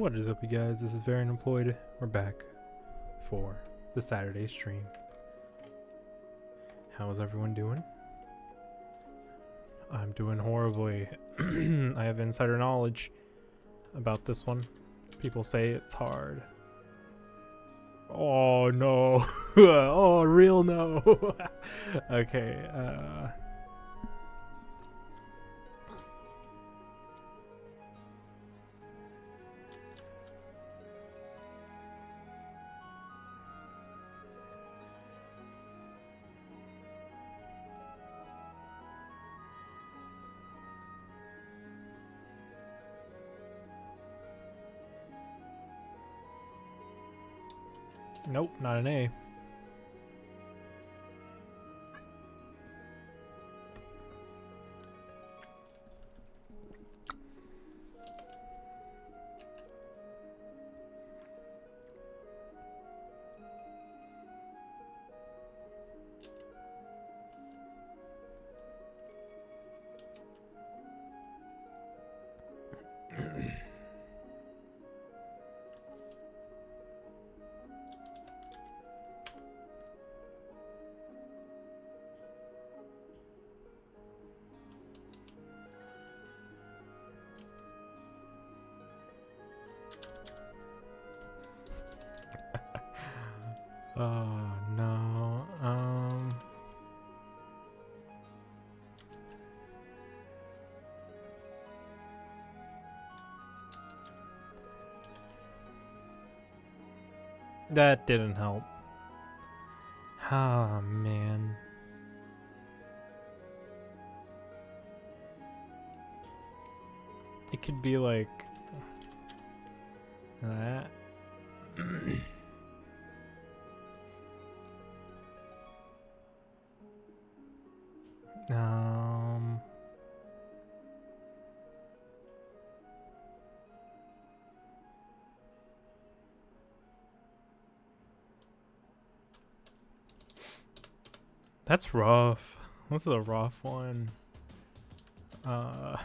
What is up, you guys? This is Very Unemployed. We're back for the Saturday stream. How is everyone doing? I'm doing horribly. I have insider knowledge about this one. People say it's hard. Oh no. Oh, real no. Okay, nope, not an A. Oh no. That didn't help. Ah, man. It could be like that. um That's rough. This is a rough one. Uh.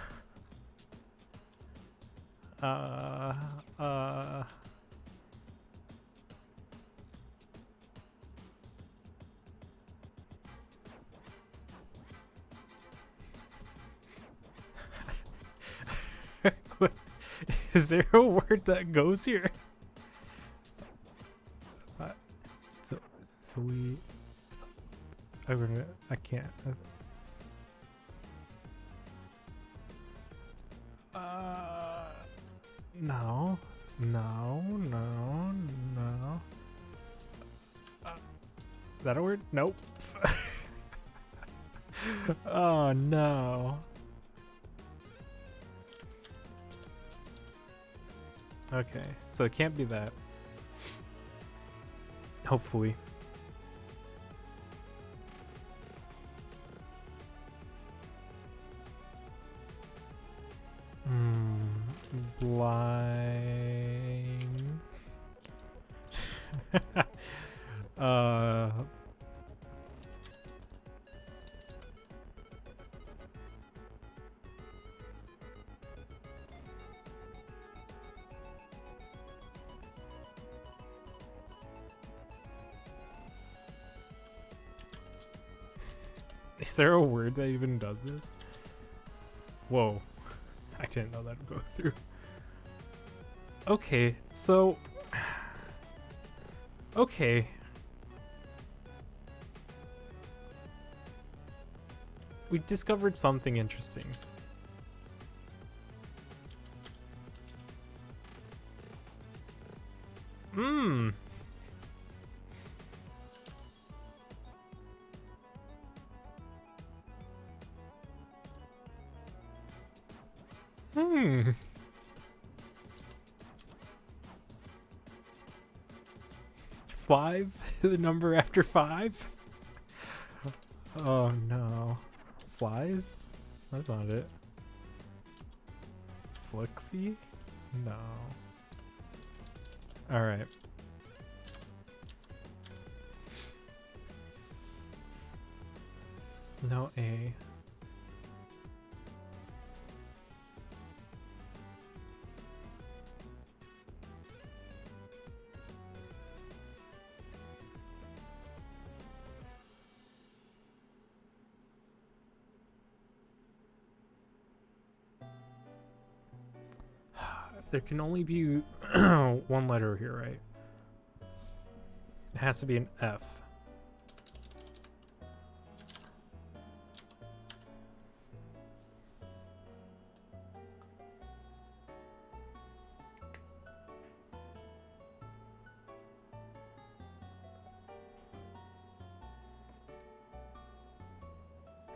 Is there a word that goes here? I can't. No. Is that a word? Nope. Oh no. Okay, so it can't be that. Hopefully. Blind. Is there a word that even does this? Whoa. I didn't know that would go through. Okay, so... Okay. We discovered something interesting. Five? The number after 5? Oh no. Flies? That's not it. Flexi? No. Alright. No A. There can only be one letter here, right? It has to be an F.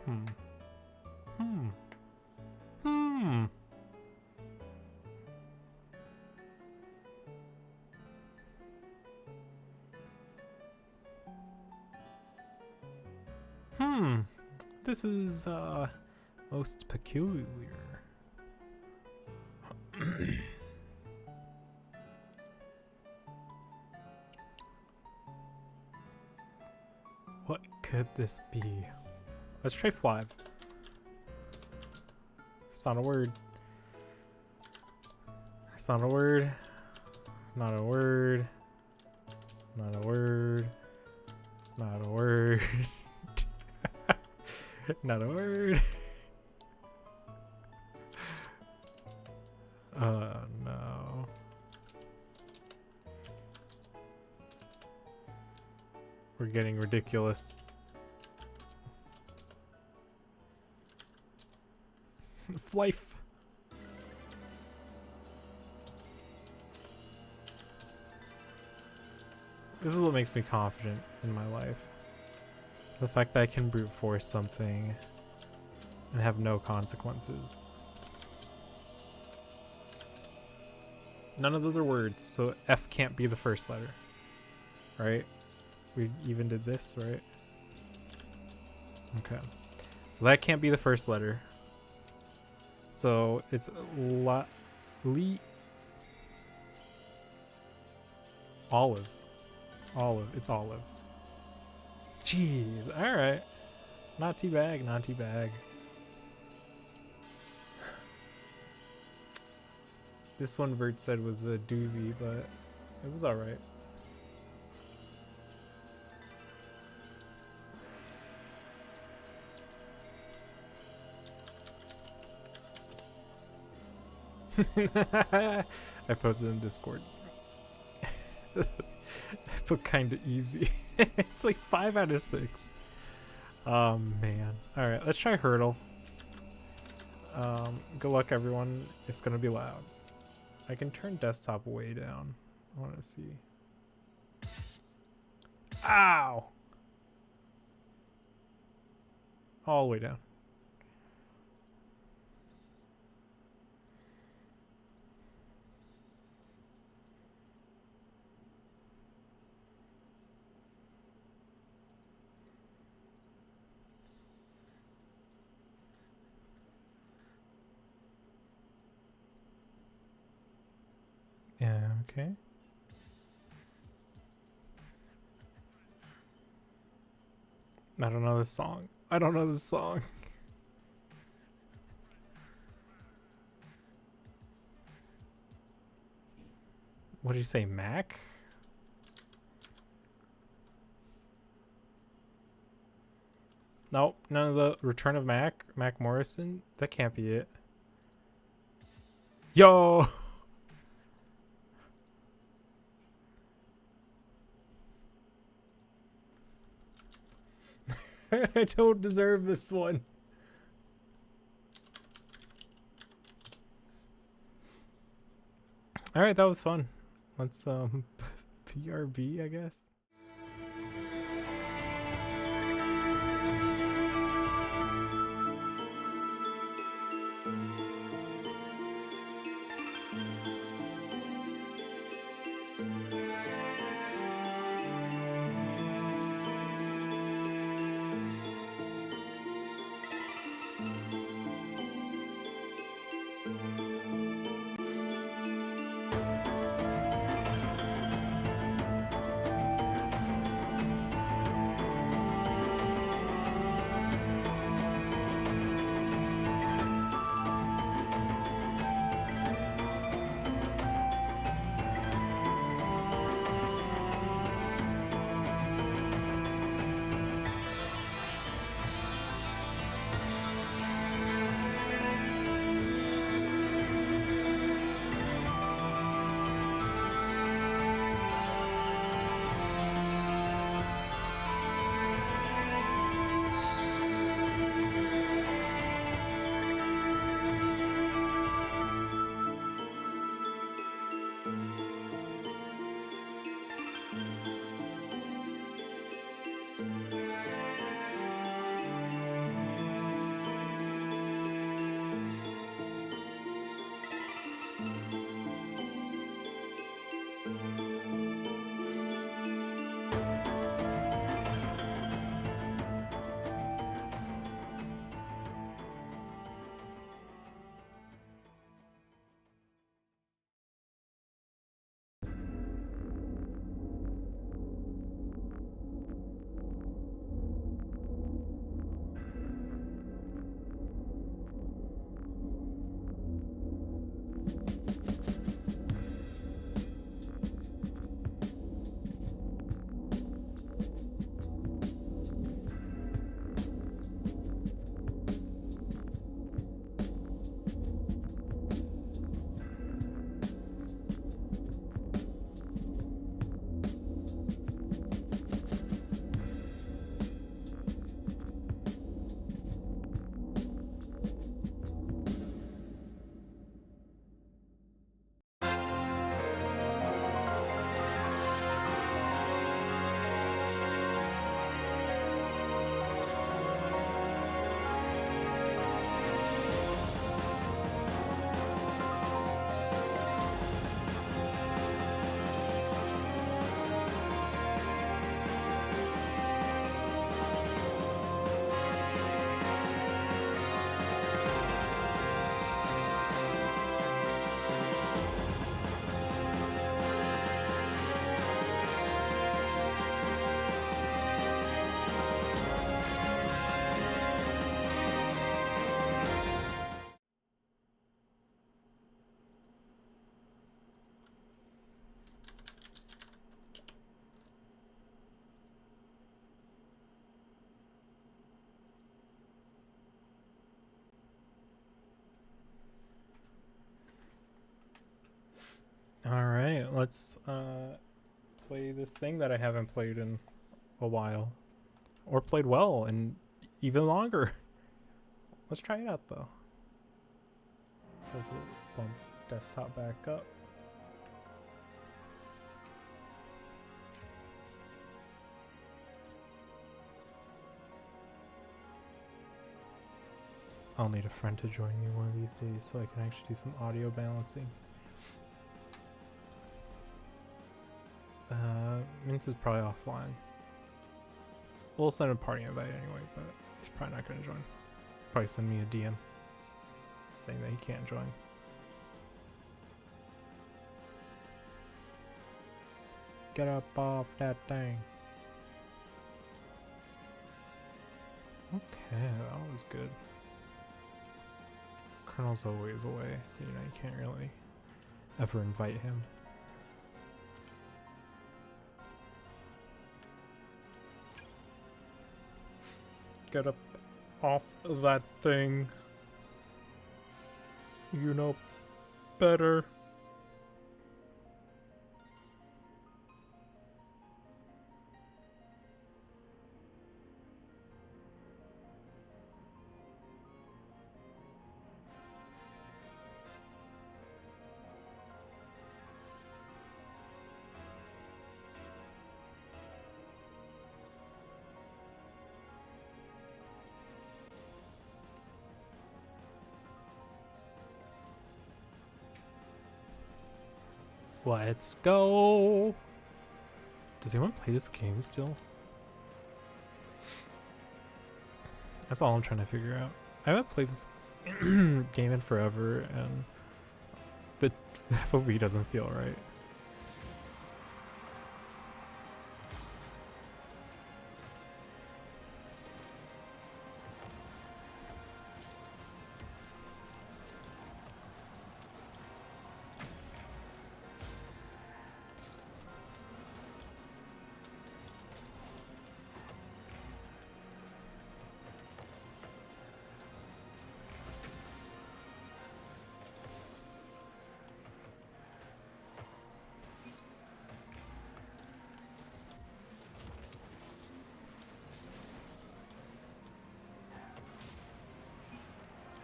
Hmm. Hmm. Hmm. Hmm. This is most peculiar. What could this be? Let's try Flive. It's not a word. It's not a word. Not a word. Not a word. Not a word. Not a word. Oh no. We're getting ridiculous. Life. This is what makes me confident in my life. The fact that I can brute force something and have no consequences. None of those are words, so F can't be the first letter. Right? We even did this, right? Okay. So that can't be the first letter. So it's olive. Olive. It's olive. Jeez. Alright. Not too bad. Not too bad. This one Vert said was a doozy, but it was alright. I posted in Discord. I put kinda easy. It's like 5 out of 6. Oh man. Alright, let's try Hurdle. Good luck everyone. It's gonna be loud. I can turn desktop way down. I wanna see. Ow! All the way down. Yeah, okay. I don't know this song. I don't know this song. What did you say, Mac? Nope, none of the Return of Mac. Mac Morrison. That can't be it. Yo! I don't deserve this one. Alright, that was fun. Let's PRB, I guess. Alright, let's play this thing that I haven't played in a while. Or played well and even longer. Let's try it out though. Let's bump desktop back up. I'll need a friend to join me one of these days so I can actually do some audio balancing. Mince is probably offline. We'll send a party invite anyway, but he's probably not going to join. Probably send me a DM saying that he can't join. Get up off that thing. Okay, that was good. Colonel's always away, so you know you can't really ever invite him. Get up off that thing. You know better. Let's go. Does anyone play this game still? That's all I'm trying to figure out. I haven't played this game in forever, and the FOV doesn't feel right.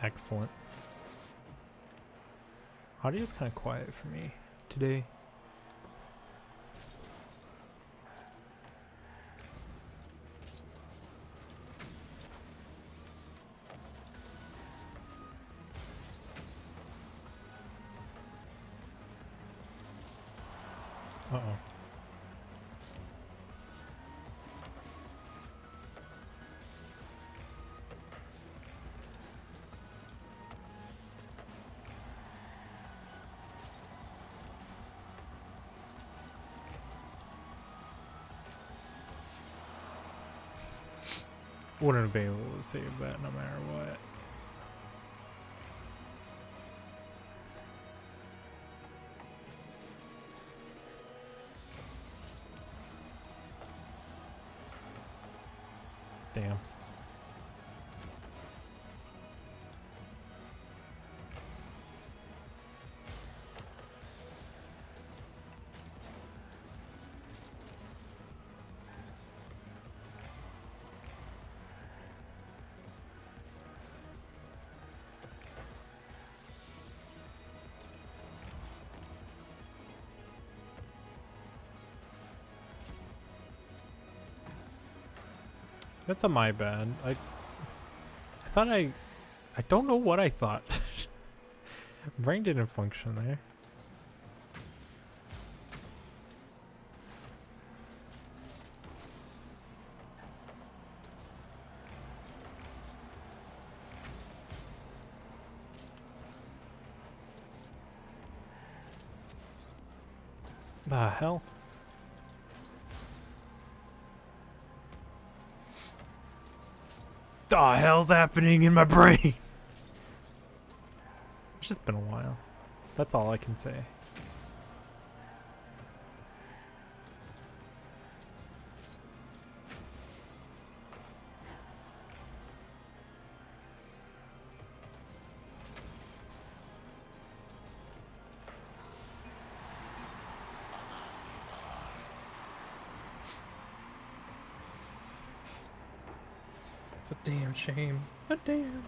Excellent. Audio's kind of quiet for me today. Uh-oh. Wouldn't have been able to save that no matter what. Damn. That's a my bad. I thought I don't know what I thought. Brain didn't function there. The hell? The hell's happening in my brain? It's just been a while. That's all I can say. a damn shame. A damn.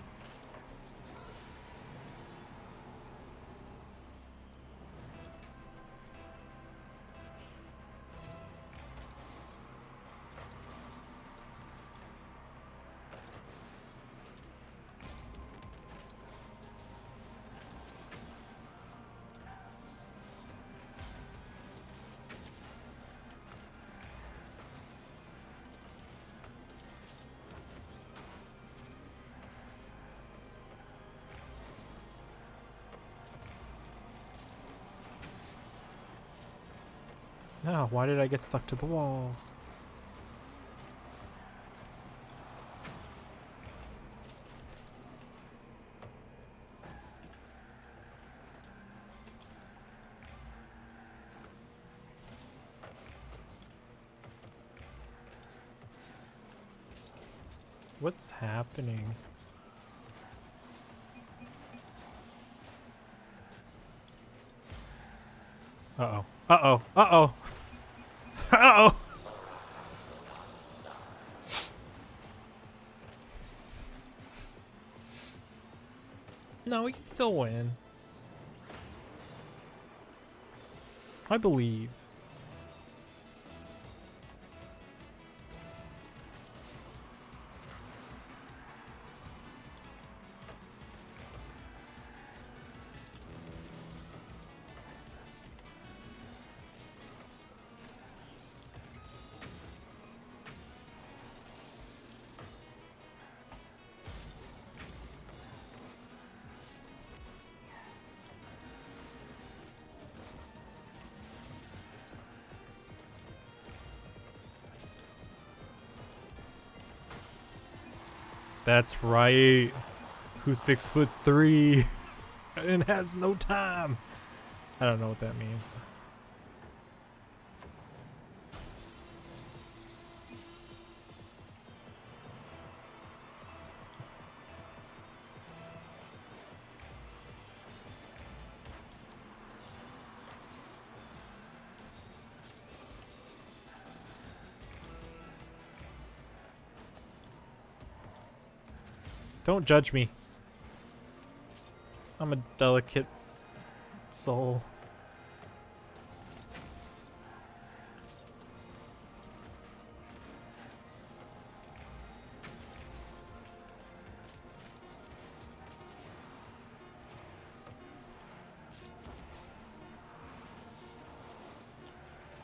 No, why did I get stuck to the wall? What's happening? Uh-oh. Uh-oh. Uh-oh. Uh-oh. No, we can still win. I believe. That's right. Who's 6'3" and has no time? I don't know what that means. Don't judge me. I'm a delicate soul.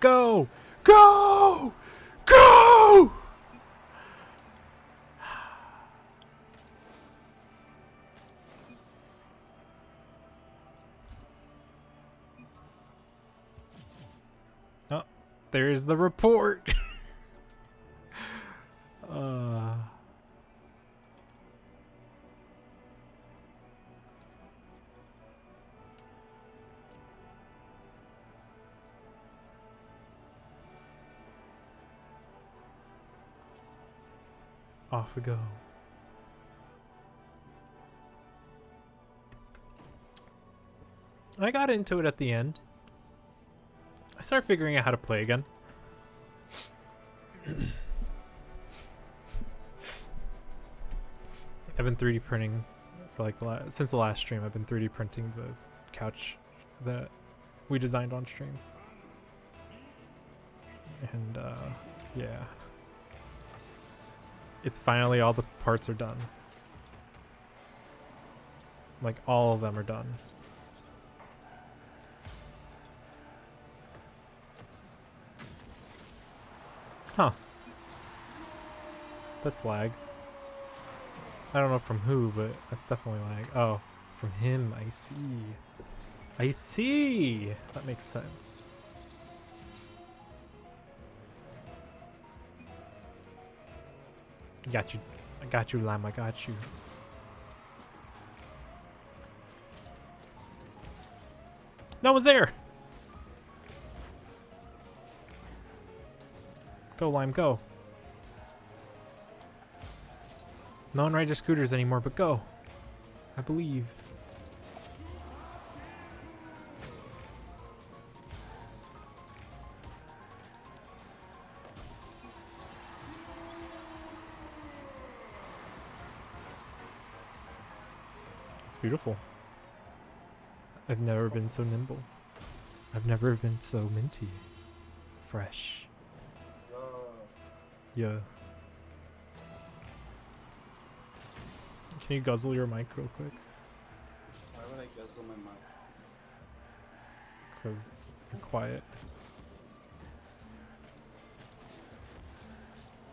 Go! Go! Go! Oh, there's the report. Off we go. I got into it at the end. I started figuring out how to play again. I've been 3D printing for like since the last stream. I've been 3D printing the couch that we designed on stream. And yeah. It's finally all the parts are done. Like all of them are done. Huh. That's lag. I don't know from who, but that's definitely lag. Oh, from him. I see. I see. That makes sense. Got you. I got you, Lamb. I got you. No one's there. Go, Lime, go. No one rides your scooters anymore, but go. I believe. beautiful. I've never been so nimble. I've never been so minty. Fresh. Yeah. Can you guzzle your mic real quick? Why would I guzzle my mic? Because you're quiet.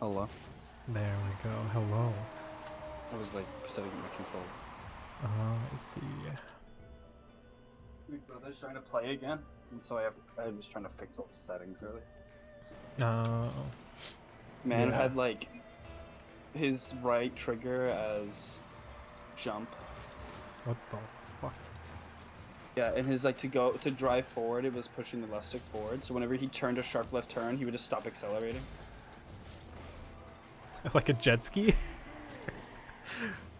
Hello. There we go. Hello. I was like setting my control. I see. My brother's trying to play again, and so I was trying to fix all the settings early. Man Yeah. had like his right trigger as jump. What the fuck? Yeah, and his like to drive forward, it was pushing the left stick forward. So whenever he turned a sharp left turn, he would just stop accelerating. Like a jet ski?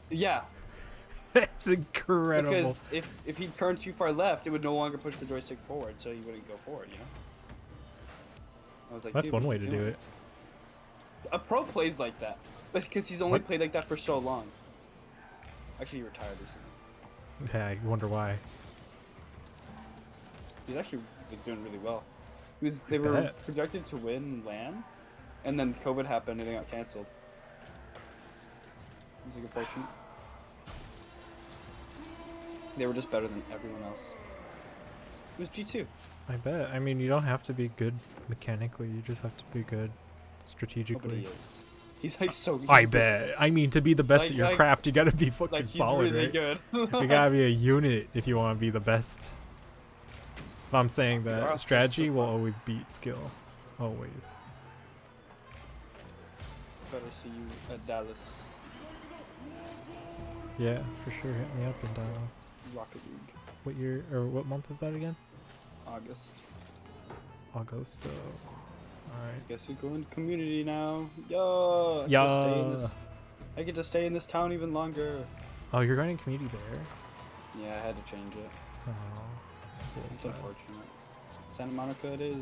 Yeah, That's incredible. because if he turned too far left, it would no longer push the joystick forward, so he wouldn't go forward. You know. I was like, That's "Dude, one what way are to you do doing?" it. A pro plays like that, because he's only What? played like that for so long. Actually, he retired recently. Yeah, I wonder why. He's actually doing really well. They were bet. projected to win LAN, and then COVID happened and they got canceled. It was like unfortunate. They were just better than everyone else. It was G2. I bet. I mean, you don't have to be good mechanically. You just have to be good Nobody strategically. is. He's like so. I bet. I mean, to be the best at your Like- craft, you gotta be fucking Like he's solid, really right? good. You gotta be a unit if you want to be the best. But I'm saying You are that so strategy will fun. always beat skill. Always. Better see you at Dallas Yeah, for sure. Hit me up in Dallas. Rocket League, What year or what month is that again? August. Augusto. Alright. Guess we go into community now. Yo. Yeah. I get to stay in this town even longer. Oh, you're going to community there? Yeah, I had to change it. Oh, that's a little It's sad. unfortunate. Santa Monica it is.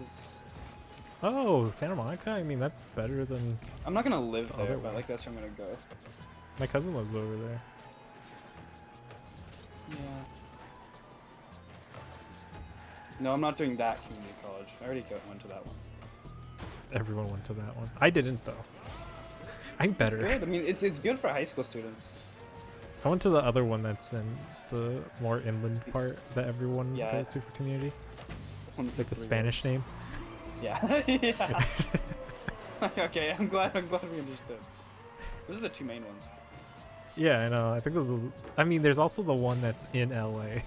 Oh, Santa Monica? I mean, that's better than... I'm not gonna live The there, other but one. like that's where I'm gonna go. My cousin lives over there. Yeah. No, I'm not doing that community college. I already went to that one. Everyone went to that one. I didn't, though. I'm better. It's good. I mean, it's good for high school students. I went to the other one that's in the more inland part that everyone Yeah. goes to for community. One It's like the three Spanish years. name. Yeah. Yeah. Okay, I'm glad we understood. Those are the two main ones. Yeah, I know. I think those. I mean, there's also the one that's in LA.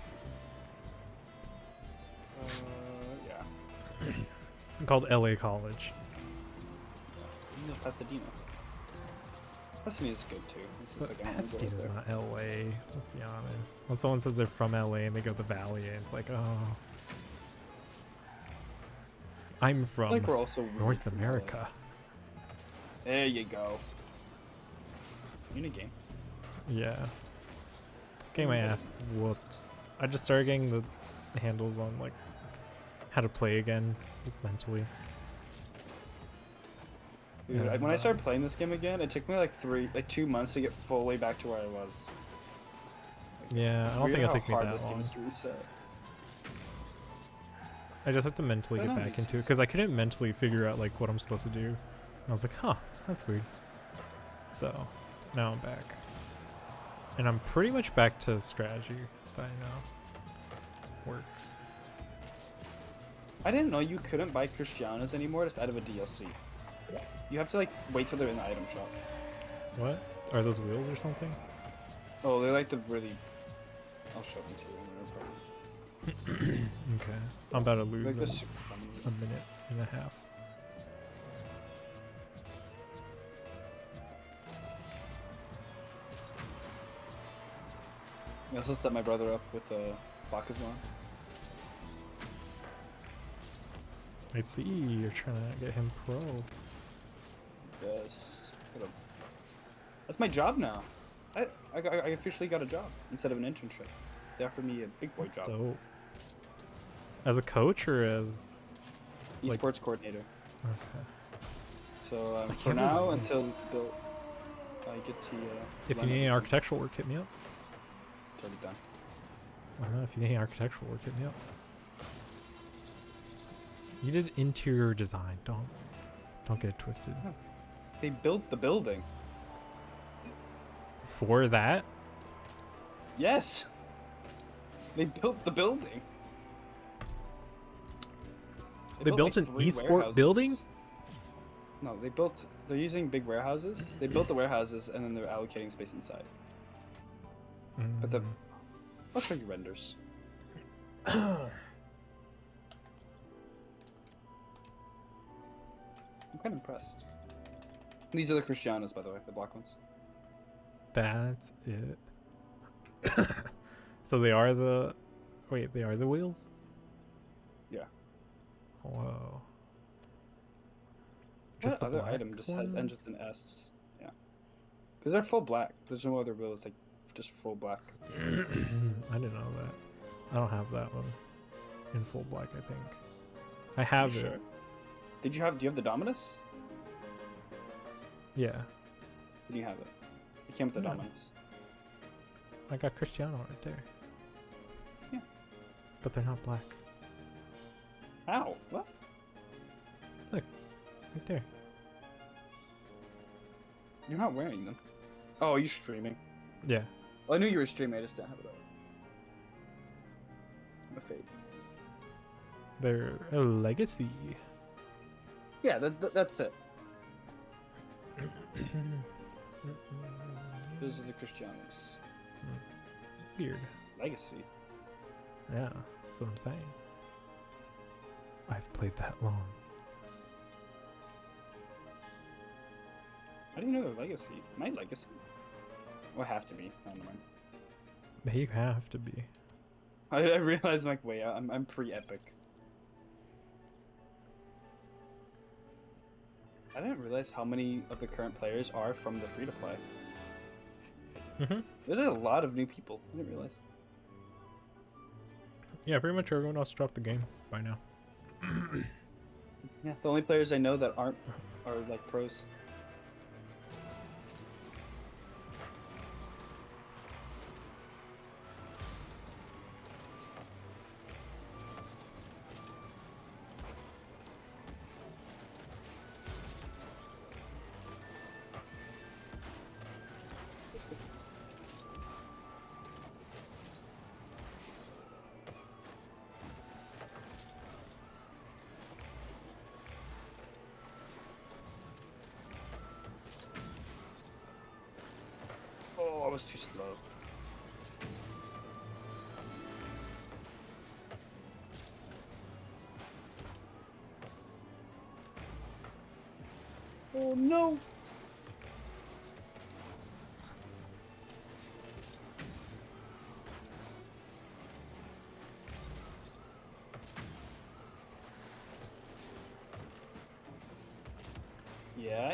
Yeah. Called LA College. No, Pasadena. Pasadena is good too. It's just But like I don't wanna go Pasadena's there. not LA. Let's be honest. When someone says they're from LA and they go to the Valley, it's like, oh. I'm I from feel like we're also weird North from LA. America. There you go. Unigame. Yeah. Getting my ass whooped. I just started getting the handles on like how to play again, just mentally. Dude, Yeah. when I started playing this game again, it took me like 2 months to get fully back to where I was. Yeah, I don't Weird think it'll how take me hard that this game long. is to reset. I just have to mentally But get no, back it's- into it because I couldn't mentally figure out like what I'm supposed to do. And I was like, huh, that's weird. So now I'm back, and I'm pretty much back to strategy that I know works. I didn't know you couldn't buy Cristianos anymore just out of a DLC. You have to like wait till they're in the item shop. What are those wheels or something? Oh, they're like the really. I'll show them to you in a minute, Okay, I'm about to probably. lose Like in the super fun ones. a minute and a half. I also set my brother up with Bakasmon. I see you're trying to get him pro. Yes. That's my job now. I officially got a job instead of an internship. They offered me a big boy That's job. dope. As a coach or as like- Esports coordinator. okay? So I for can't now, believe until this. it's built, I get to. If you run need any everything. architectural work, hit me up. It's already done. I don't know if you need architectural work, hit me up. You did interior design. Don't get it twisted. They built the building. For that? Yes. They built the building. They built like an 3 esport warehouses. building? No, they're using big warehouses. They built the warehouses and then they're allocating space inside. But Mm. I'll show you renders. I'm kind of impressed. These are the Cristianos, by the way, the black ones. That's it. So they are the... Wait, they are the wheels? Yeah. Whoa. What the other black item just has ones? just an S? Yeah. Because they're full black. There's no other wheel that's like just full black. I didn't know that. I don't have that one in full black, I think. I have You it. sure? Do you have the Dominus? Yeah. Did you have it? It came with the No. Dominus. I got Cristiano right there. Yeah. But they're not black. How? What? Right there. You're not wearing them. Oh, are you streaming? Yeah. Oh, I knew you were streaming. I just didn't have it up. I'm a fade. They're a legacy. Yeah, that's it. Those are the Cristianos. Weird. Legacy. Yeah, that's what I'm saying. I've played that long. How do you know they're Legacy? My Legacy? Well, have to be. I don't know. You have to be. I realized, like, wait, I'm pre-epic. I didn't realize how many of the current players are from the free-to-play. Mm-hmm. There's a lot of new people. I didn't realize. Yeah, pretty much everyone else dropped the game by now. Yeah, the only players I know that aren't are like pros. Oh, I was too slow. Oh no!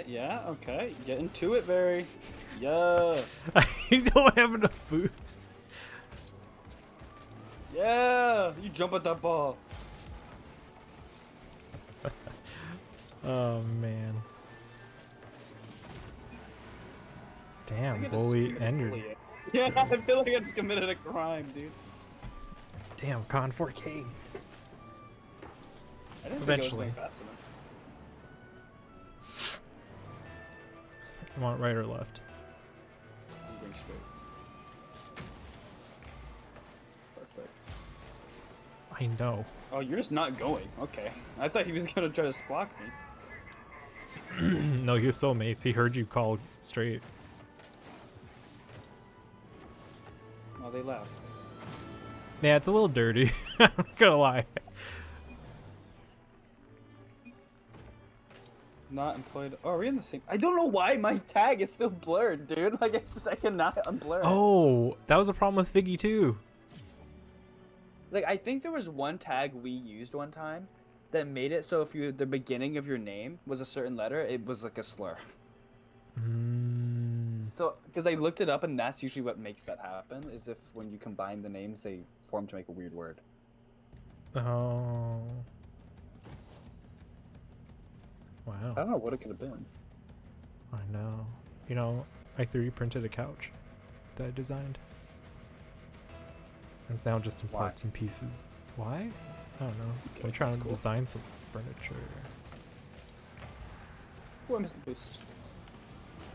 Yeah, okay. Get into it, Barry. Yeah. I don't have enough boost. Yeah! You jump at that ball. Oh man. I Damn, get to bully see Ender. bully it. Yeah, I feel like I just committed a crime, dude. Damn, Con 4K. I didn't think I was Eventually. going fast enough. You want right or left? I'm going straight. Perfect. I know. Oh, you're just not going. Okay. I thought he was gonna try to block me. No, he was so mace. He heard you call straight. Oh, they left. Yeah, it's a little dirty. I'm not gonna lie. Not employed. Oh, are we in the same? I don't know why my tag is still blurred, dude. Like, it's just, I cannot unblur it. Oh, that was a problem with Figgy too. Like, I think there was one tag we used one time that made it so if the beginning of your name was a certain letter, it was like a slur. So, because I looked it up, and that's usually what makes that happen, is if when you combine the names, they form to make a weird word. Oh. I Wow. don't know what it could have been. I know. You know, I 3D printed a couch that I designed. And now just in Why? parts and pieces. Why? I don't know. So I'm trying that's to cool. design some furniture. Oh, I missed the boost.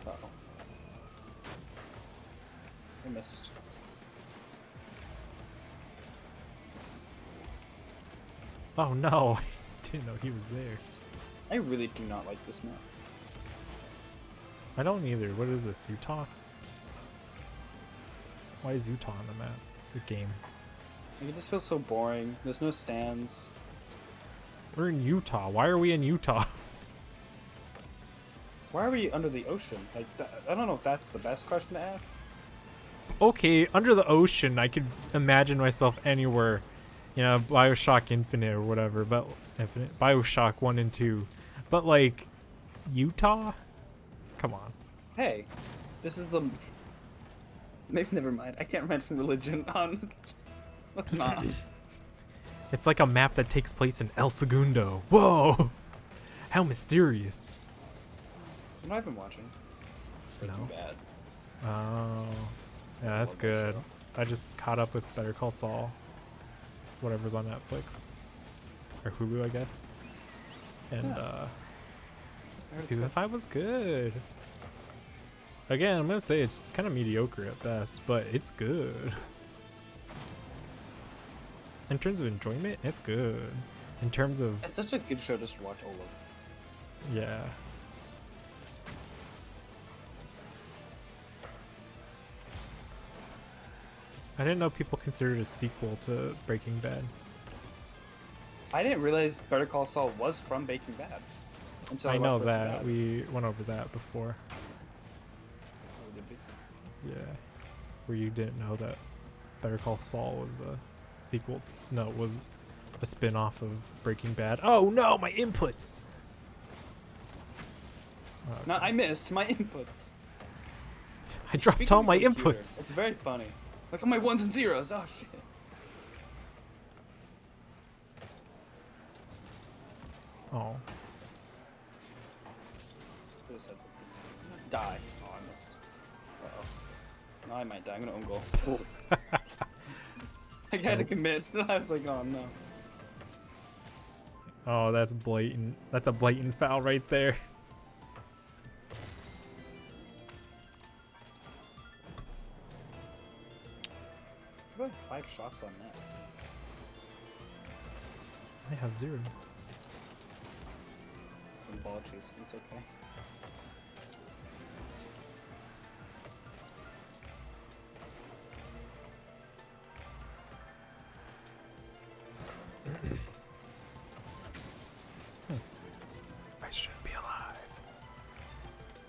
Uh-oh. I missed. Oh no! I didn't know he was there. I really do not like this map. I don't either. What is this? Utah? Why is Utah on the map? The game. Like, it just feels so boring. There's no stands. We're in Utah. Why are we in Utah? Why are we under the ocean? Like, I don't know if that's the best question to ask. Okay, under the ocean, I could imagine myself anywhere. You know, Bioshock Infinite or whatever, but Bioshock 1 and 2. But like, Utah? Come on. Hey, this is the... Maybe never mind. I can't mention religion on... Let's not. It's like a map that takes place in El Segundo. Whoa! How mysterious. I'm not even watching. No. Breaking Bad. Oh. Yeah, that's Love that good. show. I just caught up with Better Call Saul. Whatever's on Netflix. Or Hulu, I guess. And, Yeah. uh... I heard Season it's 5 was good. Again, I'm gonna say it's kind of mediocre at best, but it's good. In terms of enjoyment, it's good. In terms of... It's such a good show just to watch all of. Yeah. I didn't know people considered it a sequel to Breaking Bad. I didn't realize Better Call Saul was from Breaking Bad. Until I watched know Breaking that. Bad. We went over that before. Oh, did we? Yeah. Where you didn't know that Better Call Saul was a sequel. No, it was a spin-off of Breaking Bad. Oh no, my inputs! No, I missed my inputs. I dropped Speaking all of my computer, inputs. It's very funny. Look at my ones and zeros. Oh shit. Oh. Should've said something. Die. Oh, I missed. Uh-oh. No, I might die. I'm gonna own goal. Oh. I had to Nope. commit. I was like, oh no. Oh, that's blatant. That's a blatant foul right there. About 5 shots on that. I have 0. I'm ball chasing. It's okay. I should be alive.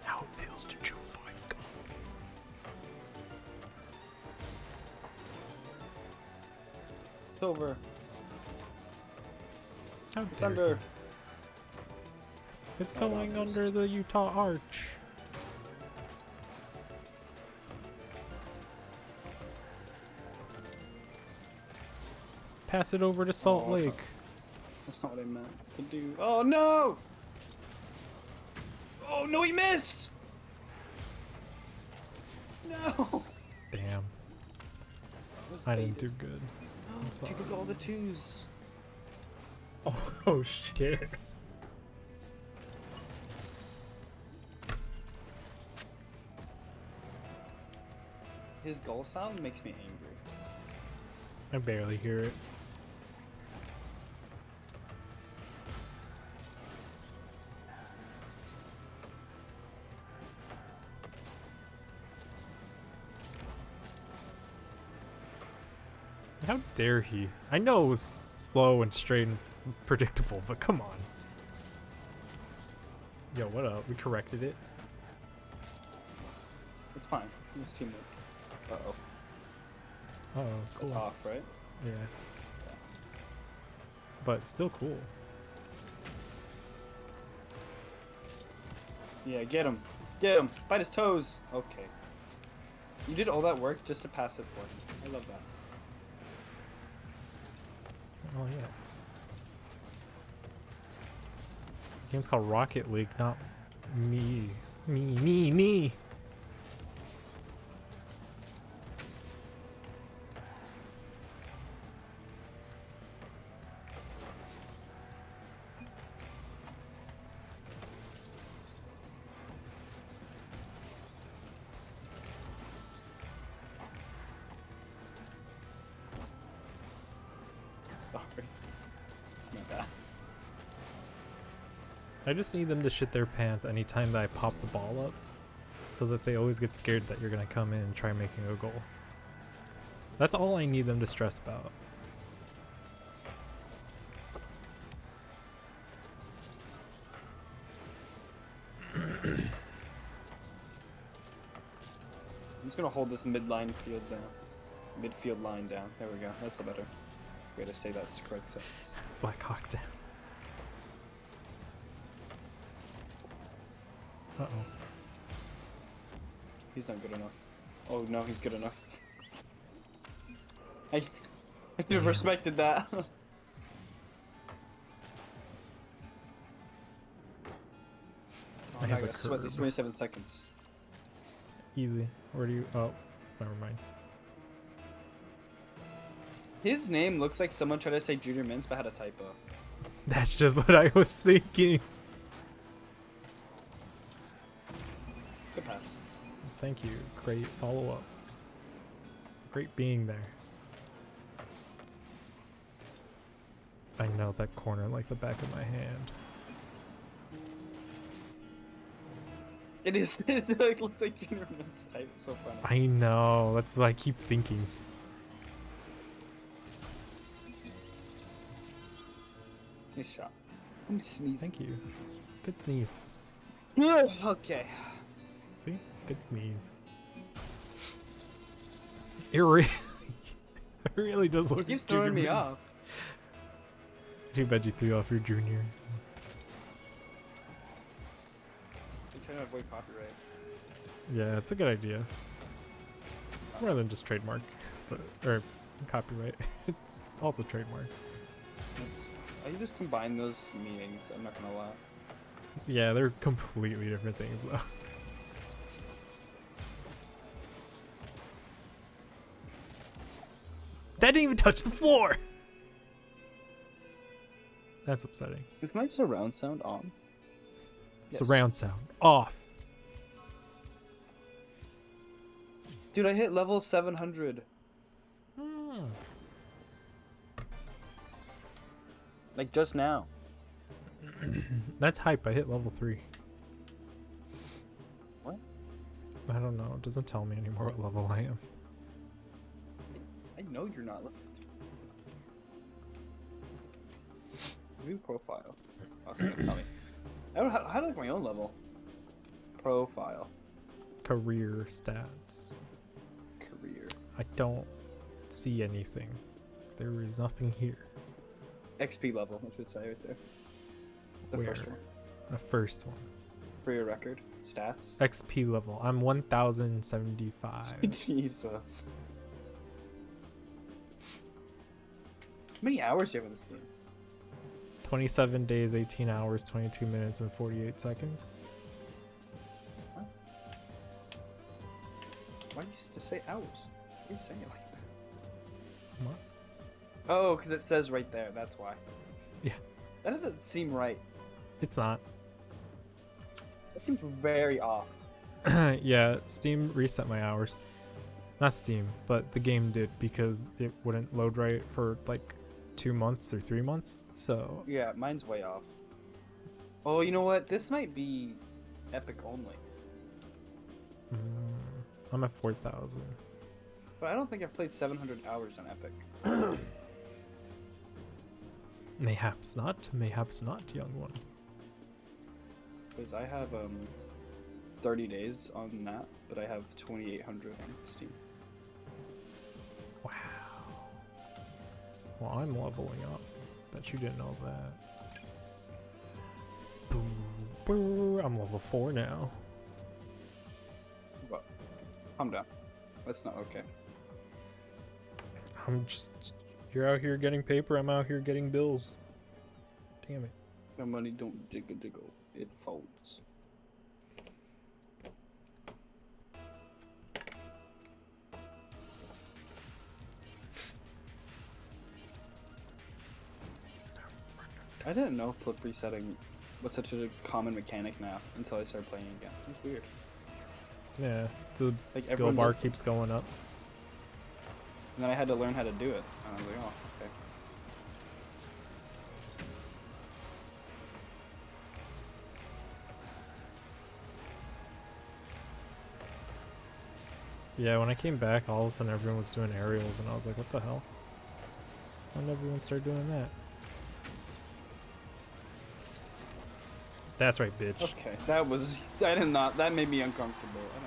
How it feels to chew 5 gum. It's over. How It's dare under. you. It's Oh, going wow. under the Utah Arch. Pass it over to Salt Oh, that's Lake. That's not what I meant to do. Oh no! Oh no, he missed! No! Damn, Was I didn't baited. do good. I'm sorry. You took all the 2s. Oh shit. His goal sound makes me angry. I barely hear it. How dare he? I know it was slow and straight and predictable, but come on. Yo, what up? We corrected it. It's fine. It's teamwork. Uh-oh. Oh, It's cool. off, right? Yeah. But still cool. Yeah, get him. Get him. Bite his toes. Okay. You did all that work just to pass it for him. I love that. Oh yeah. The game's called Rocket League, not me. Me. I just need them to shit their pants anytime that I pop the ball up, so that they always get scared that you're gonna come in and try making a goal. That's all I need them to stress about. I'm just gonna hold this midfield line down. There we go. That's a better way to say that's the correct sentence. Black Hawk down. Uh-oh. He's not good enough. Oh no, he's good enough. I could have respected that. I have a gotta sweat these curb. 27 seconds. Easy. Where do you... Oh, never mind. His name looks like someone tried to say Junior Mints but had a typo. That's just what I was thinking. Good pass. Thank you. Great follow-up. Great being there. I know that corner like the back of my hand. It is. It like, looks like Junior Mints type. It's so funny. I know. That's what I keep thinking. Nice shot. I'm sneezing. Thank you. Good sneeze. Okay. See? Good sneeze. It really, it really does look It keeps like Junior throwing me Mints. off. Too bad you threw off your junior. I'm trying to avoid copyright. Yeah, it's a good idea. It's more than just trademark, or copyright. It's also trademark. I just combine those meanings. I'm not gonna lie. Yeah, they're completely different things though. That didn't even touch the floor! That's upsetting. Is my surround sound on? Yes. Surround sound off. Dude, I hit level 700. Like just now. That's hype. I hit level 3. What? I don't know. It doesn't tell me anymore what level I am. I know you're not level. View profile. Oh, it's gonna tell me. How do I like my own level? Profile. Career stats. Career. I don't see anything. There is nothing here. XP level, I should say right there. The Where? first one. The first one. For your record. Stats. XP level. I'm 1075. Jesus. How many hours do you have in this game? 27 days, 18 hours, 22 minutes, and 48 seconds. Huh? Why do you just say hours? Why are you saying it like that? What? Oh, because it says right there, that's why. Yeah. That doesn't seem right. It's not. That seems very off. Yeah, Steam reset my hours. Not Steam, but the game did because it wouldn't load right for like 2 months or 3 months. So Yeah, mine's way off. Oh, you know what? This might be Epic only. I'm at 4,000. But I don't think I've played 700 hours on Epic. Mayhaps not, young one. Because I have 30 days on that, but I have 2,800 on Steam. Wow. Well, I'm leveling up. Bet you didn't know that. Boo, boo. I'm level 4 now. But calm down. That's not okay. I'm just... You're out here getting paper, I'm out here getting bills. Damn it. My money don't jiggle jiggle. It folds. I didn't know flip resetting was such a common mechanic now until I started playing again. It's weird. Yeah, the Like, skill everyone bar does- keeps going up. And then I had to learn how to do it. And I was like, oh, okay. Yeah, when I came back, all of a sudden everyone was doing aerials, and I was like, what the hell? When did everyone start doing that? That's right, bitch. Okay, that was. I did not. That made me uncomfortable. I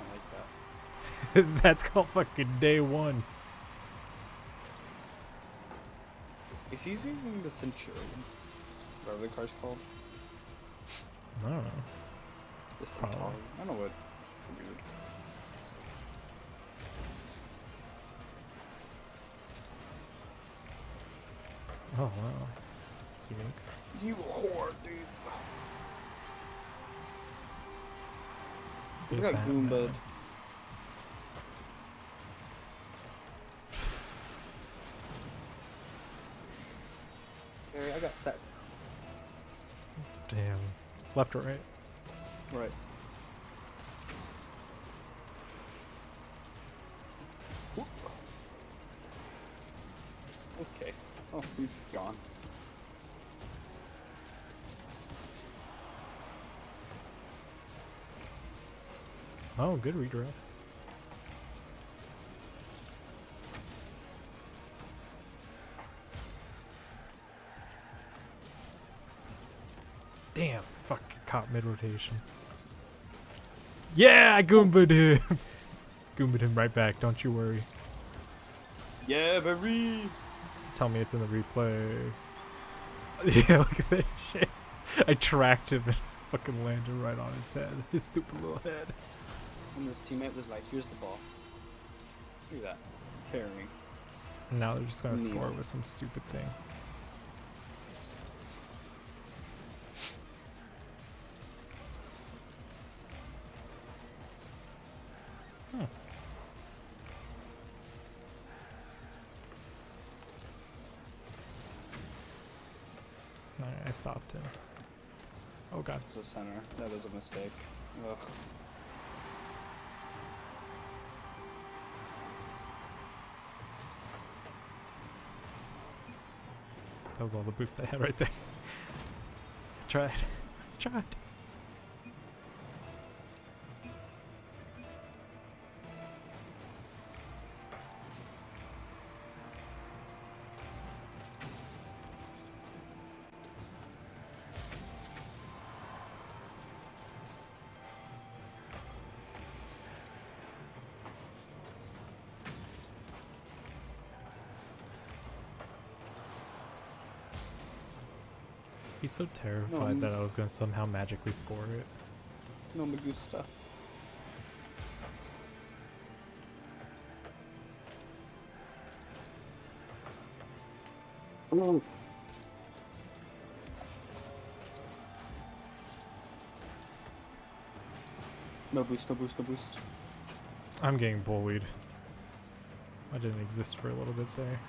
don't like that. That's called fucking day one. Is he using the Centurion? Whatever the car's called. I don't know. The Centauri. Probably. I don't know what. Weird. Oh, wow. It's unique. You whore, dude. Did Look at that, Goombud. man. Gary, I got set. Damn. Left or right? Right. Whoop. Okay. Oh, he's gone. Oh, good redirect. Damn, fuck, caught mid-rotation. Yeah, I Goomba'd him! Goomba'd him right back, don't you worry. Yeah, baby. Tell me it's in the replay. Yeah, look at that shit. I tracked him and fucking landed right on his head. His stupid little head. And his teammate was like, here's the ball. Look at that. Carrying. And now they're just gonna score Neat. with some stupid thing. Hmm. Alright, I stopped him. Oh god. It's a center. That was a mistake. Ugh. That was all the boost I had right there. I tried. I tried. He's so terrified that I was gonna somehow magically score it. No me gusta. Ooh. No boost, no boost, no boost. I'm getting bullied. I didn't exist for a little bit there.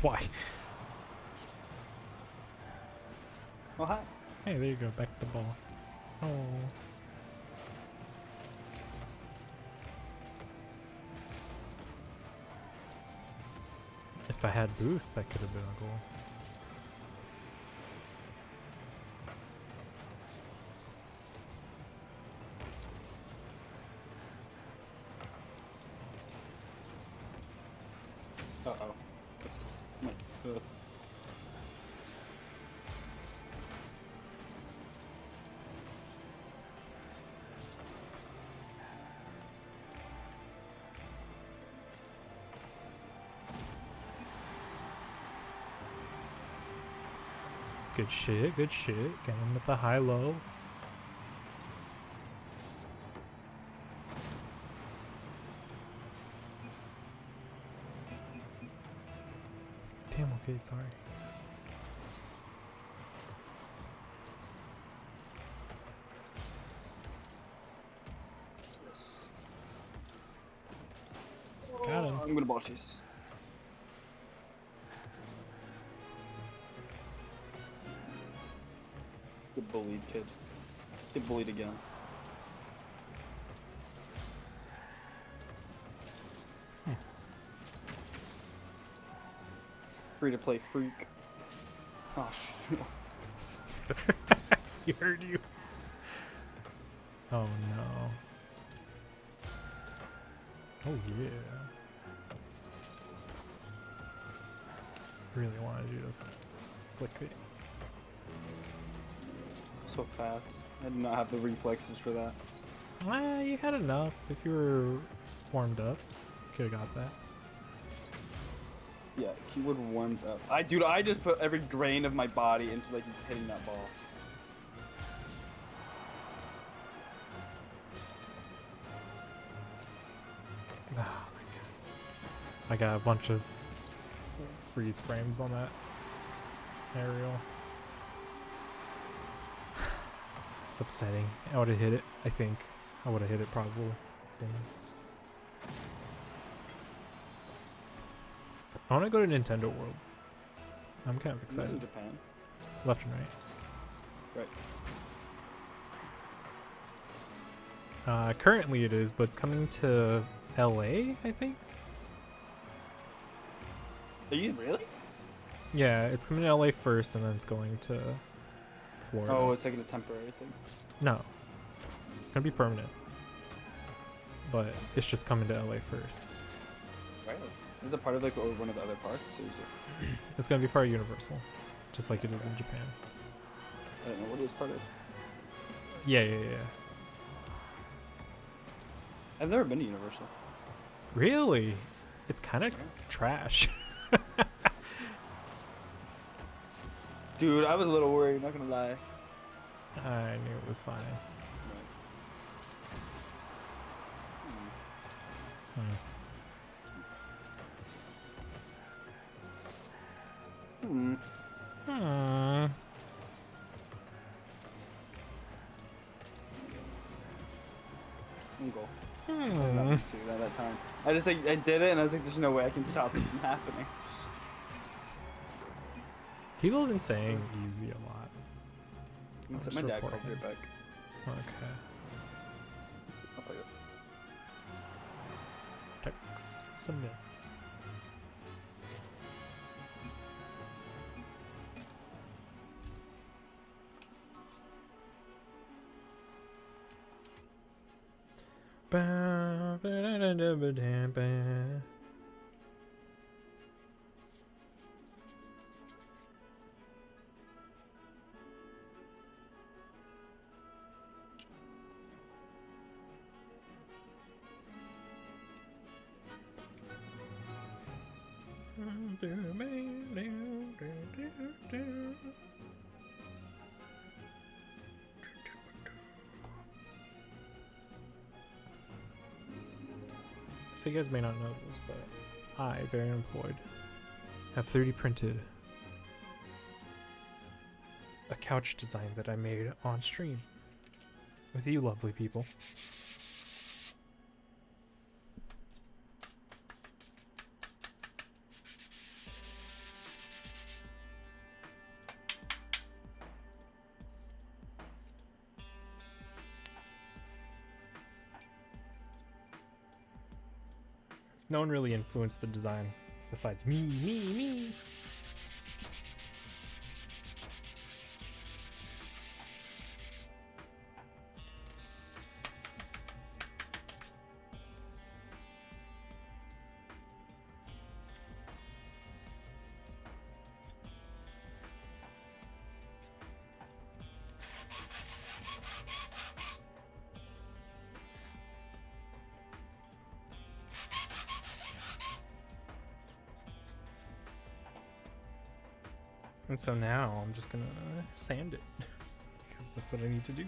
Why? Oh, hi. Hey, there you go. Back to the ball. Oh. If I had boost, that could have been a goal. Uh-oh. What's this? My, Good shit, good shit. Get him at the high-low. Damn, okay, sorry. yes. Got him. I'm gonna ball chase. Get bullied, kid. Get bullied again. Free to play freak. Oh, shoot. He heard you. Oh no. Oh yeah. Really wanted you to flick it. So fast. I did not have the reflexes for that. You had enough. If you were warmed up, could have got that. Yeah, keyword warmed up. Dude, I just put every grain of my body into like hitting that ball. Oh my god. I got a bunch of freeze frames on that aerial. It's upsetting. I would have hit it, I think. I would have hit it probably. Dang. I want to go to Nintendo World. I'm kind of Is that in excited. Japan? Left and right. Right. Currently it is, but it's coming to LA, I think? Are you really? Yeah, it's coming to LA first and then it's going to Florida. Oh, it's like a temporary thing. No. It's going to be permanent. But it's just coming to LA first. Right. Is it part of like one of the other parks, or is it? It's going to be part of Universal, just like it is in Japan. I don't know what is part of. Yeah. I've never been to Universal. Really? It's kind of trash. Dude, I was a little worried. Not gonna lie. I knew it was fine. Hmm. Hmm. Goal. Hmm. At that time, I just like I did it, and I was like, "There's no way I can stop it from happening." People have been saying easy a lot. Except just my dad report called me him. back. Okay. I'll play it. Text submit. Ba, ba, da, da, da, ba, da, ba. So you guys may not know this, but I, very unemployed, have 3D printed a couch design that I made on stream with you lovely people. No one really influenced the design besides me. And so now I'm just gonna sand it because that's what I need to do.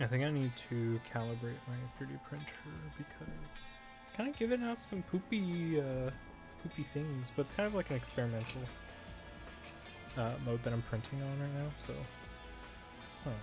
I think I need to calibrate my 3D printer because it's kind of giving out some poopy things, but it's kind of like an experimental mode that I'm printing on right now, so I don't know.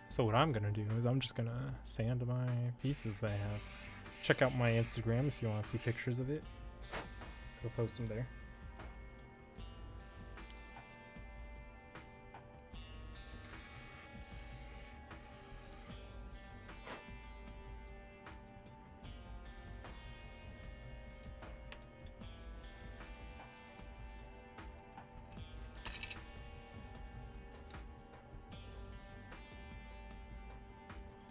So what I'm gonna do is I'm just gonna sand my pieces that I have. Check out my Instagram if you want to see pictures of it, because I'll post them there.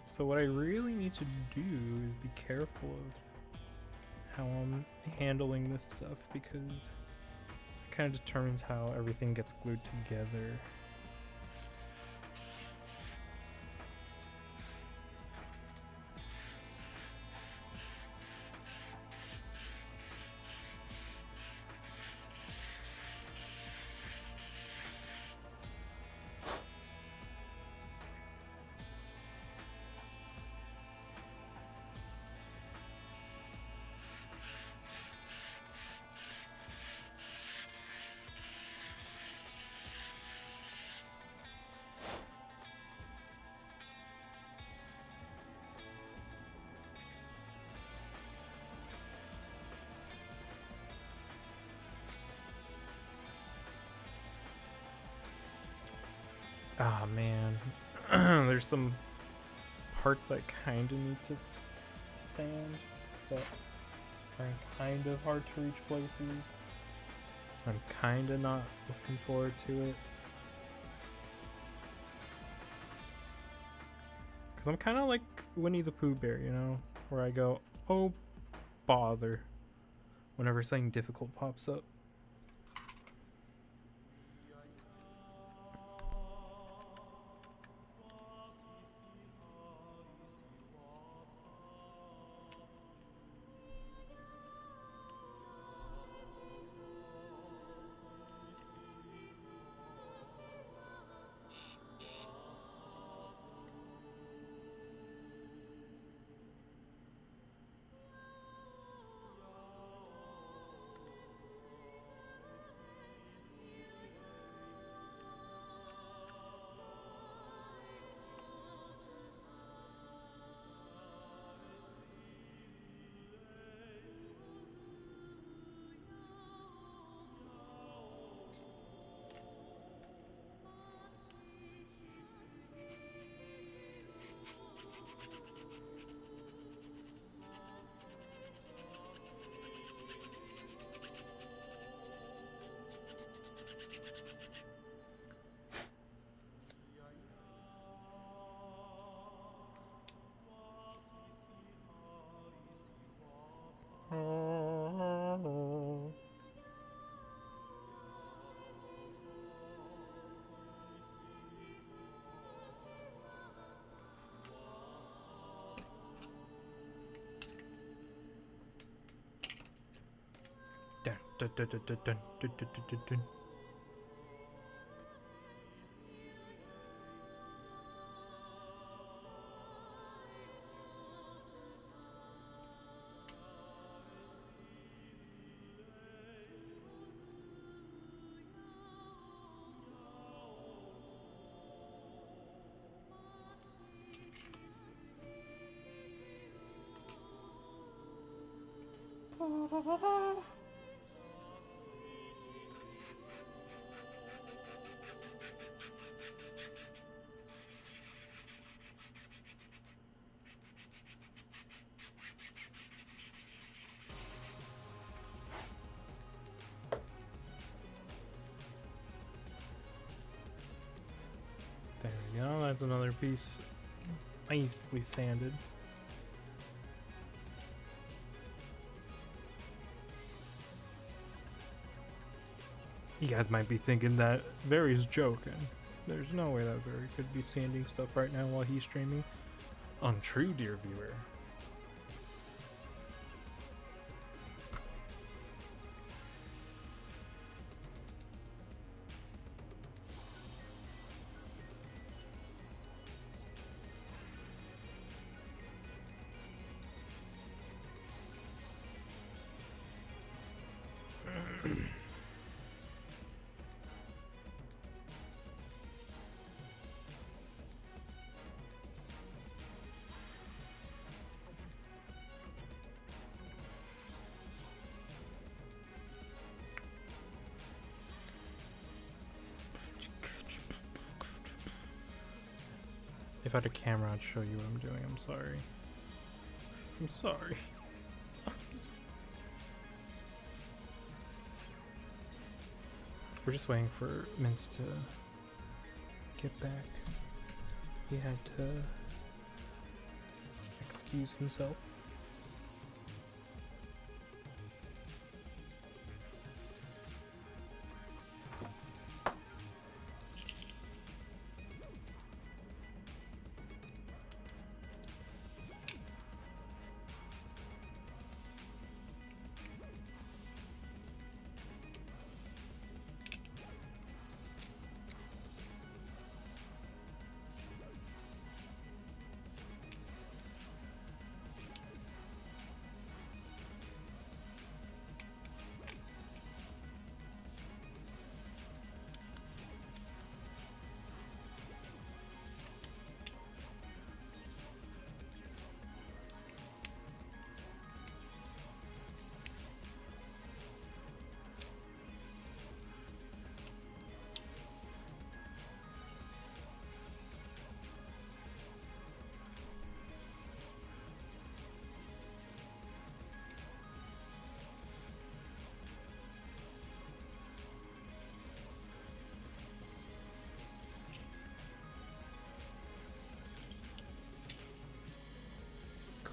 So what I really need to do is be careful of how I'm handling this stuff, because it kind of determines how everything gets glued together. Ah, man. There's some parts that kind of need to sand that are in kind of hard to reach places. I'm kind of not looking forward to it. Because I'm kind of like Winnie the Pooh Bear, you know? Where I go, oh, bother, whenever something difficult pops up. Dun, dun, dun, dun, dun, dun, dun, dun, dun, dun. There we go. That's another piece nicely sanded. You guys might be thinking that Vary's joking. There's no way that Vary could be sanding stuff right now while he's streaming. Untrue, dear viewer. If I had a camera, I'd show you what I'm doing. I'm sorry. I'm sorry. We're just waiting for Mince to get back. He had to excuse himself.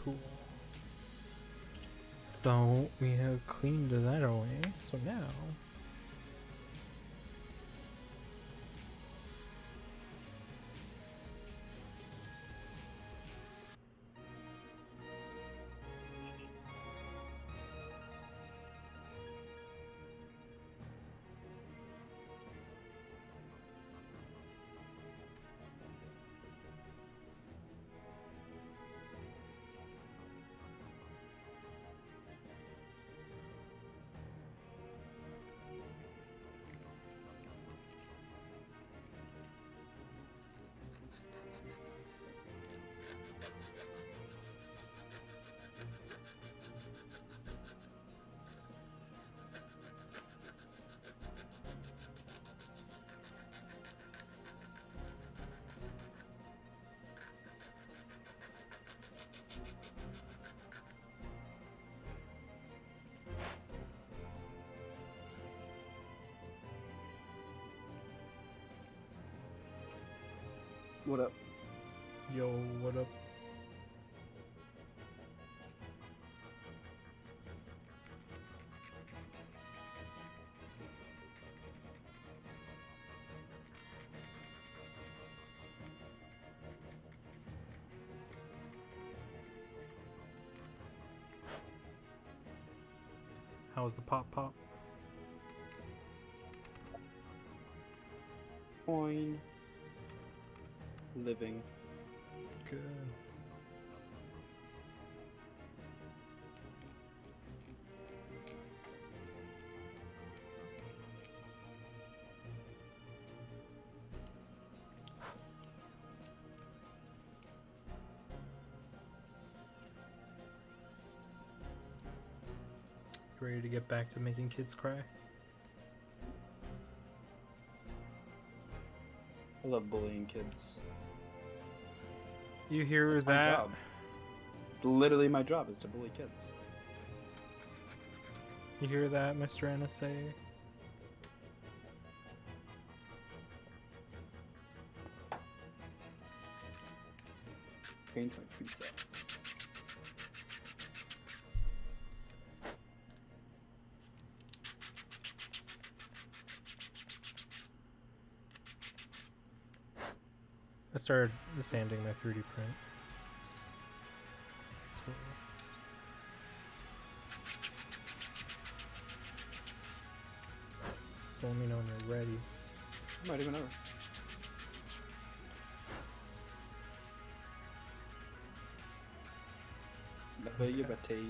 Cool. So we have cleaned that away. So now What up? yo, what up? How was the pop pop? Coin. Living. Good. Ready to get back to making kids cry? I love bullying kids. You hear That's my that? job. It's literally my job is to bully kids. You hear that, Mr. NSA? Change my preset. I started sanding my 3D print. So let me know when you're ready. I'm ready whenever. You better. Okay.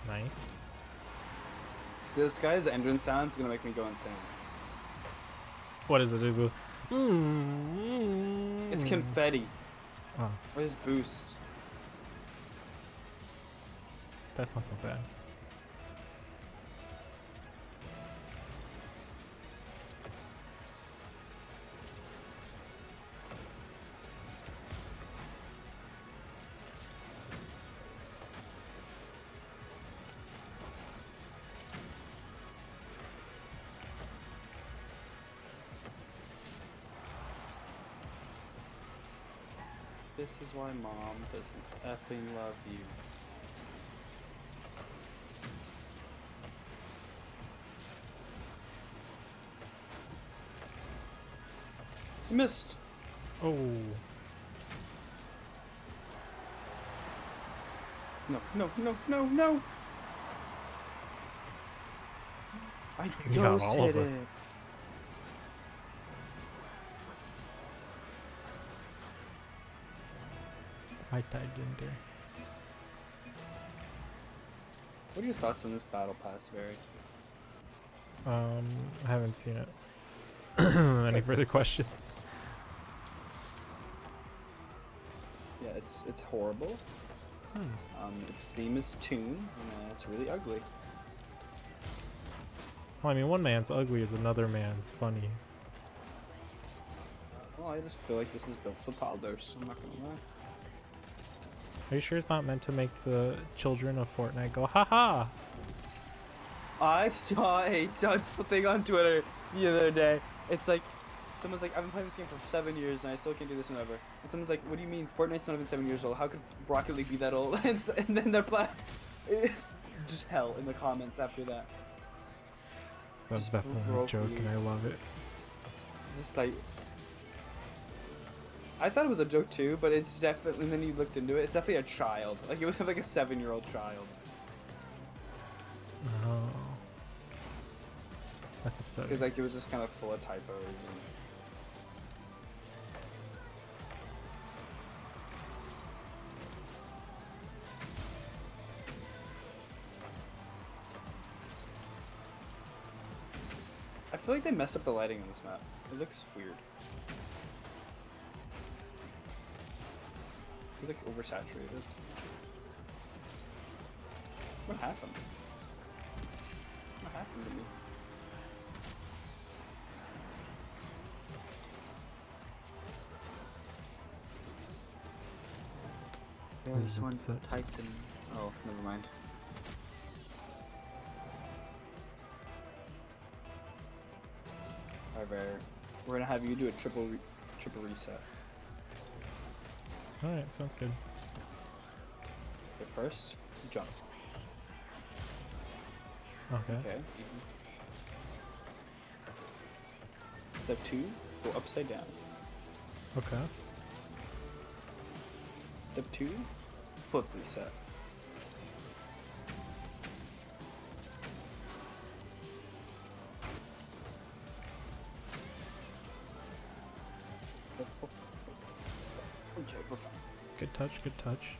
Nice. This guy's entrance sound is gonna make me go insane. What is it? Is it? It's confetti. Oh, Or his boost. that's not so bad. This is why mom doesn't effing love you. You missed. Oh. No, no, no, no, no. I You got just all hit of us. it. I died in there. What are your thoughts on this battle pass, Very? I haven't seen it. Any further questions? Yeah, it's horrible. Its theme is Toon, and it's really ugly. Well, I mean, one man's ugly is another man's funny. Well, I just feel like this is built for toddlers. I'm not gonna lie. Are you sure it's not meant to make the children of Fortnite go, haha? I saw a thing on Twitter the other day. It's like, someone's like, I've been playing this game for 7 years and I still can't do this whenever. And someone's like, what do you mean? Fortnite's not even 7 years old. How could Rocket League be that old? And then they're just hell in the comments after that. That's Just definitely a broke joke me. and I love it. Just like, I thought it was a joke too, but it's definitely, and then you looked into it, it's definitely a child. Like, it was like a 7-year-old child. Oh. That's upsetting. Because like it was just kind of full of typos and I feel like they messed up the lighting on this map. It looks weird. It's like oversaturated. What happened? What happened to me? This is upset. typed in. Oh, never mind. Alright, we're gonna have you do a triple reset. Alright, sounds good. Okay, first, jump. Okay. Okay. Step 2, go upside down. Okay. Step 2, flip reset. Okay, we're fine. Good touch, good touch.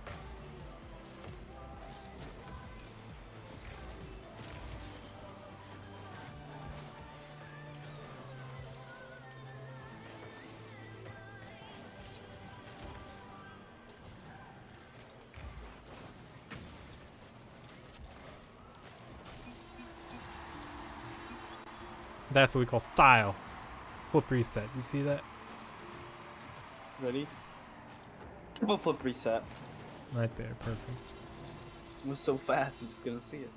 That's what we call style. Flip reset. You see that? Ready? Triple flip reset. Right there. Perfect. It was so fast, I'm just gonna see it.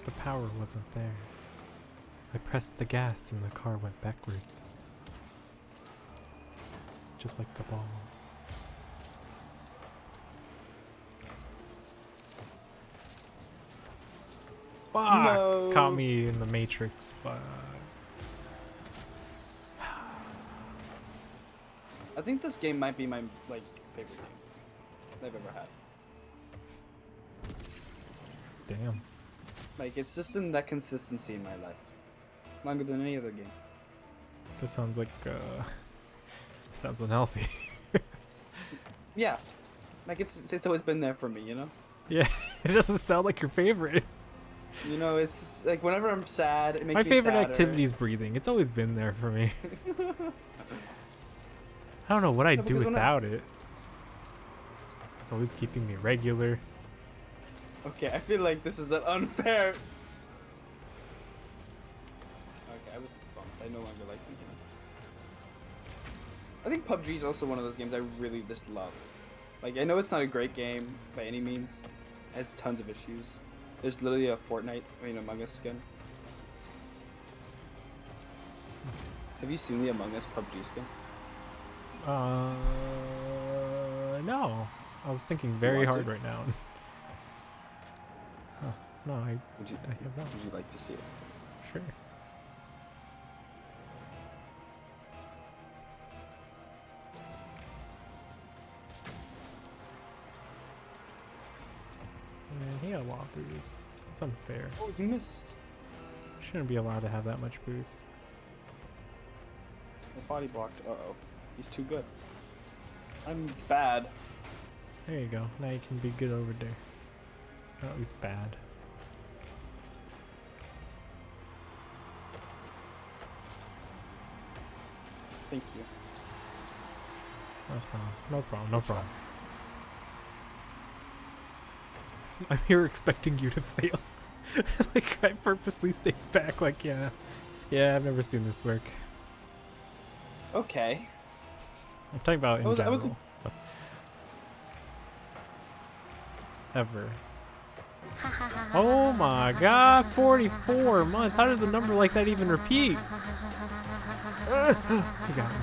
The power wasn't there. I pressed the gas and the car went backwards. Just like the ball. Fuck! No. Caught me in the Matrix. Fuck. I think this game might be my like favorite game I've ever had. Damn. Like it's just in that consistency in my life, longer than any other game. That sounds like, sounds unhealthy. Yeah, like it's always been there for me, you know. Yeah, it doesn't sound like your favorite. You know, it's like whenever I'm sad, it makes My me favorite sadder. activity is breathing. It's always been there for me. I don't know what I'd do because when without it. It's always keeping me regular. Okay, I feel like this is unfair. Okay, I was just bummed. I no longer like the game. I think PUBG is also one of those games I really just love. Like, I know it's not a great game by any means. It has tons of issues. There's literally a Fortnite, Among Us skin. Have you seen the Among Us PUBG skin? No. I was thinking very want hard to? right now. Huh. No, I Would you, have not. would you like to see it? Sure. Man, he got a lot of boost. It's unfair. Oh, you missed. Shouldn't be allowed to have that much boost. The body blocked. Uh-oh. He's too good. I'm bad. There you go. Now you can be good over there. Or at least bad. Thank you. No problem. No problem. No Good problem. I'm here expecting you to fail. Like, I purposely stayed back, like, yeah. Yeah, I've never seen this work. Okay. I'm talking about in I was general. Ever. Oh my god, 44 months. How does a number like that even repeat? You got me.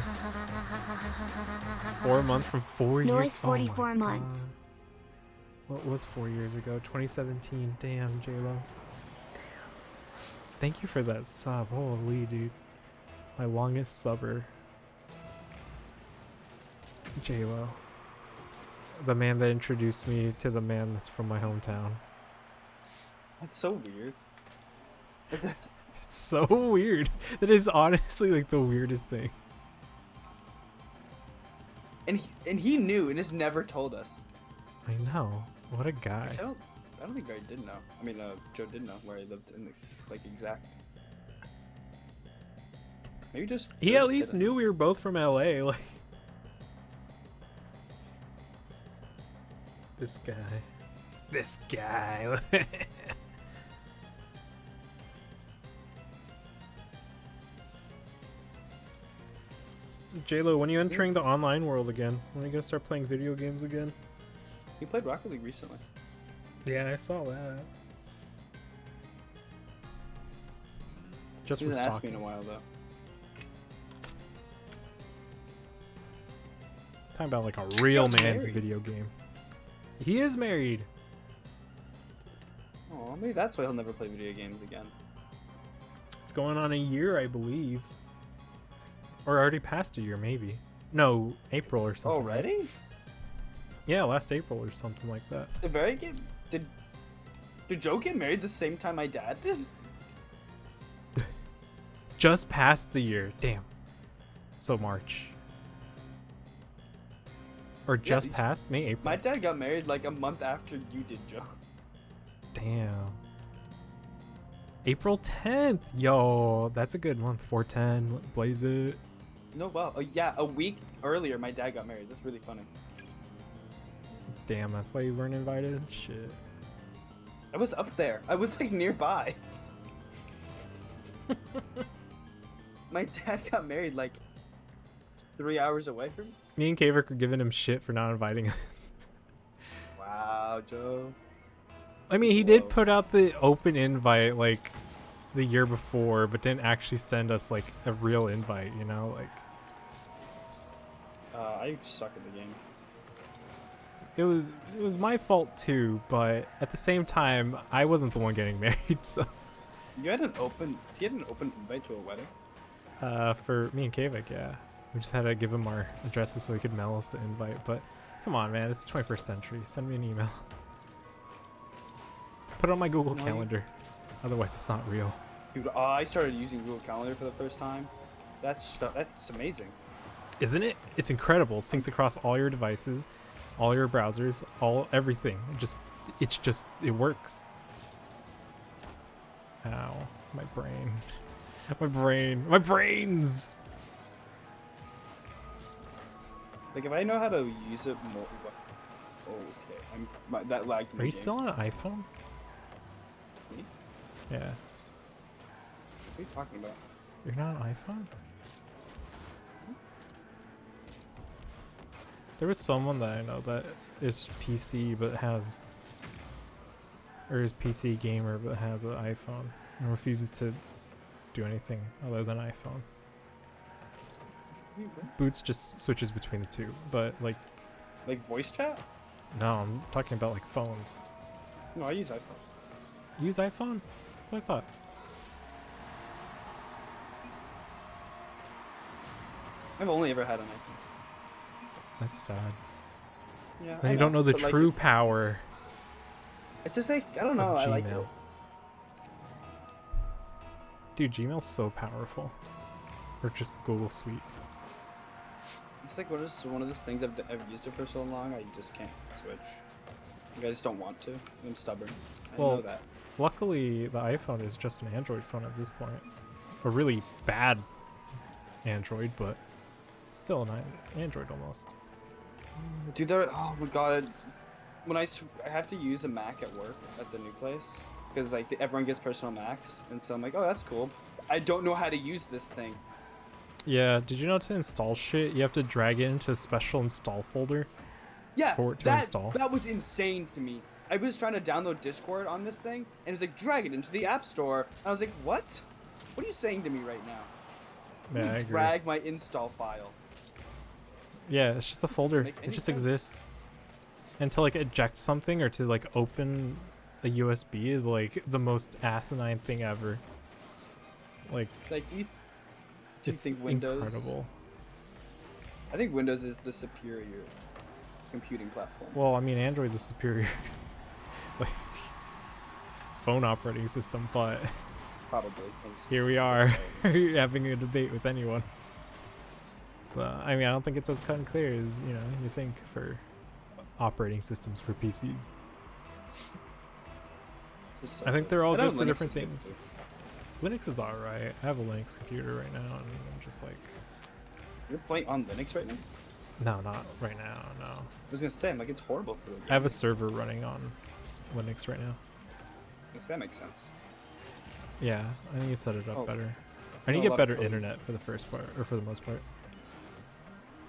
4 months from 4 years. Noise Oh my 44 months. God. What was 4 years ago? 2017. Damn, J-Lo. Thank you for that sub. Holy dude. My longest subber. J-Lo. The man that introduced me to the man that's from my hometown. That's so weird. That's, It's so weird. That is honestly like the weirdest thing. and he knew and just never told us. I know. What a guy. Which I don't think Barry did know. I mean, Joe did know where he lived in the like exact. Maybe just. He Joe at just least didn't. knew we were both from LA. Like this guy. This guy. JLo, when are you entering the online world again? When are you gonna start playing video games again? He played Rocket League recently. Yeah, I saw that. Just He for hasn't asked me in a stalking. while though. Talking about like a real got man's married. video game. He is married. Oh, maybe that's why he'll never play video games again. It's going on a year, I believe. Or already past a year, maybe. No, April or something. right? Already? Yeah, last April or something like that. Did Barry get did Joe get married the same time my dad did? Just past the year. Damn. So March. Or just he's- past? May, April. My dad got married like a month after you did, Joe. Damn. April 10th. Yo, that's a good month. 410. Blaze it. No, wow. Oh, yeah, a week earlier my dad got married. That's really funny. Damn, that's why you weren't invited? Shit. I was up there. I was like nearby. My dad got married like 3 hours away from me. Me and Kavik are giving him shit for not inviting us. Wow, Joe. I mean, he did Whoa. put out the open invite like the year before, but didn't actually send us like a real invite, you know? Like I suck at the game. it was my fault too, but at the same time, I wasn't the one getting married, so You had an open. He had an open invite to a wedding. for me and Kavik, yeah. We just had to give him our addresses so he could mail us the invite, but come on, man, it's the 21st century. Send me an email. Put it on my Google No, you- Calendar. Otherwise, it's not real. Dude, I started using Google Calendar for the first time. That's amazing. Isn't it? It's incredible. It syncs across all your devices, all your browsers, everything. It works. Ow, my brain. My brains. Like if I know how to use it more. Okay, that lagged. Are you still on an iPhone? Me? Yeah. What are you talking about? You're not on iPhone? There was someone that I know that is PC but has, or is PC gamer but has an iPhone and refuses to do anything other than iPhone. Boots just switches between the two, but like, Like voice chat? no, I'm talking about like phones. No, I use iPhone. You use iPhone? That's what I thought. I've only ever had an iPhone. That's sad. Yeah. And I you don't know the but, like, true power it's just like I don't know. of I like Gmail. it. Dude, Gmail's so powerful. Or just Google Suite. It's like one of those things I've used it for so long. I just can't switch. Like, I just don't want to. I'm stubborn. I Well, know that. Luckily, the iPhone is just an Android phone at this point. A really bad Android, but still an Android almost. Dude, oh my god. When I have to use a Mac at work at the new place because like everyone gets personal Macs, and so I'm like, oh, that's cool. I don't know how to use this thing. Yeah, did you know to install shit, you have to drag it into a special install folder? Yeah, For it to that, install. that was insane to me. I was trying to download Discord on this thing, and it was like, drag it into the App Store. And I was like, what? What are you saying to me right now? Yeah, I agree. Drag my install file. Yeah, it's just a folder. make It any just sense. exists. And to like eject something or to like open a USB is like the most asinine thing ever. Like, Like, do you it's think Windows? incredible. I think Windows is the superior computing platform. Well, I mean, Android's a superior like phone operating system, but Probably. 'cause- here we are having a debate with anyone. So, I mean, I don't think it's as cut and clear as, you know, you think for operating systems for PCs. it's so I think good. they're all I know good for Linux different is good, things. too. Linux is alright. I have a Linux computer right now, and I'm just like, You're playing on Linux right now? no, not right now, no. I was gonna say, I'm like, it's horrible for the game. I have a server running on Linux right now. Guess that makes sense. Yeah, I need to set it up Oh. better. I need Oh, to a lot get of better coding. internet for the first part, or for the most part.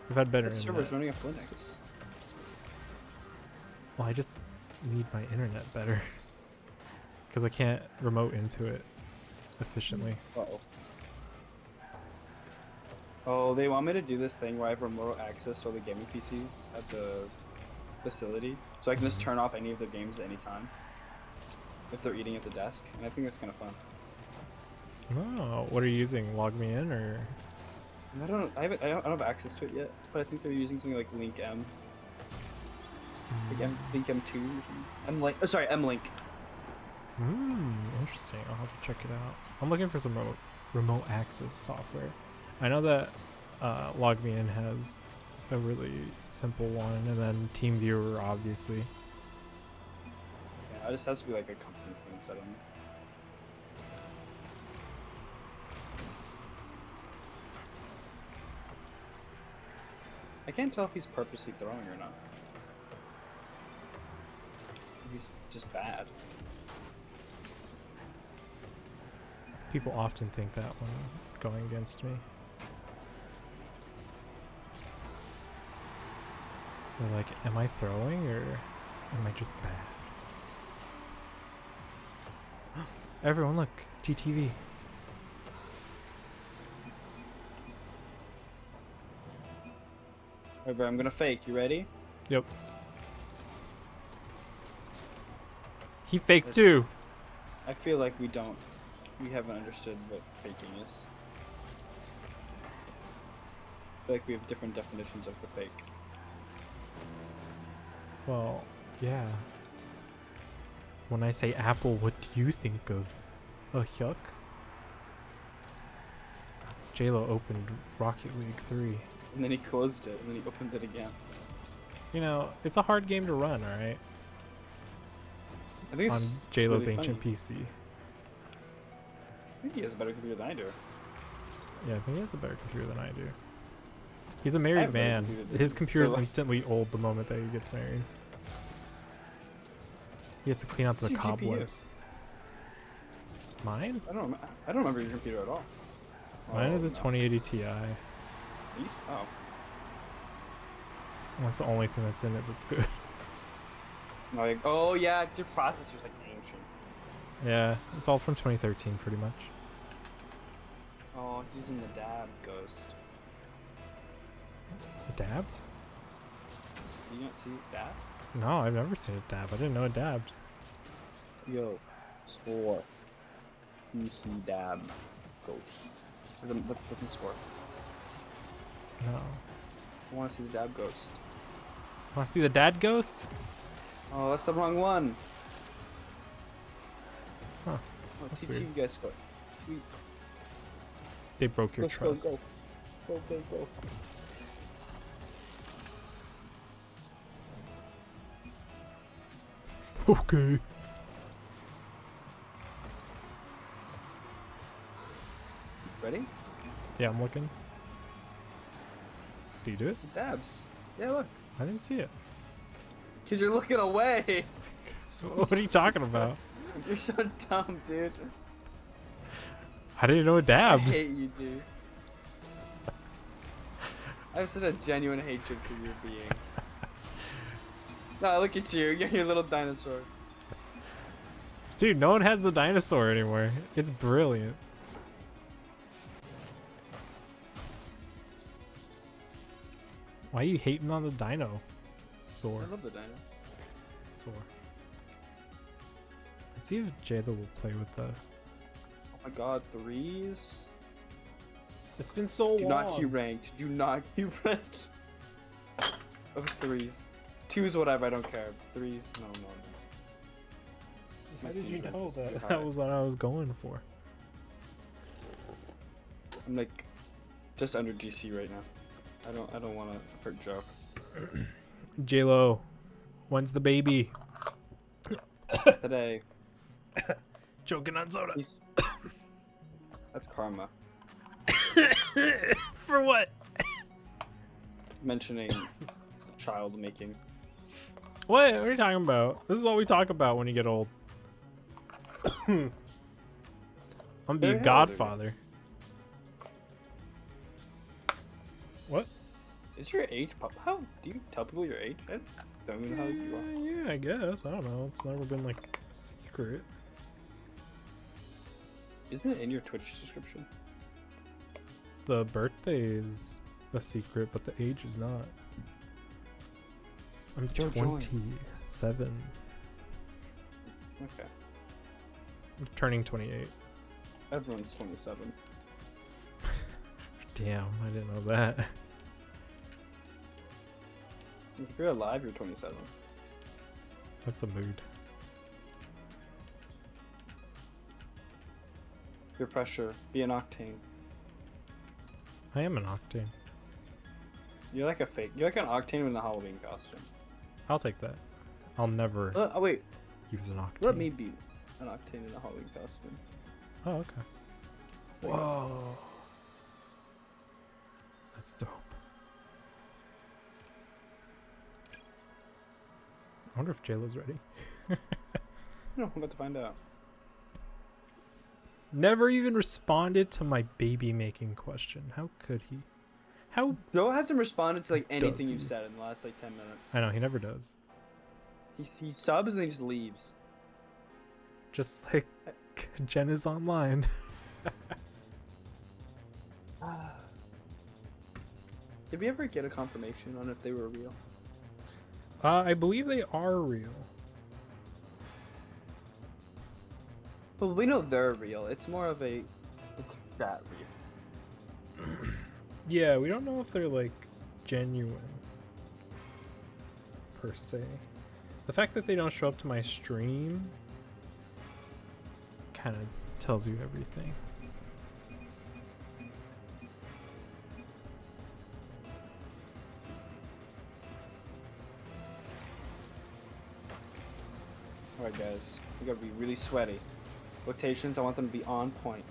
We've had better What server's internet. running off Linux? Well, I just need my internet better. Because I can't remote into it efficiently. Uh-oh. Oh, they want me to do this thing where I have remote access to all the gaming PCs at the facility, so I can just turn off any of their games at any time if they're eating at the desk, and I think that's kind of fun. Oh, what are you using? Log me in or? And I don't have access to it yet, but I think they're using something like Link M, like Link M2 or something. M-Link. Interesting. I'll have to check it out. I'm looking for some remote access software. I know that LogMeIn has a really simple one, and then TeamViewer, obviously. Yeah, it just has to be like a company thing, so I don't know. I can't tell if he's purposely throwing or not. He's just bad. People often think that when going against me. They're like, am I throwing or am I just bad? Everyone look, TTV. Alright, I'm gonna fake. You ready? Yep. He faked too. I feel like we haven't understood what faking is. I feel like we have different definitions of the fake. Well, yeah. When I say apple, what do you think of? A yuck? JLo opened Rocket League 3. And then he closed it, and then he opened it again. You know, it's a hard game to run, alright? I think On it's JLo's really ancient funny. PC. I think he has a better computer than I do. Yeah, I think he has a better computer than I do. He's a have married a better man. computer than His you, computer's so, like- instantly old the moment that he gets married. He has to clean out the What's your GPU? cobwebs. Mine? I don't remember your computer at all. Mine is a no. 2080 Ti. Oh. That's the only thing that's in it that's good. No, like, oh yeah, your processor's like ancient. Yeah, it's all from 2013 pretty much. Oh, it's using the dab ghost. The dabs? Do you not see dab? No, I've never seen it dab. I didn't know it dabbed. Yo, score. You see dab ghost. Let's look and score. No. I want to see the dab ghost. Want to see the dad ghost? Oh, that's the wrong one. Huh. Oh, That's TT, weird. you guys score. Sweet. They broke your Let's trust. Go, go, go. Okay. Ready? Yeah, I'm looking. Do you do it? Dabs. Yeah, look. I didn't see it. Because you're looking away. What are you talking about? You're so dumb, dude. How did you know it I dabbed? hate you, dude. I have such a genuine hatred for your being. No, look at you. You're your little dinosaur. Dude, no one has the dinosaur anymore. It's brilliant. Why are you hating on the dino? Sore. I love the dino. Sore. Let's see if Jada will play with us. Oh my god, threes? It's been so Do not queue ranked. Do not queue ranked. Of threes. Twos, whatever, I don't care. Threes, no, no, no. How did you Queue know ranked is too that? high. That was what I was going for. I'm like just under GC right now. I don't want to hurt Joe. J-Lo, when's the baby? Today, Choking on soda. he's that's karma. For what? Mentioning child making. What are you talking about? This is all we talk about when you get old. I'm gonna be Very a old, godfather. What? Is your age how do you tell people your age? I don't even know how you are. Yeah, I guess. I don't know. It's never been like a secret. Isn't it in your Twitch description? The birthday is a secret, but the age is not. I'm Joe, join. 27. Okay. I'm turning 28. Everyone's 27. Damn, I didn't know that. If you're alive, you're 27. That's a mood. Your pressure. Be an Octane. I am an Octane. You're like a fake. You're like an Octane in a Halloween costume. I'll take that. I'll never Oh wait. use an Octane. Let me be an Octane in a Halloween costume. Oh, okay. Whoa. That's dope. I wonder if JLo's ready. No, I'm about to find out. Never even responded to my baby making question. How could he? How? Joe hasn't responded to like anything Does you've he? said in the last like 10 minutes. I know, he never does. He subs and then he just leaves. Just like Jen is online. Did we ever get a confirmation on if they were real? I believe they are real. Well, we know they're real. It's more of a, it's that real. Yeah, we don't know if they're like genuine per se. The fact that they don't show up to my stream kind of tells you everything. Alright guys, we gotta be really sweaty. Rotations, I want them to be on point.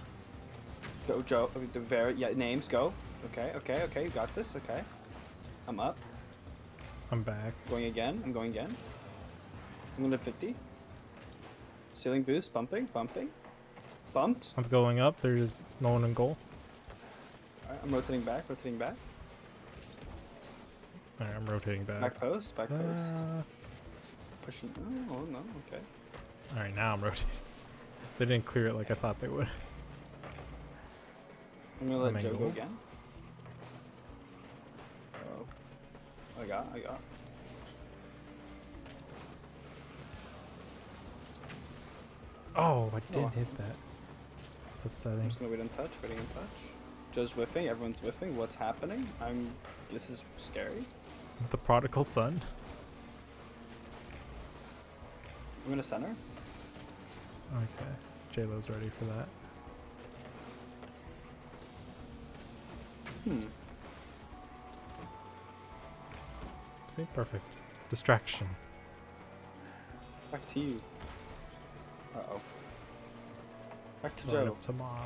Go Joe, the very, yeah, names, go. Okay, okay, okay, you got this, okay. I'm up. I'm back. Going again, I'm going again. I'm going to 50. Ceiling boost, bumping, bumping. Bumped. I'm going up. There's no one in goal. Alright, I'm rotating back, rotating back. Alright, I'm rotating back. Back post, back post. Uh, Pushing, oh no, okay. Alright, now I'm rotating. They didn't clear it like I thought they would. I'm gonna let I'm Joe in go goal. again. Oh. I got. Oh, I didn't Oh. hit that. It's I'm upsetting. just gonna wait in touch, waiting in touch. Joe's whiffing, everyone's whiffing. What's happening? This is scary. The prodigal son? I'm gonna center. Okay. JLo's ready for that. See? Perfect. Distraction. Back to you. Uh-oh. Back to Right Joe. up to my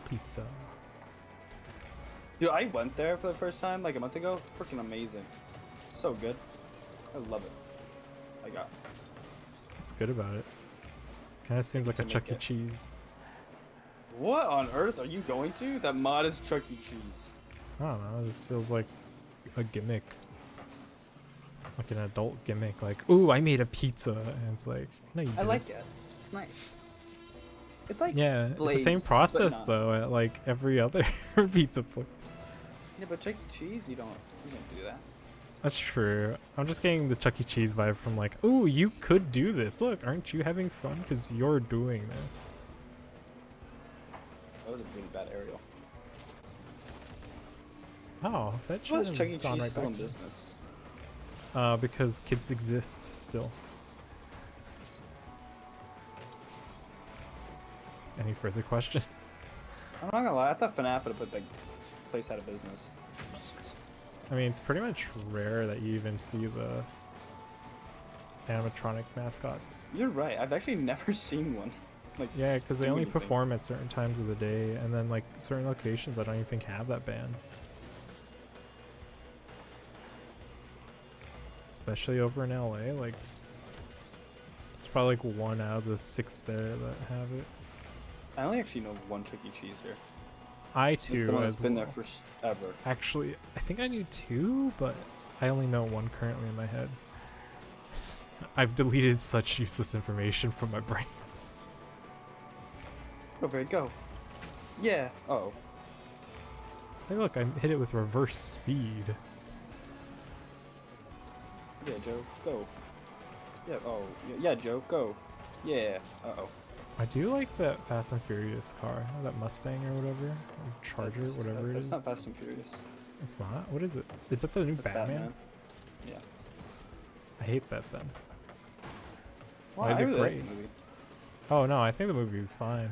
pizza. Dude, I went there for the first time like a month ago. Freaking amazing. So good. I love it. I got. What's good about it? Kind of seems like a To Chuck make E. it. Cheese. What on earth are you going to? That mod is Chuck E. Cheese. I don't know. This feels like a gimmick. Like an adult gimmick. Like, ooh, I made a pizza. And it's like, no, you I didn't. like it. It's nice. It's like Yeah, it's the same Blaze, but process not. though at like every other pizza place. Yeah, but Chuck E. Cheese, you don't do that. That's true. I'm just getting the Chuck E. Cheese vibe from like, ooh, you could do this. Look, aren't you having fun? Because you're doing this. That was a really bad aerial. Oh, that Why should is Chuck E. have gone Cheese right still in back to business? because kids exist still. Any further questions? I'm not gonna lie, I thought FNAF would have put the place out of business. I mean, it's pretty much rare that you even see the animatronic mascots. You're right, I've actually never seen one. Like, Yeah, because they do only anything. perform at certain times of the day, and then like certain locations I don't even think have that band. Especially over in LA, like it's probably like 1 out of the 6 there that have it. I only actually know one Chuck E. Cheese here. I It's too the one as that's been well. there forever. Actually, I think I need two, but I only know one currently in my head. I've deleted such useless information from my brain. Go, Fred, go. Yeah. Oh. Hey, look, I hit it with reverse speed. Yeah, Joe. Go. Yeah. Oh. Yeah, Joe. Go. Yeah. Uh-oh. I do like that Fast and Furious car, that Mustang or whatever, or Charger, whatever it That's is. not Fast and Furious. It's not. What is it? Is that the new That's Batman? Yeah. I hate that then. Well, Why is I it really like great? the movie. Oh no, I think the movie is fine.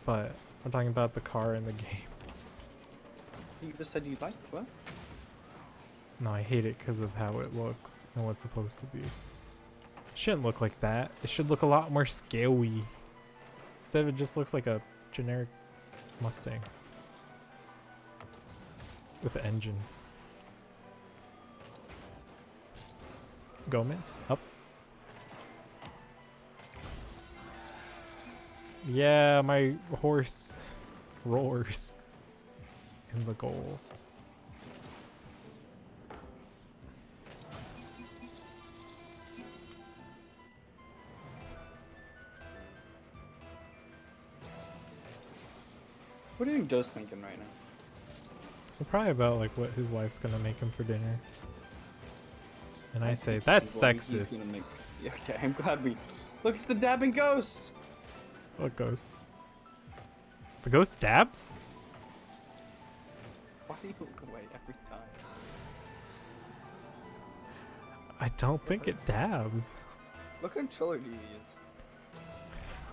But I'm talking about the car in the game. You just said you liked what? No, I hate it because of how it looks and what's supposed to be. It shouldn't look like that. It should look a lot more scary. Instead, it just looks like a generic Mustang with an engine. Go Mint, up. Yeah, my horse roars in the goal. What do you think Joe's thinking right now? Probably about like what his wife's gonna make him for dinner. And I say think that's he's gonna sexist. make- Yeah, okay, I'm glad we. Look, it's the dabbing ghost. What ghost? The ghost stabs? Why do you look away every time? I don't think it dabs. What controller do you use?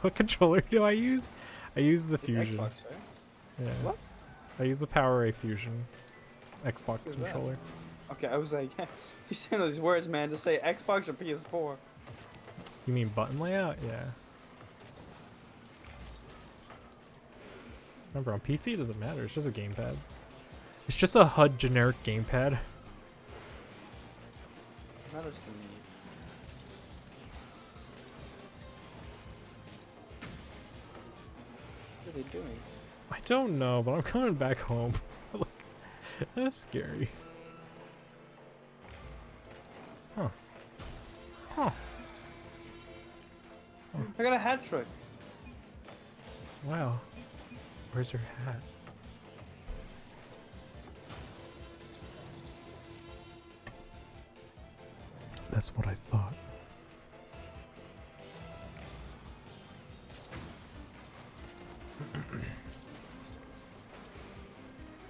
What controller do I use? I use the It's Fusion. Xbox, right? Yeah. What? I use the PowerA Fusion Xbox What is that? controller. Okay, I was like, you saying those words, man. Just say Xbox or PS4. You mean button layout? Yeah. Remember, on PC it doesn't matter. It's just a gamepad. It's just a HUD generic gamepad. It matters to me. What are they doing? I don't know, but I'm coming back home. Look, that's scary. Huh. Huh. I got a hat trick. Wow. Where's her hat? That's what I thought.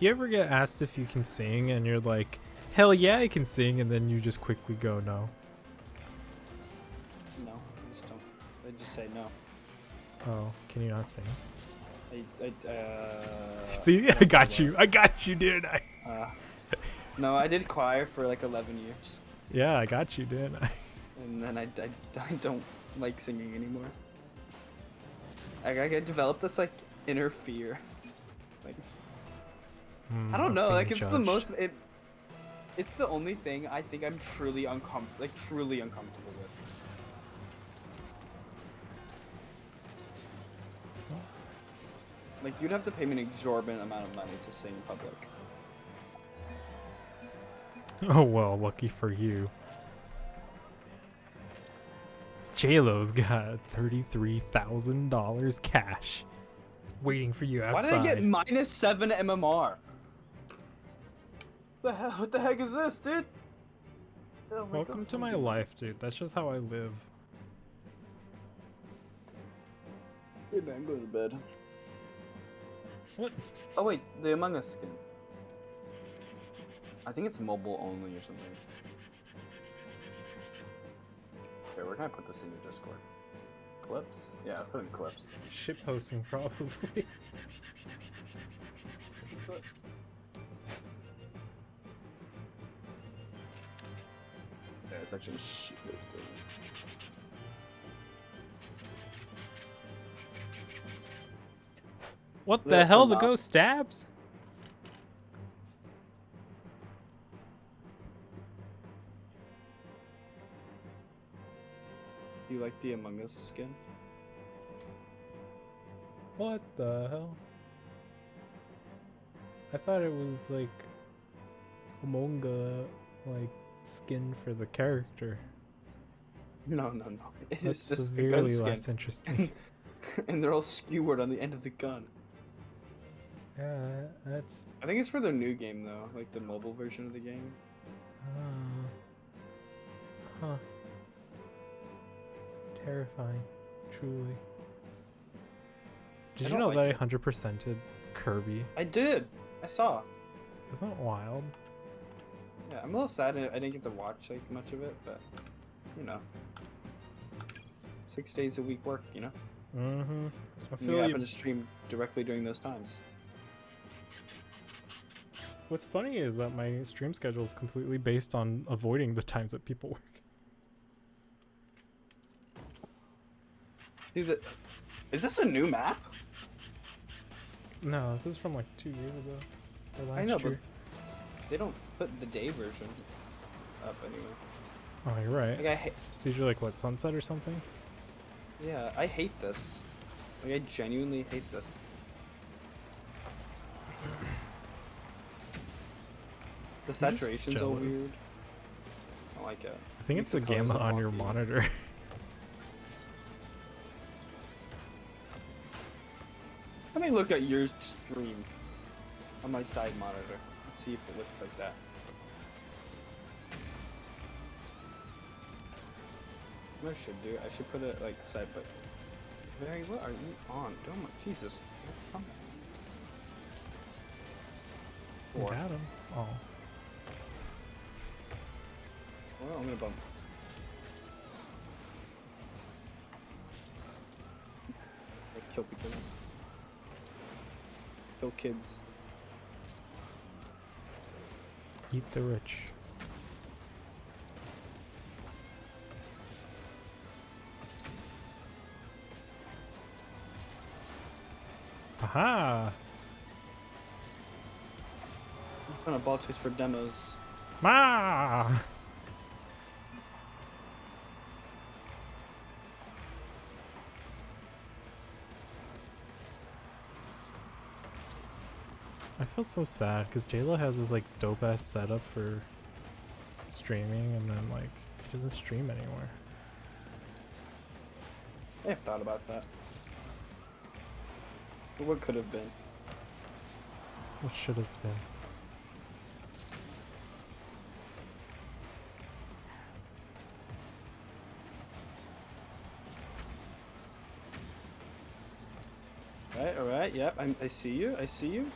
You ever get asked if you can sing and you're like, hell yeah, I can sing, and then you just quickly go, no? No, I just don't. I just say no. Oh, can you not sing? See, I I got you. I got you, didn't I? No, I did choir for like 11 years. Yeah, I got you, didn't I? And then I don't like singing anymore. I developed this like inner fear. Like I don't of know, being like it's the judged. most it's the only thing I think I'm truly uncomfortable with. Like you'd have to pay me an exorbitant amount of money to sing in public. Oh well, lucky for you. JLo's got $33,000 cash waiting for you Why outside. did I get -7 MMR? What the heck is this, dude? Oh my Welcome God. to my life, dude. That's just how I live. Hey man, go to bed. What? Oh wait, the Among Us skin. I think it's mobile only or something. Okay, where can I put this in your Discord? Clips? Yeah, put in clips. Shit posting, probably. Clips. Yeah, it's actually shit posting. What Yeah, the hell? The from ghost stabs? You like the Among Us skin? What the hell? I thought it was like a manga like skin for the character. No. It That's is just a gun severely skin. less interesting. And they're all skewered on the end of the gun. Yeah, that's I think it's for their new game though, like the mobile version of the game. huh. Terrifying, truly. Did I you don't know like that I it. 100%ed Kirby? I did. I saw. Isn't that wild? Yeah, I'm a little sad I didn't get to watch like much of it, but you know, 6 days a week work, you know. Mm-hmm. I And you feel happen you. to stream directly during those times. What's funny is that my stream schedule is completely based on avoiding the times that people work. Is this a new map? No, this is from like 2 years ago. Or last I know, but year. they don't put the day version up anyway. Oh, you're right. Like It's usually like what, sunset or something? yeah, I hate this. Like I genuinely hate this. The I'm just saturation's all weird. jealous. I don't like it. I think Makes it's the the colors gamma look on your wonky. monitor. Let me look at your stream on my side monitor and see if it looks like that. What I should do, I should put it like side, but Barry, what are you on? Oh my Jesus! Come on. Four. Got him. Oh. Well, I'm gonna bump. Like kill people. Kill kids. Eat the rich. Aha! I'm trying to ball chase for demos. Ma! I feel so sad because Jayla has this like dope ass setup for streaming and then like he doesn't stream anymore. I have thought about that. But what could have been? What should have been? Alright, yep, I see you, I see you.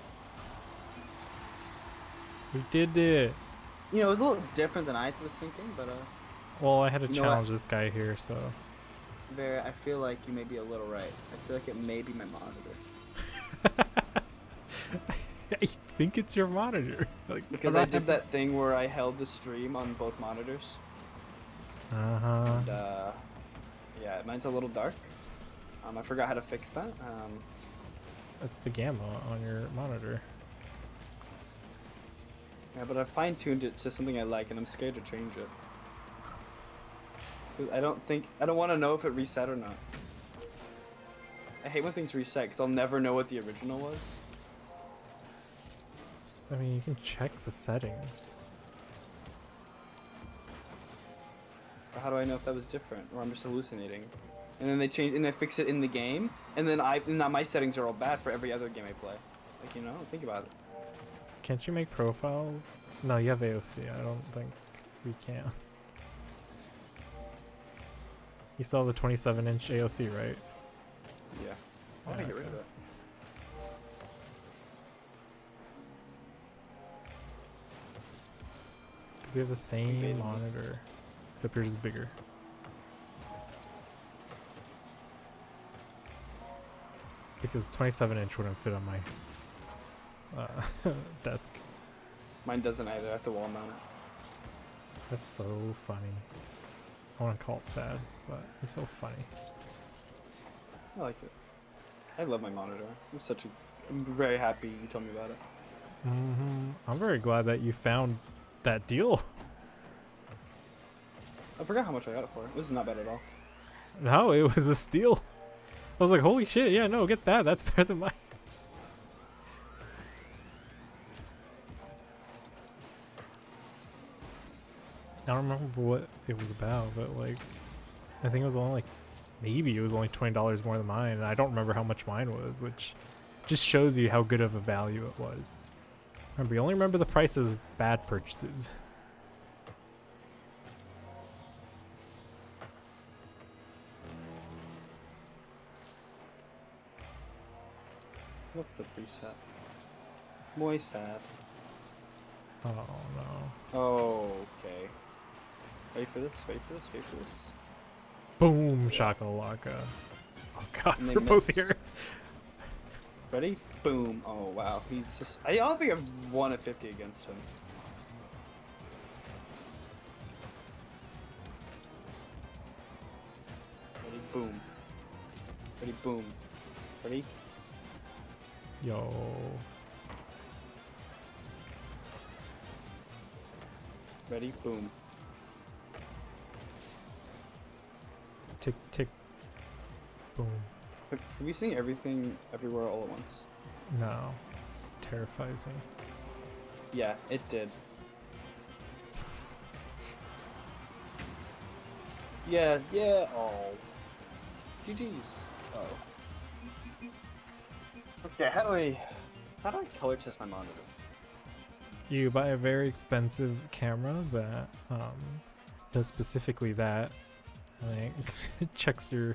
We did it! You know, it was a little different than I was thinking, but Well, I had to You know what? challenge this guy here, so. Barry, I feel like you may be a little right. I feel like it may be my monitor. I think it's your monitor. Like, Because I did that thing where I held the stream on both monitors. Uh huh. And, yeah, mine's a little dark. I forgot how to fix that. That's the gamma on your monitor. Yeah, but I fine-tuned it to something I like, and I'm scared to change it. 'Cause I don't want to know if it reset or not. I hate when things reset, because I'll never know what the original was. I mean, you can check the settings. But how do I know if that was different, or I'm just hallucinating? And then they change, and they fix it in the game, and then now my settings are all bad for every other game I play. Like, you know, think about it. Can't you make profiles? No, you have AOC. I don't think we can. You still have the 27-inch AOC, right? Yeah. I want to get rid of it. Because we have the same Invaded me. monitor, except yours is bigger. Because 27-inch wouldn't fit on my desk. Mine doesn't either. I have to wall mount it. That's so funny. I want to call it sad, but it's so funny. I like it. I love my monitor. I'm very happy you told me about it. I'm very glad that you found that deal. I forgot how much I got it for. It was not bad at all. No, it was a steal. I was like, holy shit, yeah, no, get that. That's better than mine. I don't remember what it was about, but like, I think it was only like, maybe it was only $20 more than mine, and I don't remember how much mine was, which just shows you how good of a value it was. Remember, you only remember the price of bad purchases. What the reset? Moisat. Oh no. Oh, okay. Wait for this, wait for this, wait for this. Boom, shakalaka. Oh god, And they we're both missed. here. Ready? Boom. Oh wow. He's just I don't think I've won a 50 against him. Ready? Boom. Ready? Boom. Ready? Yo. Ready? Boom. Tick, tick. Boom. Have you seen everything everywhere all at once? No. Terrifies me. Yeah, it did. Yeah, yeah. Oh. GG's. Oh. Okay, how do I color test my monitor? You buy a very expensive camera that does specifically that. I think it checks your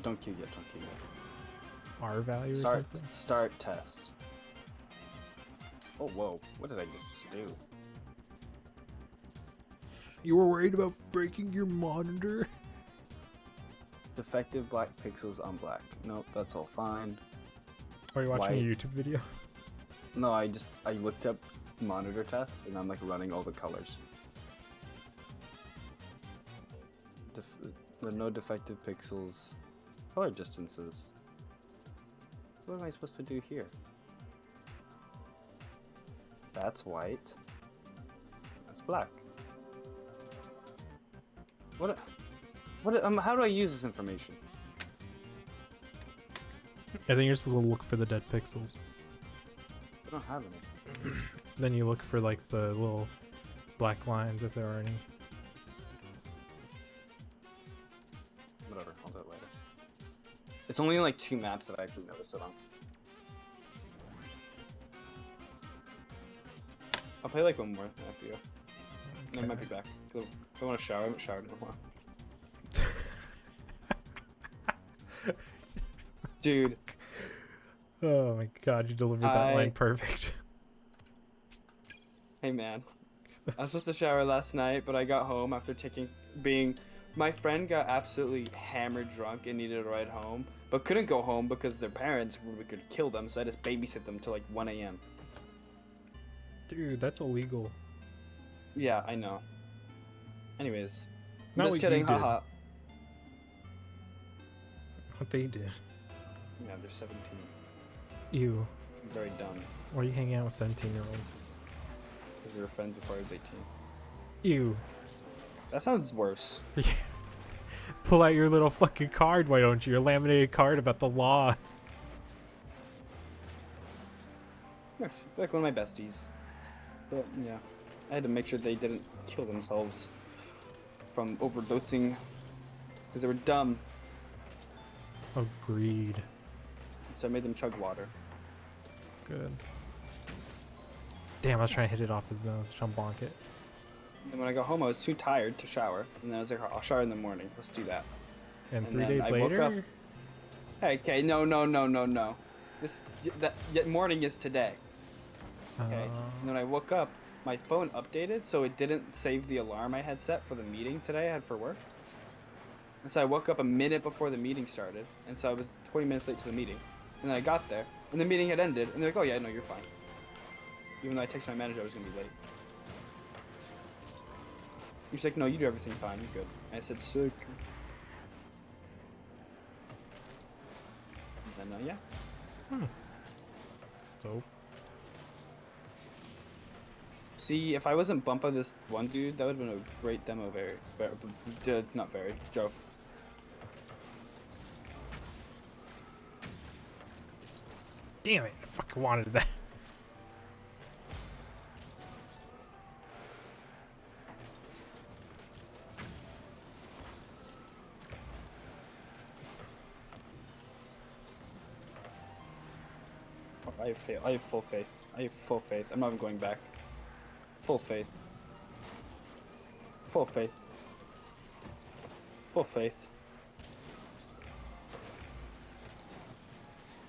Don't queue yet, don't queue yet. R value or Start, something. start test. Oh, whoa. What did I just do? You were worried about breaking your monitor? Defective black pixels on black. Nope, that's all fine. Are you watching White. a YouTube video? No, I looked up monitor tests and I'm like running all the colors. There are no defective pixels. Color distances. What am I supposed to do here? That's white. That's black. How do I use this information? I think you're supposed to look for the dead pixels. I don't have any. Then you look for like the little black lines if there are any. Whatever, I'll do it later. It's only like 2 maps that I actually noticed it on. I'll play like one more after you. And I might be back. I want to shower. I haven't showered in a while. Dude. Oh my god, you delivered that line perfect. Hey man. I was supposed to shower last night, but I got home after my friend got absolutely hammered drunk and needed a ride home, but couldn't go home because their parents could kill them, so I just babysit them till like 1 a.m. Dude, that's illegal. Yeah, I know. Anyways. Not Just what kidding, you did. haha. What they did. Yeah, they're 17. Ew. Very dumb. Why are you hanging out with 17-year-olds? Because we were friends before I was 18. Ew. That sounds worse. Pull out your little fucking card, why don't you? Your laminated card about the law. Yeah, like one of my besties. But yeah, I had to make sure they didn't kill themselves from overdosing because they were dumb. Agreed. So I made them chug water. Good. Damn, I was trying to hit it off his nose, trying to bonk it. And when I got home, I was too tired to shower, and then I was like, I'll shower in the morning. Let's do that. And And 3 then days I woke later? up- Hey, okay, no. That morning is today. Okay. And when I woke up, my phone updated, so it didn't save the alarm I had set for the meeting today I had for work. And so I woke up a minute before the meeting started, and so I was 20 minutes late to the meeting. And then I got there, and the meeting had ended, and they're like, oh yeah, no, you're fine. Even though I texted my manager I was gonna be late. He's like, no, you do everything fine, you're good. And I said, sick. And then, yeah. It's dope. See, if I wasn't bumped by this one dude, that would have been a great demo. Not very, Joe. Damn it! I fucking wanted that. I have faith. I have full faith. I have full faith. I'm not even going back. Full faith. Full faith. Full faith.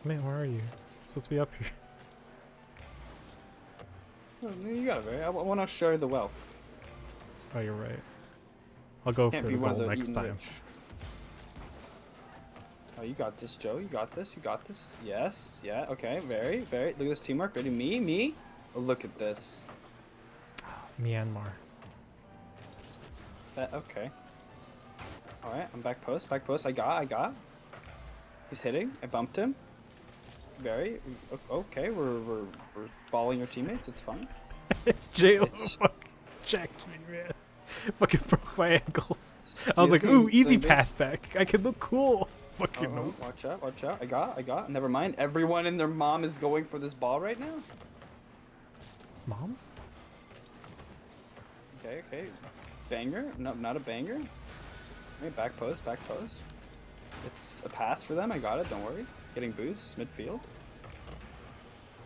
Man, where are you? I'm supposed to be up here. Oh, you got it, right? I want to share the wealth. Oh, you're right. I'll go Can't for be the one of gold the next eaten time. rich. Oh, you got this, Joe. You got this. You got this. Yes. Yeah. Okay. Very, very. Look at this teamwork. Ready? Me. Oh, look at this. Myanmar. Okay. All right. I'm back post. Back post. I got. He's hitting. I bumped him. Very. Okay. We're balling your teammates. It's fine. Jail It's- fucking checked me, man. Fucking broke my ankles. I was like, ooh, easy pass back. I can look cool. Fucking nope. Watch out. Watch out. I got. Never mind. Everyone and their mom is going for this ball right now. Mom? Okay. Banger? No, not a banger. Okay, back post. It's a pass for them. I got it. Don't worry. Getting boosts midfield.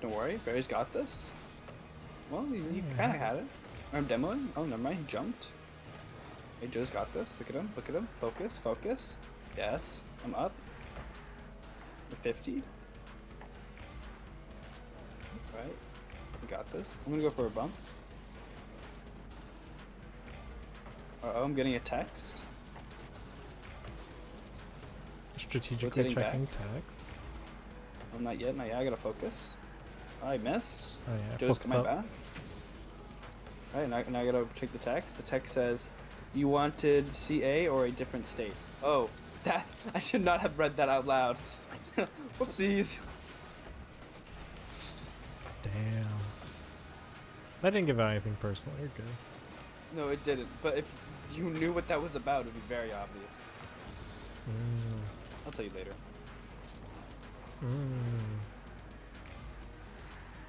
Don't worry. Barry's got this. Well, you kind of had it. I'm demoing. Oh, never mind. He jumped. Hey, Joe's got this. Look at him. Focus. Yes. I'm up. The 50. Right. We got this. I'm gonna go for a bump. Uh-oh, I'm getting a text. Strategically Rotating checking text. Oh, not yet. I gotta focus. I missed. Oh yeah, Joe's focus coming up. back. Alright, now I gotta check the text. The text says, you wanted CA or a different state? Oh, that I should not have read that out loud. Whoopsies. Damn. I didn't give out anything personal. You're good. No, it didn't. But if you knew what that was about, it would be very obvious. I'll tell you later.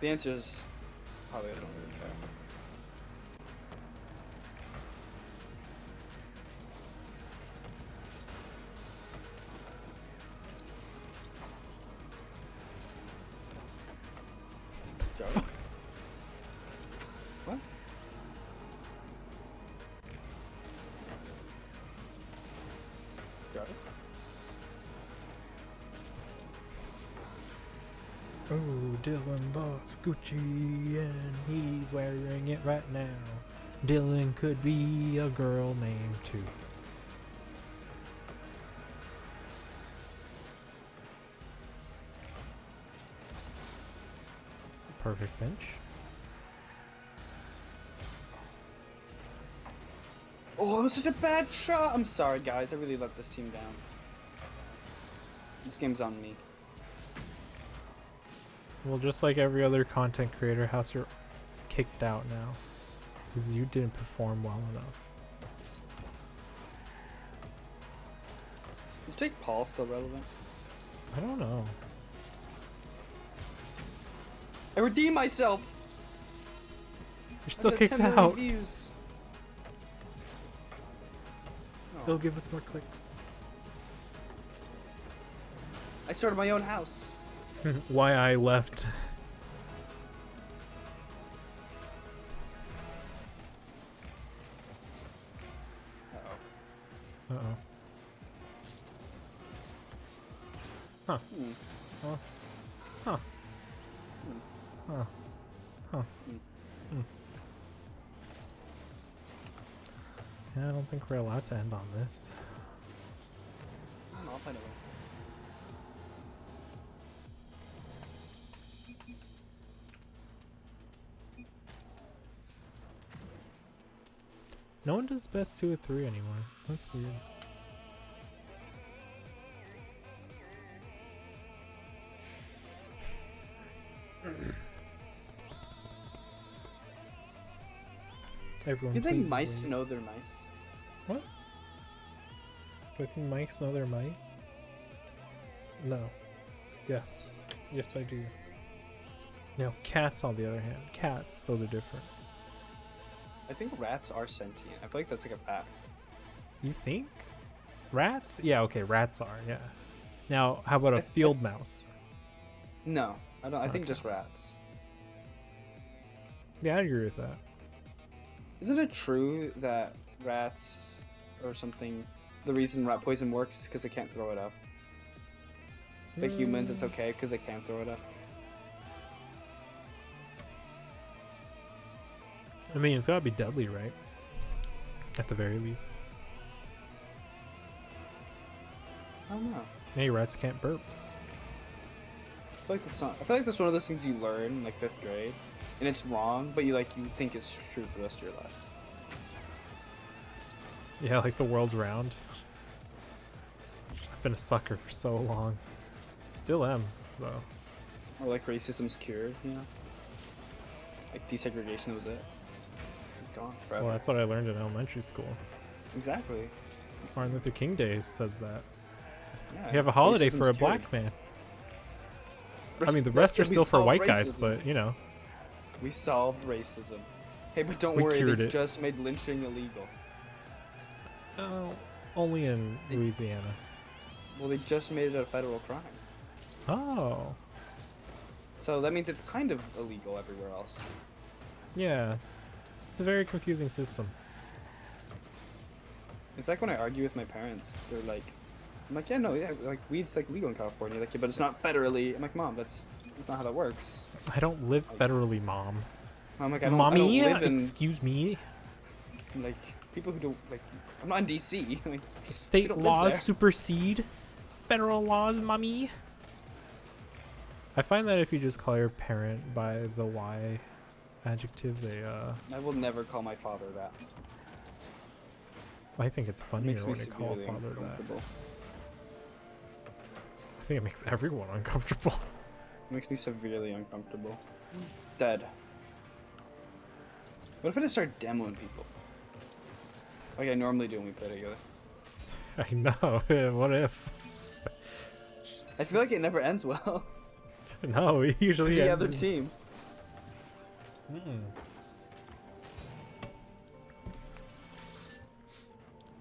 The answer is probably I don't really care. Joe? What? Joe? Oh, Dylan bought Gucci and he's wearing it right now. Dylan could be a girl named too. Perfect bench. Oh, it was such a bad shot! I'm sorry, guys. I really let this team down. This game's on me. Well, just like every other content creator, House, you're kicked out now. Because you didn't perform well enough. Is Jake Paul still relevant? I don't know. I redeem myself! You're still I got kicked 10 million out. Views. They'll give us more clicks. I started my own house. Why I left. Uh-oh. Uh-oh. Huh. Hmm. Huh. Huh. Huh. Huh. Yeah, I don't think we're allowed to end on this. I don't know, I'll find a way. No one does best 2 or 3 anymore. That's weird. Everyone You think please mice wait. know they're mice? What? Do I think mice know they're mice? No. Yes. Yes, I do. Now, cats, on the other hand, cats, those are different. I think rats are sentient. I feel like that's like a fact. You think? Rats? Yeah, okay, rats are, yeah. Now, how about a field mouse? No, I don't. I think Okay. just rats. Yeah, I agree with that. Isn't it true that rats or something? The reason rat poison works is because they can't throw it up. But humans, it's okay because they can't throw it up. I mean, it's gotta be deadly, right? At the very least. I don't know. Hey, rats can't burp. I feel like that's not. I feel like that's one of those things you learn in like 5th grade, and it's wrong, but you think it's true for the rest of your life. Yeah, like the world's round. I've been a sucker for so long. Still am, though. Or like racism's cured, you know? Like desegregation was it. It's gone forever. Well, that's what I learned in elementary school. Exactly. Martin Luther King Day says that. Yeah, You have a holiday racism's for a cured. black man. I mean, the rest are We still for solved white guys, racism. but, you know. We solved racism. Hey, but don't We worry, cured they it. just made lynching illegal. Only in Louisiana. Well, they just made it a federal crime. Oh. So that means it's kind of illegal everywhere else. Yeah. It's a very confusing system. It's like when I argue with my parents, they're like, I'm like, yeah, no, yeah, like weed's like legal in California, like, yeah, but it's not federally. I'm like, Mom, that's not how that works. I don't live federally, Mom. I'm like, I don't Mommy, live in excuse me. like people who don't like. I'm not in DC. Like, State don't live laws there. supersede federal laws, mommy. I find that if you just call your parent by the Y adjective, they I will never call my father that. I think it's It funnier makes me when you call a severely father that. uncomfortable. I think it makes everyone uncomfortable. It makes me severely uncomfortable. Dead. What if I just start demoing people? Like I normally do when we play together. I know. What if? I feel like it never ends well. No, it For usually the ends other in- team.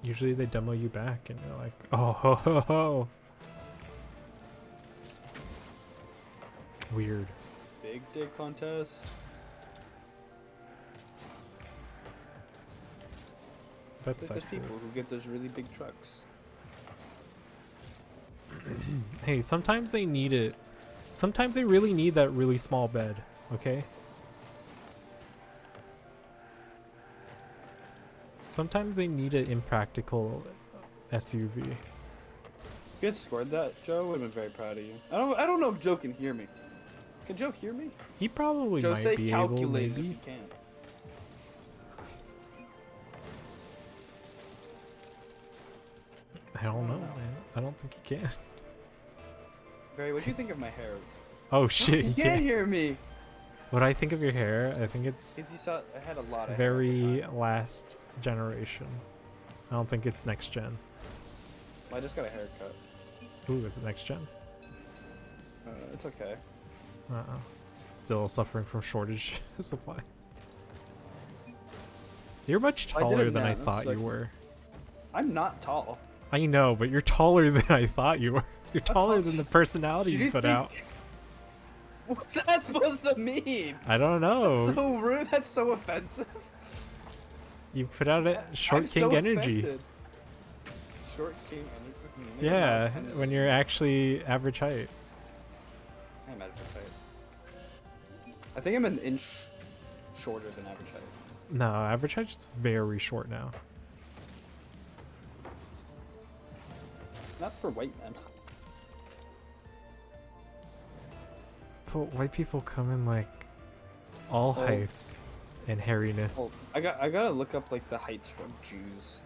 Usually they demo you back, and you're like, oh ho ho ho. Weird. Big dig contest. That's There's people sexist. who get those really big trucks. Hey, sometimes they need it. Sometimes they really need that really small bed, okay? Sometimes they need an impractical SUV. If you had scored that, Joe would have been very proud of you. I don't know if Joe can hear me. Can Joe hear me? He probably Joe, might say be able, calculated if maybe. you can. I don't know, man. I don't think he can. Barry, what do you think of my hair? Oh shit, You he can't can't. hear me. What I think of your hair, I think it's Because you saw, I had a lot of hair at the very time. last generation. I don't think it's next gen. I just got a haircut. Ooh, is it next gen? It's okay. Uh-oh. Still suffering from shortage supplies. You're much I did taller it than I now, thought so I you can- were. I'm not tall. I know, but you're taller than I thought you were. You're taller tall- than the personality Did you you put think- out. What's that supposed to mean? I don't know. That's so rude. That's so offensive. You put out a short I'm king so energy. offended. Short king energy. Maybe I'm not Yeah, offended. when you're actually average height. I'm average height. I think I'm an inch shorter than average height. No, average height's just very short now. Not for white men. But white people come in like all Oh. heights and hairiness. Oh, I gotta look up like the heights from Jews,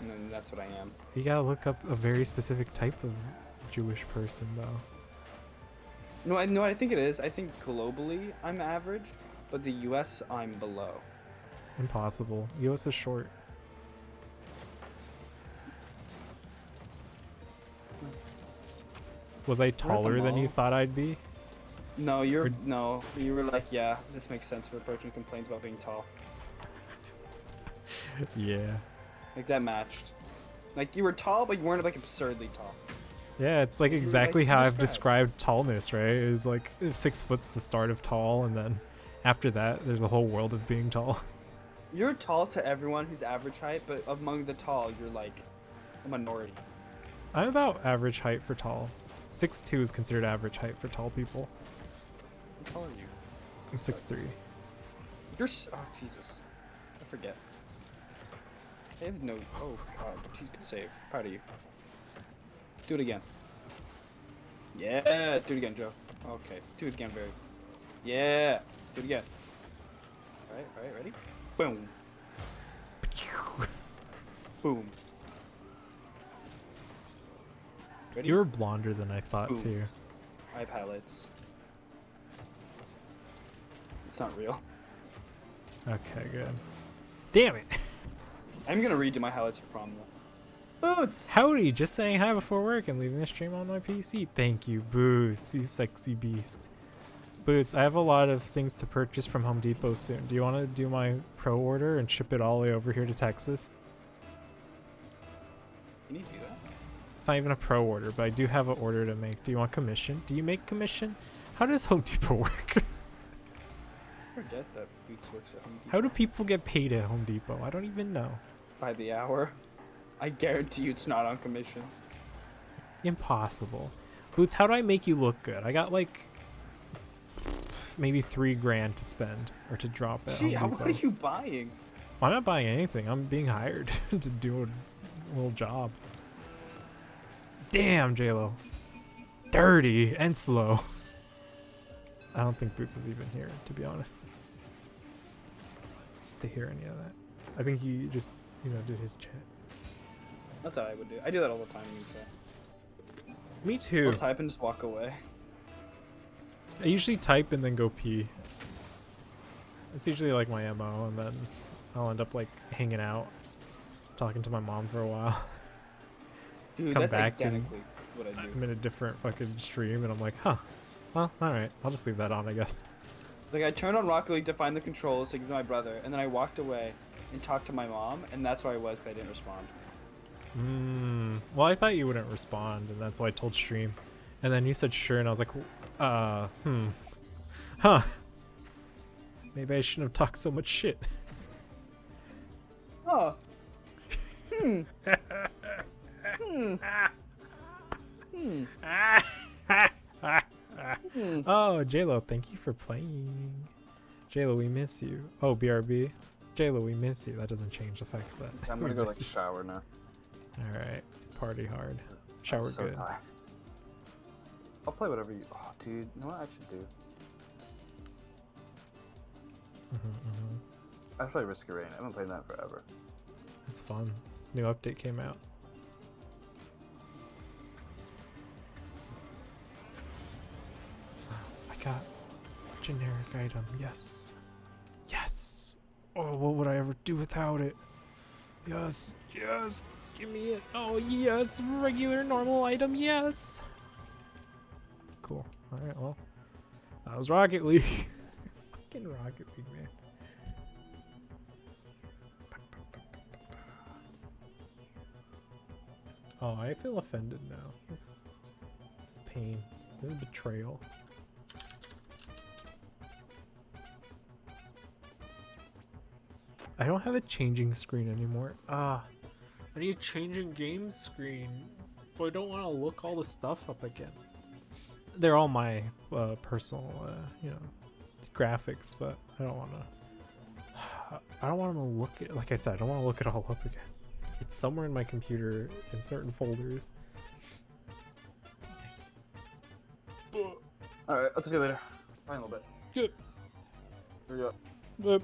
and then that's what I am. You gotta look up a very specific type of Jewish person, though. No, I think it is. I think globally I'm average, but the U.S. I'm below. Impossible. US is short. Was I taller than you mall. thought I'd be? No, Or- you were like, yeah, this makes sense for a person who complains about being tall. Yeah. Like that matched. Like you were tall, but you weren't like absurdly tall. Yeah, it's like You were, exactly you how I've described tallness, right? It was like 6 foot's the start of tall, and then after that, there's a whole world of being tall. You're tall to everyone who's average height, but among the tall, you're like a minority. I'm about average height for tall. 6'2" is considered average height for tall people. How tall are you? I'm 6'3". Oh Jesus, I forget. I have no. Oh God, geez, good save. Proud of you. Do it again. Yeah, do it again, Joe. Okay, do it again, Barry. Yeah, do it again. All right, ready? Boom. Boom. Ready? You were blonder than I thought Boom. too. I have highlights. It's not real. Okay, good. Damn it. I'm gonna redo my highlights for prom though. Boots! Howdy, just saying hi before work and leaving the stream on my PC. Thank you, Boots, you sexy beast. Boots, I have a lot of things to purchase from Home Depot soon. Do you want to do my pro order and ship it all the way over here to Texas? You need to do that. It's not even a pro order, but I do have an order to make. Do you want commission? Do you make commission? How does Home Depot work? I forget that Boots works at Home Depot. How do people get paid at Home Depot? I don't even know. By the hour. I guarantee you it's not on commission. Impossible. Boots, how do I make you look good? I got like maybe $3,000 to spend or to drop at Gee, Home what Depot. are you buying? I'm not buying anything. I'm being hired to do a little job. Damn, JLo. Dirty and slow. I don't think Boots was even here, to be honest, to hear any of that. I think he just, did his chat. That's what I would do. I do that all the time. Me I'll too. type and just walk away. I usually type and then go pee. It's usually like my MO, and then I'll end up like hanging out, talking to my mom for a while. Dude, Come that's back and identically what I do. I'm in a different fucking stream, and I'm like, huh. Well, alright. I'll just leave that on, I guess. Like, I turned on Rocket League to find the controls to give to my brother, and then I walked away and talked to my mom, and that's where I was because I didn't respond. Well, I thought you wouldn't respond, and that's why I told stream. And then you said sure, and I was like, huh. Maybe I shouldn't have talked so much shit. Oh. Oh, JLo, thank you for playing. JLo, we miss you. Oh, BRB. JLo, we miss you. That doesn't change the fact that I'm we gonna go miss like you. shower now. Alright, party hard. Shower I'm so good. tired. I'll play whatever you. Oh, dude, you know what I should do? I should play Risk of Rain. I haven't played that forever. It's fun. New update came out. I got a generic item. Yes. Yes. Oh, what would I ever do without it? Yes. Yes. Give me it. Oh, yes. Regular, normal item. Yes. Cool. Alright, well. That was Rocket League. Fucking Rocket League, man. Oh, I feel offended now. This is pain. This is betrayal. I don't have a changing screen anymore. I need a changing game screen, but I don't want to look all the stuff up again. They're all my personal, graphics, but I don't want to. I don't want to look at. Like I said, I don't want to look it all up again. It's somewhere in my computer in certain folders. Alright, I'll talk to you later. Bye in a little bit. Good. Here we go. But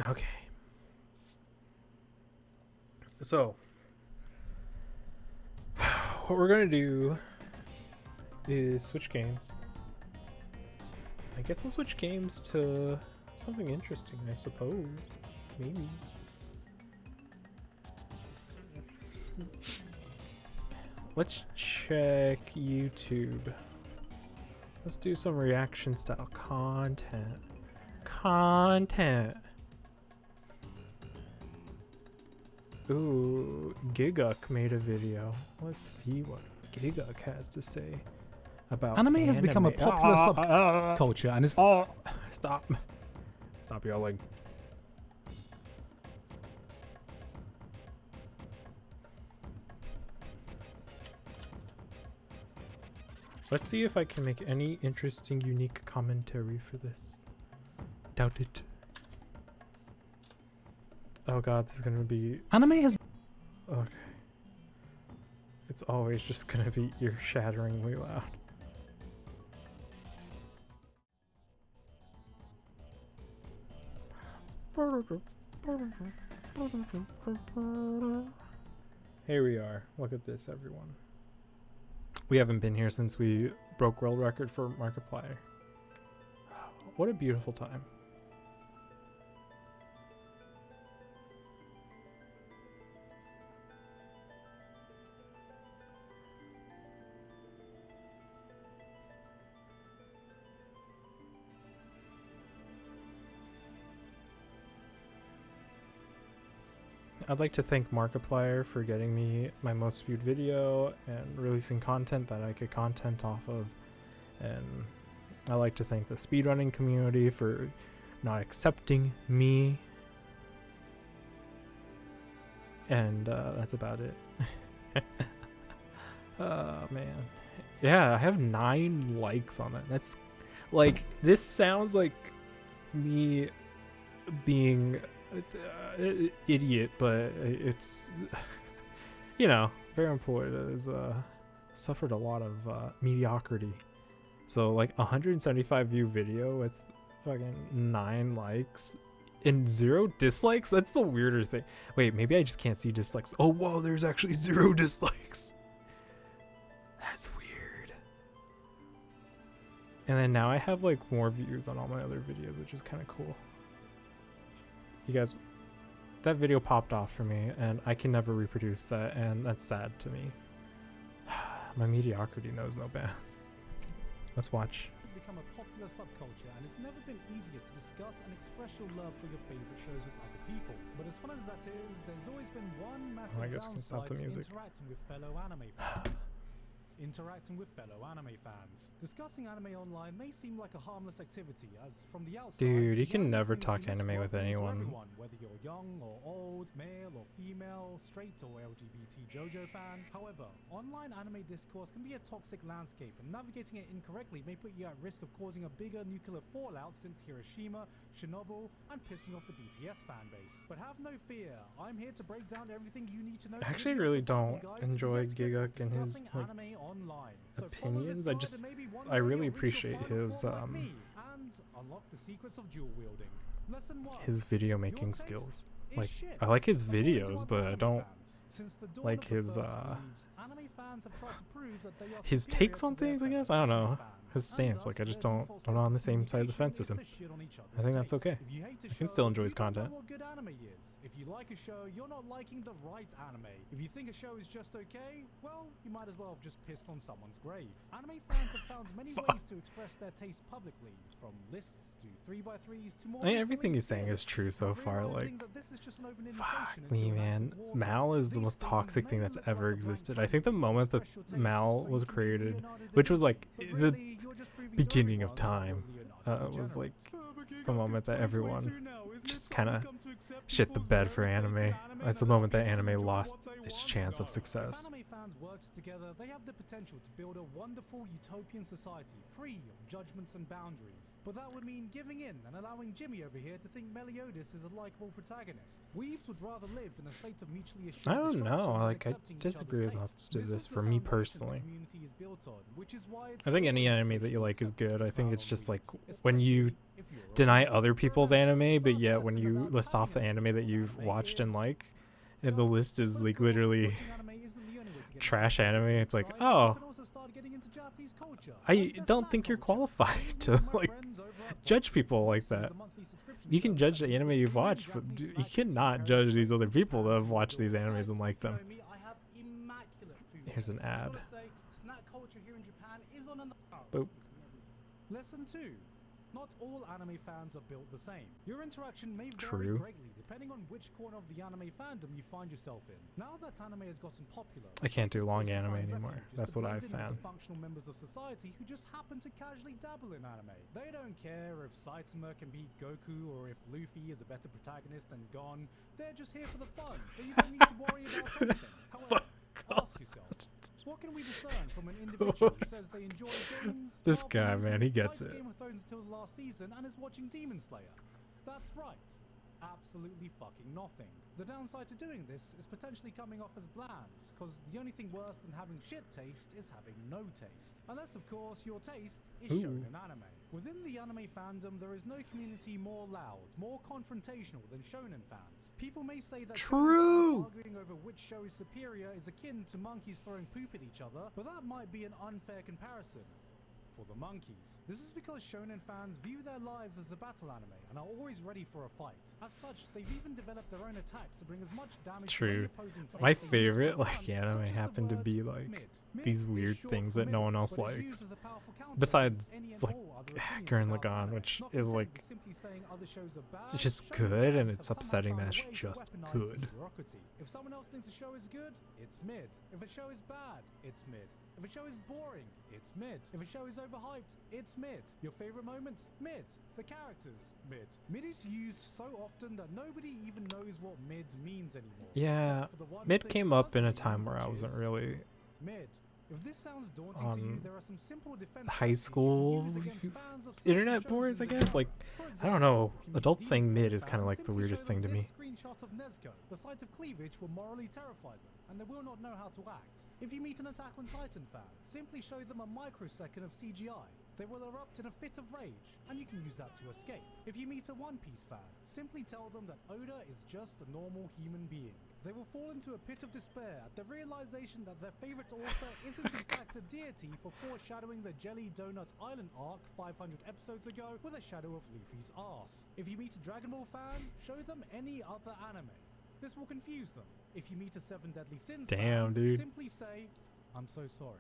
okay. So, what we're gonna do is switch games. I guess we'll switch games to something interesting, I suppose. Maybe. Let's check YouTube. Let's do some reaction style content. Ooh, Giguk made a video. Let's see what Giguk has to say about Anime has become a popular subculture and is... Stop yelling. Let's see if I can make any interesting, unique commentary for this. Doubt it. Oh god, this is gonna be... Anime has... Okay. It's always just gonna be ear-shatteringly loud. Here we are. Look at this, everyone. We haven't been here since we broke world record for Markiplier. What a beautiful time. I'd like to thank Markiplier for getting me my most viewed video and releasing content that I could content off of. And I'd like to thank the speedrunning community for not accepting me. And that's about it. Oh man. Yeah, I have 9 likes on that. That's like, this sounds like me being idiot, but it's, you know, Fair Employed has suffered a lot of mediocrity. So like 175 view video with fucking 9 likes and 0 dislikes. That's the weirder thing. Wait, maybe I just can't see dislikes. Oh whoa, there's actually 0 dislikes. That's weird. And then now I have like more views on all my other videos, which is kind of cool. You guys, that video popped off for me and I can never reproduce that, and that's sad to me. My mediocrity knows no bounds. Let's watch. Has become a popular subculture and it's never been easier to discuss and express your love for your favorite shows with other people. But as fun as that is, there's always been one massive I guess we can stop downside the to music. interacting with fellow anime fans. Interacting with fellow anime fans. Discussing anime online may seem like a harmless activity, as from the outside, Dude, you the can anime never community talk looks anime with welcoming to anyone. everyone, whether you're young or old, male or female, straight or LGBT JoJo fan. However, online anime discourse can be a toxic landscape, and navigating it incorrectly may put you at risk of causing a bigger nuclear fallout since Hiroshima, Chernobyl, and pissing off the BTS fanbase. But have no fear, I'm here to break down everything you need to know. I actually really don't enjoy Giguk and his like opinions. I really appreciate his video making skills. Like, I like his videos, but I don't like his takes on things, I guess. I don't know. His stance, like, I just don't, I'm not on the same side of the fence as him. I think that's okay. I can still enjoy his content. If you like a show, you're not liking the right anime. If you think a show is just okay, well, you might as well have just pissed on someone's grave. Anime fans have found many ways to express their taste publicly, from lists to 3x3s to more. I mean, everything he's saying is true so far. Like, fuck me, man. Mal is the most toxic thing that's ever existed. I think the moment that Mal was created, which was like the beginning of time, was like the moment that everyone just kind of shit the bed for anime. That's the moment that anime lost its chance of success. If anime fans work together, they have the potential to build a wonderful utopian society, free of judgments and boundaries. But that would mean giving in and allowing Jimmy over here to think Meliodas is a likable protagonist. Weebs would rather live in a state of mutually assured I don't destruction know. than Like, I accepting each disagree other's with tastes. most of this is for the me foundation the personally. community is built on, which is why it's I think any always anime that you like is good. I think it's just like Especially when you if you're deny a other people's fan. anime, but First yet when lesson you about list off the timing. anime that you've Anime watched and is- like, and the list is like literally Watching anime isn't the only way to get trash into anime. It's like, Besides, oh, you can also start getting into Japanese culture I and their don't snack think you're culture. qualified Here's to one of my like friends over at judge Box people like Box is that. a monthly subscription You can service judge that the anime delivers you've premium watched, but Japanese you snacks cannot prepared judge straight these from other people that Japan have watched to these your door. animes and like them. Showing me I have immaculate food Here's an taste. I ad. gotta say, snack culture here in Japan is on another. Boop. Lesson 2. Not all anime fans are built the same. Your interaction may True. vary greatly depending on which corner of the anime fandom you find yourself in. Now that anime has gotten popular, I can't do the long safest place to anime find anymore. refuge is That's to what blend I've in with found. the functional members of society who just happen to casually dabble in anime. They don't care if Saitama can beat Goku or if Luffy is a better protagonist than Gon. They're just here for the fun, so you don't need to worry about anything. However, ask yourself, what can we discern from an individual who says they enjoy games? This Marvel guy, man, he movies, gets likes it. Game of Thrones until the last season and is watching Demon Slayer? That's right. Absolutely fucking nothing. The downside to doing this is potentially coming off as bland, because the only thing worse than having shit taste is having no taste. Unless, of course, your taste is Ooh. shonen anime. Within the anime fandom, there is no community more loud, more confrontational than shonen fans. People may say that shonen True. fans arguing over which show is superior is akin to monkeys throwing poop at each other, but that might be an unfair comparison. For the monkeys. This is because shonen fans view their lives as a battle anime and are always ready for a fight. As such, they've even developed their own attacks to bring as much damage to any True. opposing take My as they do to favorite their like fans, anime such as the happen to word be like mid. Mid these is weird short things for that no middle, one else but is likes. used as a powerful counter Besides, against any and like, all other opinions Gurren about Lagann, anime. which Not is concerned like with simply saying other shows are bad, it's just shonen good, and fans it's have somehow upsetting found that a it's way to just weaponize good. mediocrity. If someone else thinks a show is good, it's mid. If a show is bad, it's mid. If a show is boring, it's mid. If a show is overhyped, it's mid. Your favorite moment? Mid. The characters? Mid. Mid is used so often that nobody even knows what mid means anymore. Yeah, except for the one mid thing came it up does in a mean, time where I which wasn't is really mid. If this sounds daunting to you, on there are some simple defense high strategies you can school use against fans of certain internet shows boards, in I the guess. genre. Like, For I don't know. if you meet a Adults Demon saying Slayer mid is fan, kind of like the simply weirdest show thing to them me. this screenshot of Nezuko. The sight of cleavage will morally terrify them, and they will not know how to act. If you meet an Attack on Titan fan, simply show them a microsecond of CGI. They will erupt in a fit of rage, and you can use that to escape. If you meet a One Piece fan, simply tell them that Oda is just a normal human being. They will fall into a pit of despair at the realization that their favorite author isn't in fact a deity for foreshadowing the Jelly Donuts Island arc 500 episodes ago with a shadow of Luffy's arse. If you meet a Dragon Ball fan, show them any other anime. This will confuse them. If you meet a Seven Deadly Sins Damn, fan, dude. simply say, "I'm so sorry."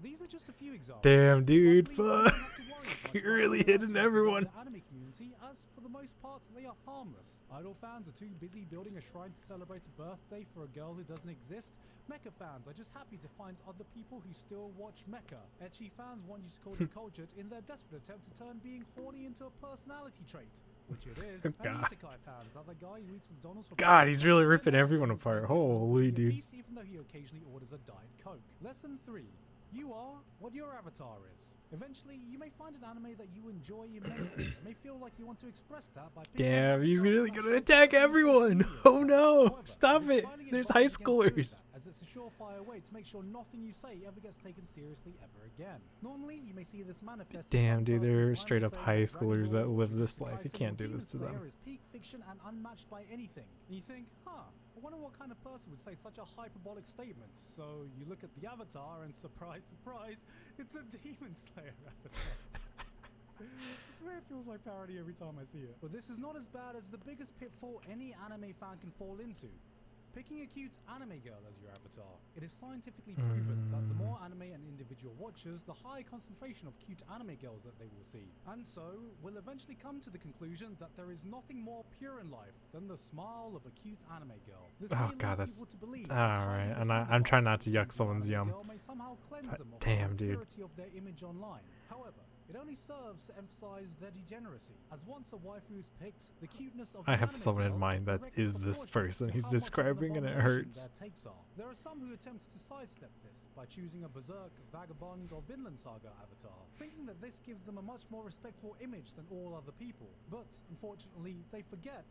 These are just a few examples. Damn, dude, Luckily, you don't fuck. have to worry as much You're about really the hitting harassment everyone. from the anime community, as for the most part, they are harmless. Idol fans are too busy building a shrine to celebrate a birthday for a girl who doesn't exist. Mecha fans are just happy to find other people who still watch Mecha. Ecchi fans want you to call them cultured in their desperate attempt to turn being horny into a personality trait. Which it is. And God. Isekai fans are the guy who eats McDonald's for God, breakfast he's really and ripping then everyone offers apart. to Holy eat a dude. piece even though he occasionally orders a Diet Coke. Lesson 3. You are what your avatar is. Eventually, you may find an anime that you enjoy immensely. It may feel like you want to express that by picking Damn, an he's avatar really that gonna shows attack you everyone. social Oh media. no, However, stop is it. highly There's advised high against doing schoolers. that, as it's a surefire way to make sure nothing you say ever gets taken seriously ever again. Normally, you may see this manifest. as Damn, some dude, person they're trying straight to up say high that Dragon schoolers that Ball live or this Jujutsu life. You Kaisen can't or do this to Demon them. Slayer is peak fiction and unmatched by anything. And you think, I wonder what kind of person would say such a hyperbolic statement. So you look at the avatar and surprise, surprise, it's a Demon Slayer avatar. I swear it feels like parody every time I see it. But this is not as bad as the biggest pitfall any anime fan can fall into. Picking a cute anime girl as your avatar. It is scientifically proven that the more anime an individual watches, the higher concentration of cute anime girls that they will see. And so, will eventually come to the conclusion that there is nothing more pure in life than the smile of a cute anime girl. This Oh, may lead God, that's- people to believe that Alright, tiny and bikini I'm trying box not to with a yuck cute someone's anime yum. girl may somehow cleanse But them of damn, the dude. purity of their image online. However, it only serves to emphasize their degeneracy, as once a waifu is picked, the cuteness of I the have anime someone in girl mind that directly is this proportional person to he's how much of an describing, and it abomination hurts. their takes are. There are some who attempt to sidestep this by choosing a Berserk, Vagabond, or Vinland Saga avatar, thinking that this gives them a much more respectable image than all other people. But, unfortunately, they forget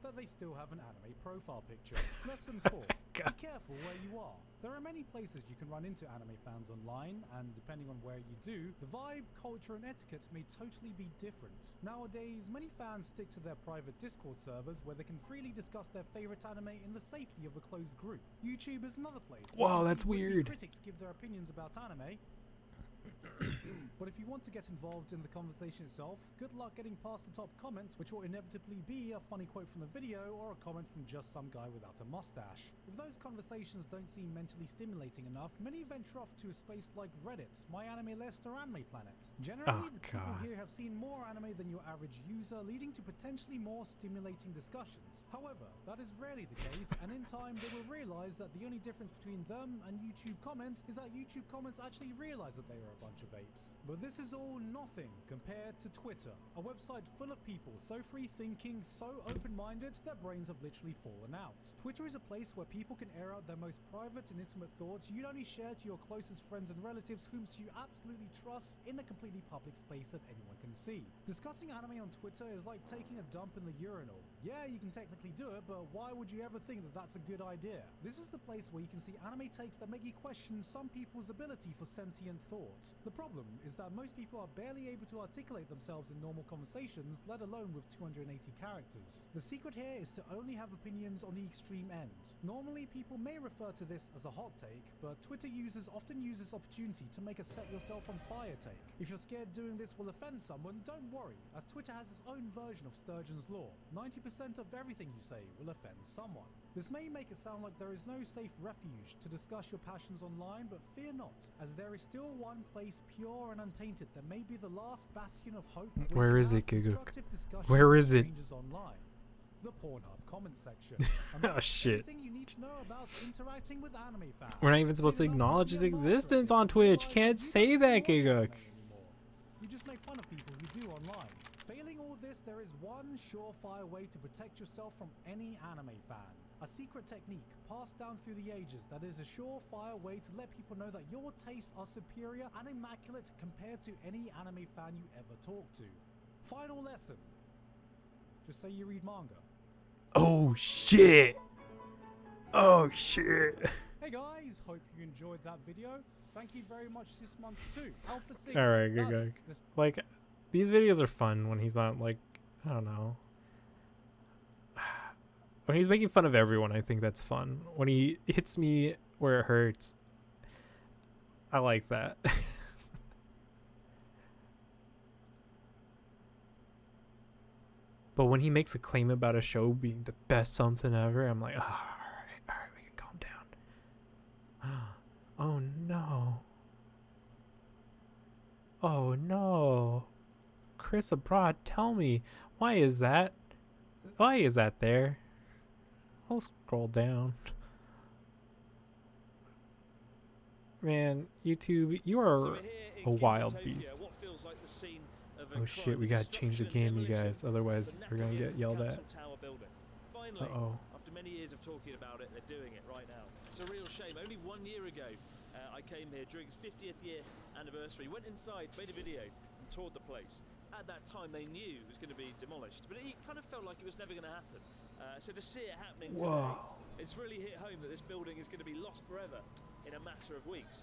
that they still have an anime profile picture. Lesson 4. God. Be careful where you are. There are many places you can run into anime fans online, and depending on where you do, the vibe, culture, and etiquette may totally be different. Nowadays, many fans stick to their private Discord servers where they can freely discuss their favorite anime in the safety of a closed group. YouTube is another place. where Wow, you that's see would-be weird. Critics give their opinions about anime. But if you want to get involved in the conversation itself, good luck getting past the top comment, which will inevitably be a funny quote from the video or a comment from just some guy without a mustache. If those conversations don't seem mentally stimulating enough, many venture off to a space like Reddit, My Anime List, or Anime Planet. Generally, the people God. here have seen more anime than your average user, leading to potentially more stimulating discussions. However, that is rarely the case, and in time they will realize that the only difference between them and YouTube comments is that YouTube comments actually realize that they are a bunch of apes. But this is all nothing compared to Twitter, a website full of people so free-thinking, so open-minded, their brains have literally fallen out. Twitter is a place where people can air out their most private and intimate thoughts you'd only share to your closest friends and relatives whom you absolutely trust in a completely public space that anyone can see. Discussing anime on Twitter is like taking a dump in the urinal. Yeah, you can technically do it, but why would you ever think that that's a good idea? This is the place where you can see anime takes that make you question some people's ability for sentient thought. The problem is that most people are barely able to articulate themselves in normal conversations, let alone with 280 characters. The secret here is to only have opinions on the extreme end. Normally, people may refer to this as a hot take, but Twitter users often use this opportunity to make a set yourself on fire take. If you're scared doing this will offend someone, don't worry, as Twitter has its own version of Sturgeon's Law. 90% of everything you say will offend someone. This may make it sound like there is no safe refuge to discuss your passions online, but fear not, as there is still one place pure and untainted that may be the last bastion of hope. Where you is can it, have Giguk? constructive discussions Where with is it? strangers online. The Pornhub comment section. Oh, shit. Everything you need to know about interacting with anime fans. We're not even supposed to Soon enough, acknowledge you'll his be a master of existence this on and Twitch. realize Can't you say don't that, watch Giguk. anime anymore. You just make fun of people who do online. Failing all this, there is one surefire way to protect yourself from any anime fan. A secret technique passed down through the ages that is a surefire way to let people know that your tastes are superior and immaculate compared to any anime fan you ever talk to. Final lesson. Just say you read manga. Oh shit. Oh shit. Hey guys, hope you enjoyed that video. Thank you very much this month too. Alpha Sigma. Alright, good Nazi, guy. this Like, these videos are fun when he's not like, I don't know. When he's making fun of everyone, I think that's fun. When he hits me where it hurts, I like that. But when he makes a claim about a show being the best something ever, I'm like, all right, we can calm down. Oh no. Oh no. Chris Abroad, tell me, why is that? Why is that there? I'll scroll down. Man, YouTube, you are a wild beast. Oh shit, we gotta change the game, you guys. Otherwise, we're gonna get yelled at. Uh-oh. After many years of talking about it, they're doing it right now. It's a real shame. Only 1 year ago, I came here during its 50th year anniversary, went inside, made a video, and toured the place. At that time, they knew it was going to be demolished, but it kind of felt like it was never going to happen. So to see it happening today, it's really hit home that this building is going to be lost forever in a matter of weeks.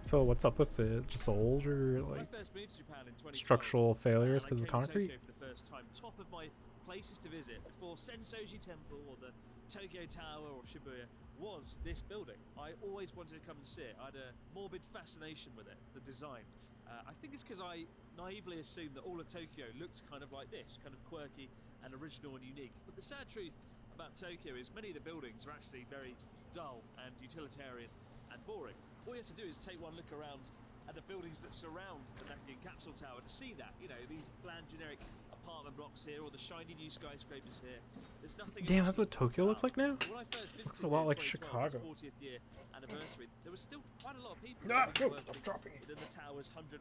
So what's up with it? Just old or When I like first moved to Japan in 2012, structural failures and I because of came to concrete? Tokyo for the first time. Top of my places to visit before Sensoji Temple or the Tokyo Tower or Shibuya was this building. I always wanted to come and see it. I had a morbid fascination with it, the design. I think it's because I naively assumed that all of Tokyo looked kind of like this, kind of quirky and original and unique. But the sad truth about Tokyo is many of the buildings are actually very dull and utilitarian and boring. All you have to do is take one look around at the buildings that surround the Nakian Capsule Tower to see that. You know, these bland generic apartment blocks here or the shiny new skyscrapers here. There's nothing. Damn, that's what Tokyo looks like now? When I first visited Looks a lot here in like 2012, Chicago. its 40th year anniversary, there was still quite a lot of people Ah, living and no, working stop dropping it. within the tower's 140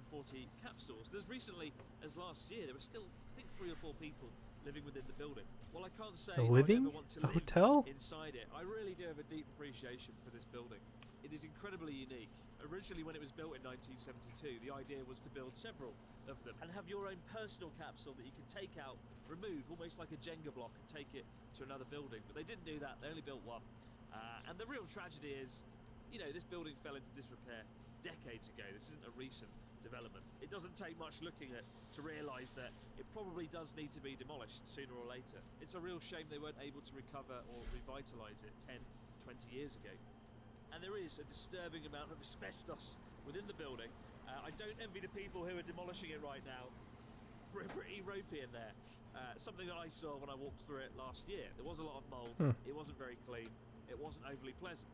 capsules. There's recently, as last year, there were still, I think, 3 or 4 people living within the building. Well, I can't say I would Living? ever want to It's a live hotel? inside it. I really do have a deep appreciation for this building. It is incredibly unique. Originally, when it was built in 1972, the idea was to build several of them and have your own personal capsule that you can take out, remove, almost like a Jenga block, and take it to another building. But they didn't do that. They only built one. And the real tragedy is, you know, this building fell into disrepair decades ago. This isn't a recent development. It doesn't take much looking at to realise that it probably does need to be demolished sooner or later. It's a real shame they weren't able to recover or revitalise it 10, 20 years ago. And there is a disturbing amount of asbestos within the building. I don't envy the people who are demolishing it right now. Pretty ropey in there. Something that I saw when I walked through it last year. There was a lot of mould. It wasn't very clean. It wasn't overly pleasant.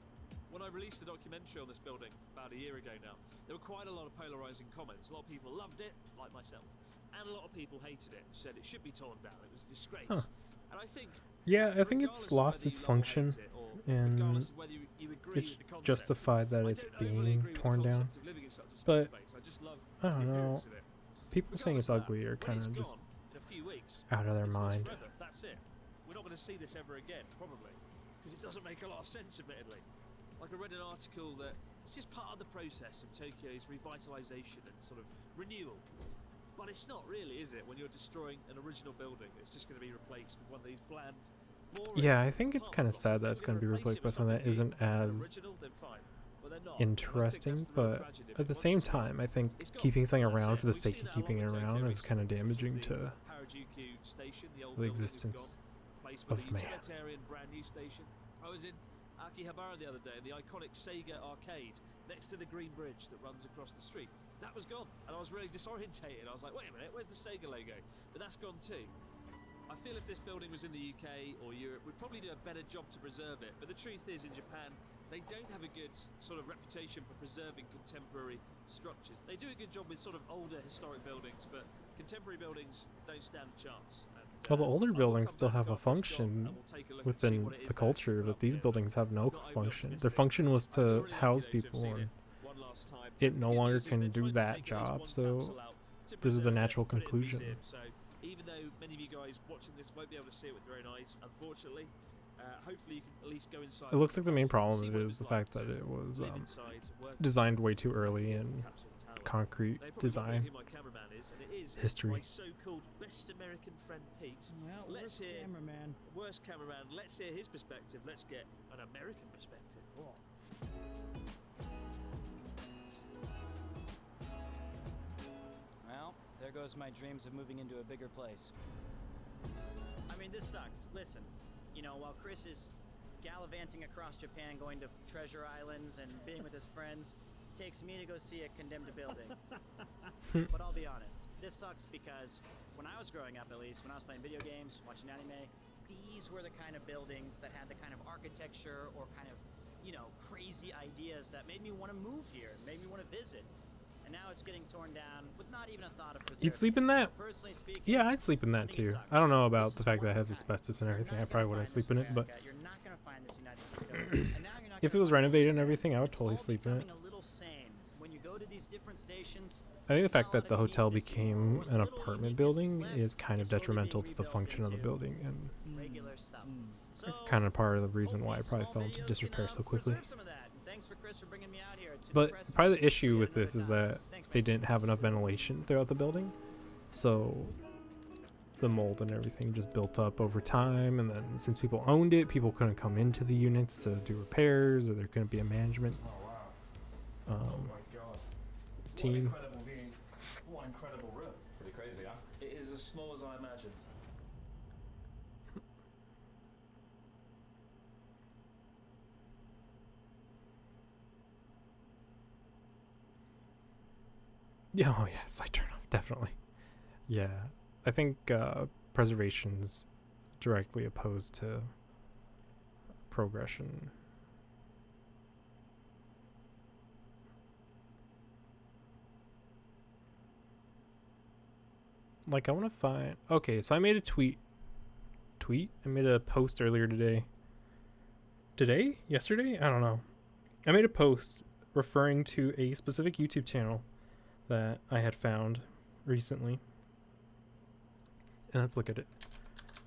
When I released the documentary on this building about a year ago now, there were quite a lot of polarising comments. A lot of people loved it, like myself, and a lot of people hated it, said it should be torn down. It was a disgrace. And I think, Yeah, I think it's lost its function, and it's justified that it's being torn down. But I don't know. People saying it's ugly are kind of just out of their mind. That's it. We're not going to see this ever again, probably, because it doesn't make a lot of sense, admittedly. Like, I read an article that it's just part of the process of Tokyo's revitalization and sort of renewal. But it's not really, is it? When you're destroying an original building, it's just going to be replaced with one of these bland, boring... Yeah, I think it's kind of sad that it's going to be replaced by something that isn't as interesting, but at the same time, I think keeping something around for the sake of keeping it around is kind of damaging to the existence of man. I was in Akihabara the other day, the iconic Sega arcade next to the green bridge that runs across the street. That was gone, and I was really disorientated. I was like, wait a minute, where's the Sega logo? But that's gone too. I feel if this building was in the UK or Europe, we'd probably do a better job to preserve it. But the truth is, in Japan, they don't have a good sort of reputation for preserving contemporary structures. They do a good job with sort of older historic buildings, but contemporary buildings don't stand a chance. Well, the older buildings still have a function within the culture, but these buildings have no function. Their function was to house people, and it no longer can do that job, so this is the natural conclusion. Even though many of you guys watching this won't be able to see it with your own eyes, unfortunately, hopefully you can at least go inside. It looks like the main problem is the fact that it was designed way too early in concrete design history. My so-called best American friend Pete. Well, Let's hear cameraman. worst cameraman. Let's hear his perspective. Let's get an American perspective. Well, there goes my dreams of moving into a bigger place. I mean, this sucks. Listen, you know, while Chris is gallivanting across Japan, going to treasure islands and being with his friends, it takes me to go see a condemned building. But I'll be honest, this sucks because when I was growing up, at least, when I was playing video games, watching anime, these were the kind of buildings that had the kind of architecture or kind of, you know, crazy ideas that made me want to move here, made me want to visit. And now it's getting torn down with not even a thought of preserving. You'd sleep in that? Personally speaking, Yeah, I'd sleep in that too. I don't know about the fact that it has asbestos and everything. I probably wouldn't sleep in it, but you're not gonna find this United Kingdom. And now you're not if it gonna was find renovated this and either. everything, I would It's totally all sleep in it. becoming a little sane. When you go to these different stations, I think the there's fact not a that the lot of hotel uniqueness became anymore. What an little apartment uniqueness is building left is kind of is slowly detrimental being to the rebuilt function of the into building, and regular stuff. So, kind of part of the reason hope why it these probably small fell into videos disrepair can, so quickly. preserve some of that. And thanks for Chris for bringing me out here to But depress probably me the issue yet with this is another that time. Thanks, they man. didn't have enough ventilation throughout the building, so the mold and everything just built up over time, and then since people owned it, people couldn't come into the units to do repairs, or there couldn't be a management Oh my god. team. What incredible view. What incredible room. Pretty crazy, huh? It is as small as I imagined. Yeah, oh yeah, slight turn off, definitely. Yeah, I think preservation's directly opposed to progression. Like, I want to find... Okay, so I made a tweet. I made a post earlier today. Today? Yesterday? I don't know. I made a post referring to a specific YouTube channel that I had found recently. And let's look at it.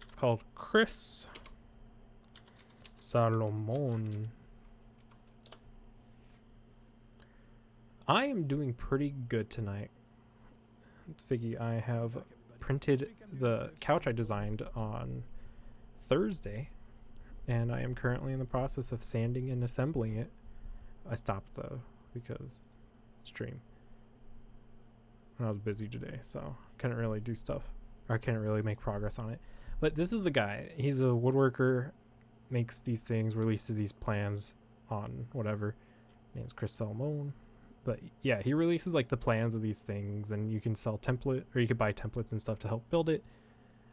It's called Chris Salomon. I am doing pretty good tonight. Figgy, I have printed the couch I designed on Thursday, and I am currently in the process of sanding and assembling it. I stopped though because stream. And I was busy today, so couldn't really do stuff, or I couldn't really make progress on it. But this is the guy. He's a woodworker, makes these things, releases these plans on whatever. Name's Chris Salmon. But yeah, he releases like the plans of these things, and you can sell template, or you could buy templates and stuff to help build it.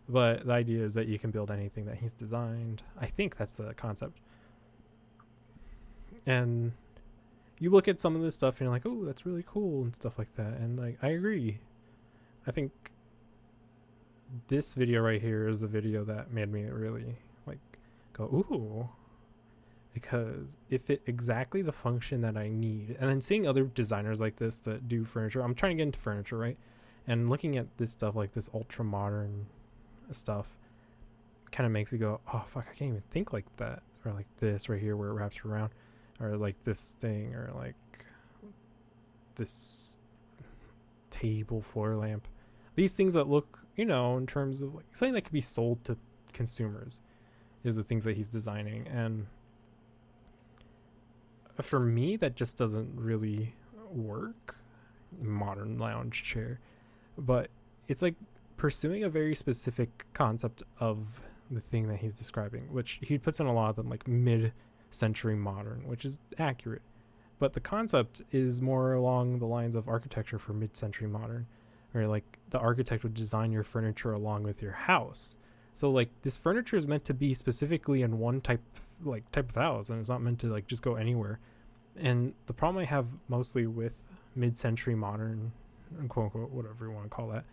But the idea is that you can build anything that he's designed. I think that's the concept. And you look at some of this stuff and you're like, oh, that's really cool and stuff like that. And like, I agree. I think this video right here is the video that made me really like go, ooh, because it fit exactly the function that I need. And then seeing other designers like this that do furniture, I'm trying to get into furniture, right? And looking at this stuff, like this ultra modern stuff, kind of makes you go, oh fuck, I can't even think like that. Or like this right here where it wraps around, or like this thing, or like this table floor lamp. These things that look, you know, in terms of like something that could be sold to consumers is the things that he's designing. And for me, that just doesn't really work. Modern lounge chair. But it's like pursuing a very specific concept of the thing that he's describing, which he puts in a lot of them, like mid-century modern, which is accurate. But the concept is more along the lines of architecture for mid-century modern, where like the architect would design your furniture along with your house. So like this furniture is meant to be specifically in one type of house, and it's not meant to like just go anywhere. And the problem I have mostly with mid-century modern, quote unquote, whatever you want to call that,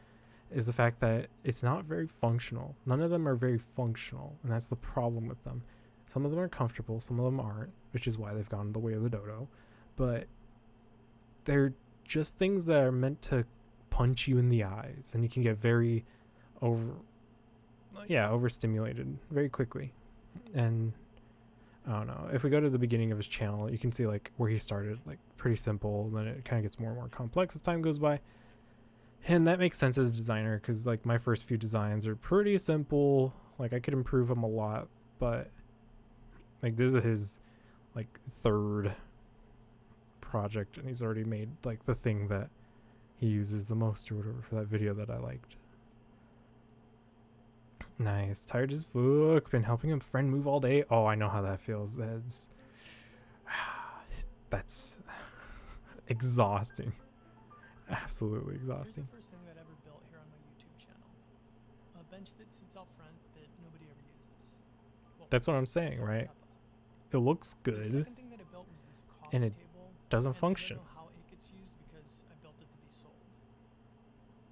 is the fact that it's not very functional. None of them are very functional, and that's the problem with them. Some of them are comfortable, some of them aren't, which is why they've gone the way of the dodo. But they're just things that are meant to punch you in the eyes, and you can get very overstimulated very quickly. And I don't know, if we go to the beginning of his channel, you can see like where he started, like pretty simple, then it kind of gets more and more complex as time goes by. And that makes sense as a designer, because like my first few designs are pretty simple. Like I could improve them a lot, but like this is his like third project, and he's already made like the thing that he uses the most or whatever for that video that I liked. Nice. Tired as fuck. Been helping a friend move all day. Oh, I know how that feels. That's exhausting. Absolutely exhausting. Here's the first thing that I ever built here on my YouTube channel. A bench that sits out front that nobody ever uses. Well, That's what I'm saying, except for right? Peppa. It looks The good. second thing that I built was this coffee And it table, doesn't and function. I don't know how it gets used because I built it to be sold.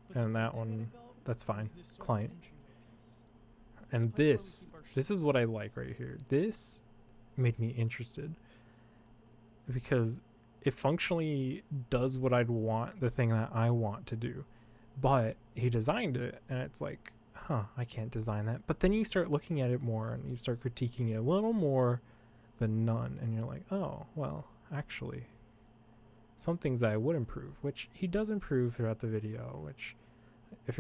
But And the that third thing one, I built that's fine. was this sort of Client. entryway piece. It's a And place where we this keep our is shit. what I like right here. This made me interested because it functionally does what I'd want, the thing that I want to do. But he designed it, and it's like, huh, I can't design that. But then you start looking at it more, and you start critiquing it a little more than none, and you're like, oh, well, actually, some things I would improve, which he does improve throughout the video, which if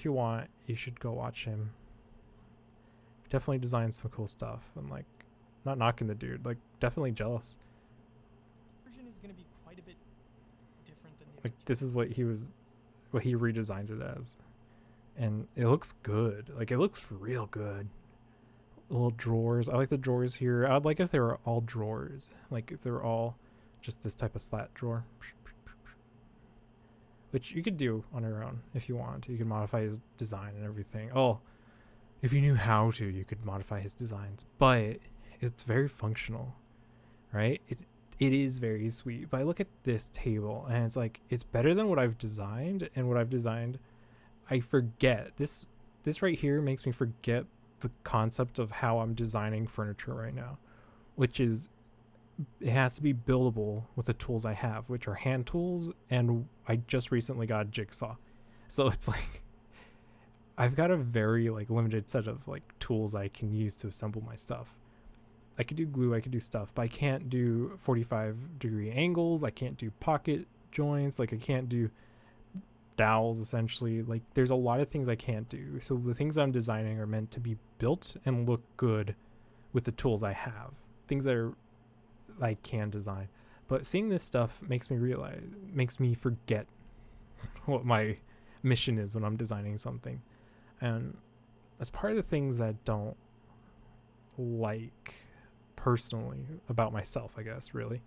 you want, you should go watch him. Definitely designs some cool stuff, and like, not knocking the dude, like definitely jealous. Version is going to be quite a bit different than the Like original. this is what he redesigned it as, and it looks good. Like it looks real good. Little drawers. I like the drawers here. I'd like if they were all drawers, like if they were all just this type of slat drawer, which you could do on your own if you want. You could modify his design and everything. Oh, if you knew how to, you could modify his designs, but it's very functional, right? It is very sweet. But I look at this table and it's like, it's better than what I've designed, and what I've designed, I forget. This right here makes me forget the concept of how I'm designing furniture right now, which is it has to be buildable with the tools I have, which are hand tools, and I just recently got a jigsaw. So it's like I've got a very like limited set of like tools I can use to assemble my stuff. I could do glue, I could do stuff, but I can't do 45-degree angles. I can't do pocket joints. Like I can't do dowels essentially. Like there's a lot of things I can't do. So the things I'm designing are meant to be built and look good with the tools I have. Things that I can design. But seeing this stuff makes me forget what my mission is when I'm designing something. And as part of the things that I don't like personally about myself, I guess, really.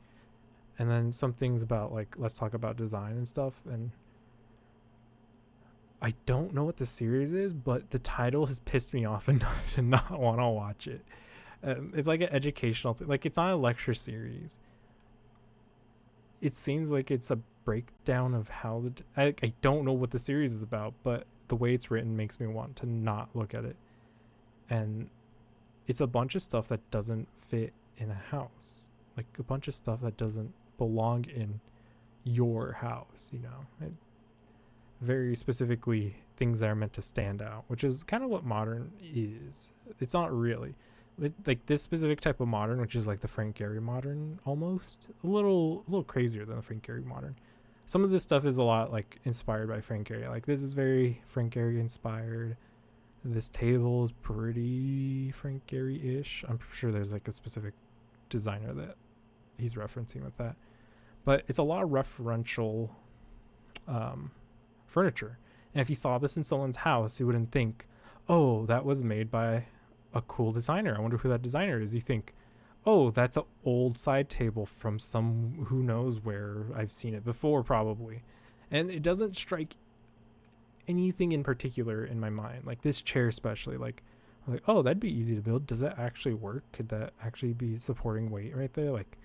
And then some things about, like, let's talk about design and stuff. And I don't know what the series is, but the title has pissed me off enough to not want to watch it. It's like an educational thing. Like, it's not a lecture series. It seems like it's a breakdown of how I don't know what the series is about, but the way it's written makes me want to not look at it. And it's a bunch of stuff that doesn't fit in a house. Like a bunch of stuff that doesn't belong in your house, you know. Very specifically things that are meant to stand out, which is kind of what modern is. It's not really. Like this specific type of modern, which is like the Frank Gehry modern, almost a little crazier than the Frank Gehry modern. Some of this stuff is a lot like inspired by Frank Gehry. Like this is very Frank Gehry inspired. This table is pretty Frank Gehry-ish. I'm sure there's like a specific designer that he's referencing with that, but it's a lot of referential furniture. And if you saw this in someone's house, you wouldn't think, oh, that was made by a cool designer. I wonder who that designer is. You think, oh, that's an old side table from some who knows where. I've seen it before probably. And it doesn't strike anything in particular in my mind. Like this chair especially, like oh, that'd be easy to build. Does that actually work? Could that actually be supporting weight right there? Like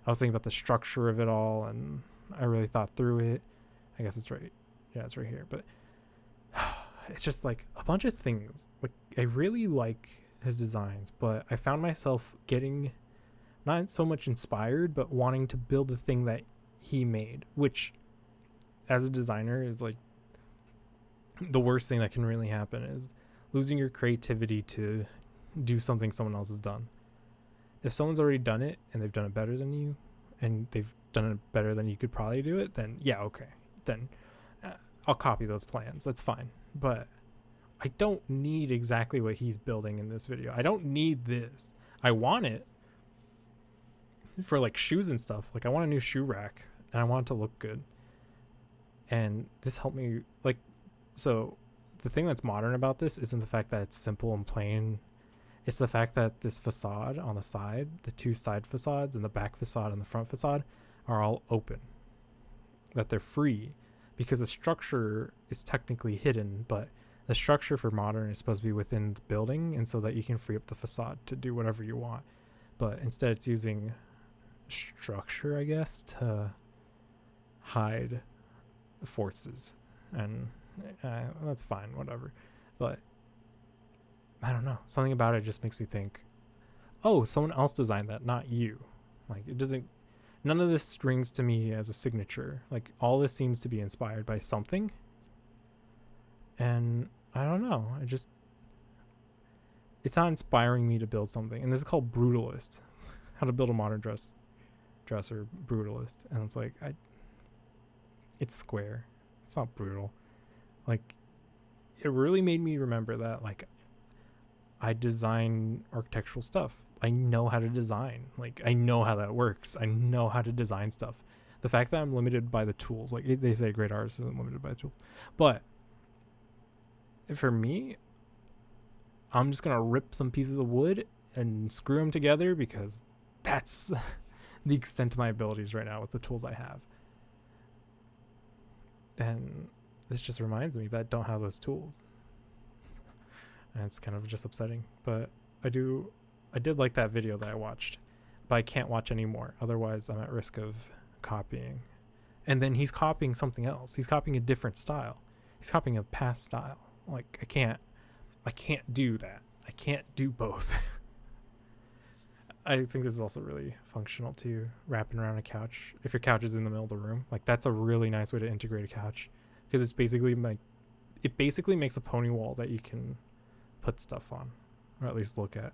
I was thinking about the structure of it all, and I really thought through it. I guess it's right. Yeah, it's right here. But it's just like a bunch of things. Like I really like his designs, but I found myself getting not so much inspired, but wanting to build the thing that he made, which as a designer is like the worst thing that can really happen, is losing your creativity to do something someone else has done. If someone's already done it and they've done it better than you, and they've done it better than you could probably do it, then yeah, okay. Then I'll copy those plans. That's fine. But I don't need exactly what he's building in this video. I don't need this. I want it for like shoes and stuff. Like I want a new shoe rack and I want it to look good. And this helped me, like, so the thing that's modern about this isn't the fact that it's simple and plain. It's the fact that this facade on the side, the two side facades and the back facade and the front facade are all open. That they're free, because the structure is technically hidden, but the structure for modern is supposed to be within the building, and so that you can free up the facade to do whatever you want. But instead it's using structure, I guess, to hide forces. And that's fine, whatever. But I don't know, something about it just makes me think, oh, someone else designed that, not you. Like it doesn't, none of this rings to me as a signature. Like all this seems to be inspired by something, and I don't know, it's not inspiring me to build something. And this is called Brutalist, how to build a modern dresser, Brutalist. And it's like, it's square, it's not brutal. Like it really made me remember that, like, I design architectural stuff. I know how to design. Like I know how that works. I know how to design stuff. The fact that I'm limited by the tools, like they say great artists isn't limited by the tools, but for me, I'm just gonna rip some pieces of wood and screw them together, because that's the extent of my abilities right now with the tools I have. And this just reminds me that I don't have those tools. And it's kind of just upsetting. But I did like that video that I watched, but I can't watch anymore. Otherwise I'm at risk of copying. And then he's copying something else. He's copying a different style. He's copying a past style. Like I can't do that. I can't do both. I think this is also really functional too, wrapping around a couch. If your couch is in the middle of the room, like that's a really nice way to integrate a couch, because it's basically it basically makes a pony wall that you can put stuff on, or at least look at.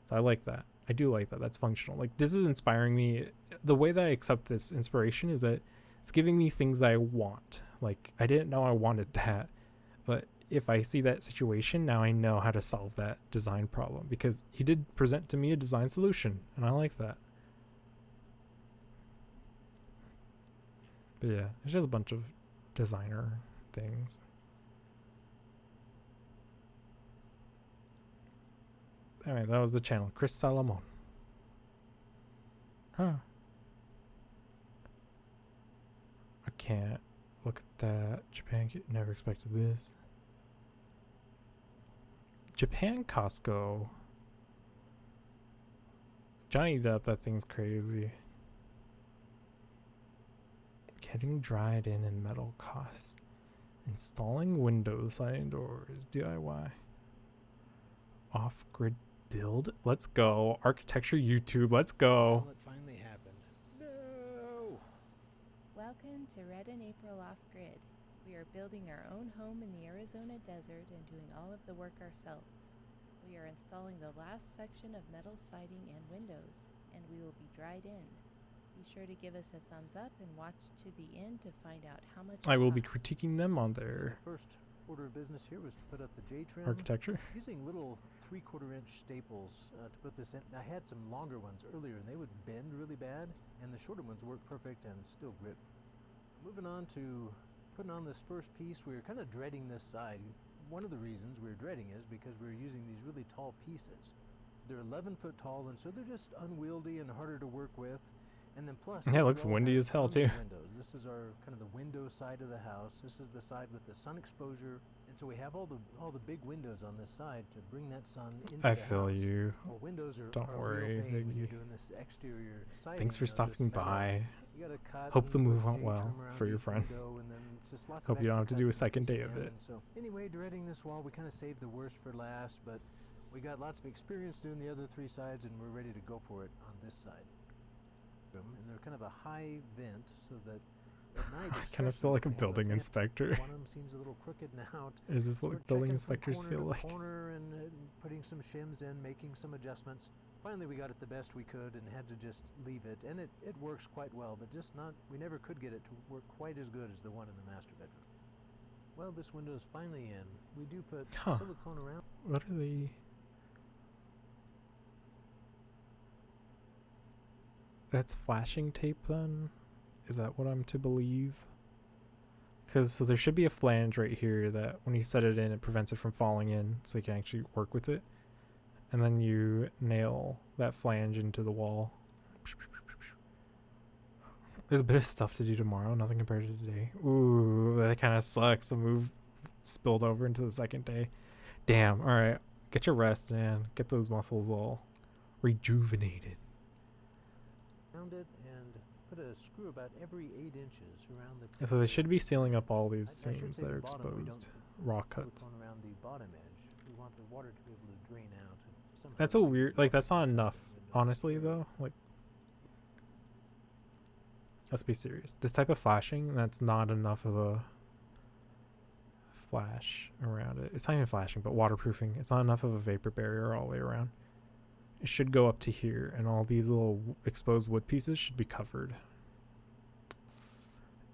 So I like that. I do like that. That's functional. Like this is inspiring me. The way that I accept this inspiration is that It's giving me things that I want. Like, I didn't know I wanted that, but if I see that situation, now I know how to solve that design problem, because he did present to me a design solution, and I like that. But yeah, it's just a bunch of designer things. Anyway, that was the channel. Chris Salomon. Huh. I can't look at that. Japan never expected this. Japan Costco. Johnny Depp, that thing's crazy. Getting dried in metal cost. Installing windows, sliding doors, DIY. Off-grid build. Let's go. Architecture YouTube. Let's go. Well, it finally happened. No! Welcome to Red and April Off-Grid. We are building our own home in the Arizona desert and doing all of the work ourselves. We are installing the last section of metal siding and windows, and we will be dried in. Be sure to give us a thumbs up and watch to the end to find out how much I it will be costs. critiquing them on their First order of business here was to put up the J-trim. architecture. Using little 3/4 inch staples to put this in. I had some longer ones earlier and they would bend really bad, and the shorter ones work perfect and still grip. Moving on to putting on this first piece, we were kind of dreading this side. One of the reasons we were dreading is because we were using these really tall pieces. They're 11 foot tall, and so they're just unwieldy and harder to work with. And then plus, Yeah, it this looks wall windy has as hell, tons of too. Windows. This is our kind of the window side of the house. This is the side with the sun exposure, and so we have all the big windows on this side to bring that sun into I the feel house. you. Well, windows are Don't are a worry, real pain when you're Iggy. doing this exterior siding. Thanks for you know, this stopping metal. by. You gotta cut Hope and the put move went J-trim well around for your each friend. window, and then it's just lots Hope of you don't extra have to do a cuts and second day of PCM, it. and so anyway, dreading this wall, we kind of saved the worst for last, but we got lots of experience doing the other three sides, and we're ready to go for it on this side. And they're kind of a high vent, so that at night, I kind of feel especially, like a we have building vent. inspector. One of them seems a little crooked now. Is this So we're what building checking from inspectors corner feel to like? corner and putting some shims in, making some adjustments. Finally, we got it the best we could and had to just leave it. And it works quite well, but just not, we never could get it to work quite as good as the one in the master bedroom. Well, this window is finally in. We do put Huh. silicone around. What are they? That's flashing tape then? Is that what I'm to believe? Because so there should be a flange right here that when you set it in, it prevents it from falling in, so you can actually work with it. And then you nail that flange into the wall. There's a bit of stuff to do tomorrow, nothing compared to today. Ooh, that kind of sucks. The move spilled over into the second day. Damn, alright. Get your rest, man. Get those muscles all rejuvenated. It and put a screw about every 8 inches around the. So they should be sealing up all these I should seams say that the are bottom, we don't exposed. put Raw cuts. silicone around the bottom edge. We want the water to be able to drain out. And somehow That's a we weird, can like that's not set enough, the window honestly area. though. Like, let's be serious. This type of flashing, that's not enough of a flash around it. It's not even flashing, but waterproofing. It's not enough of a vapor barrier all the way around. It should go up to here, and all these little exposed wood pieces should be covered.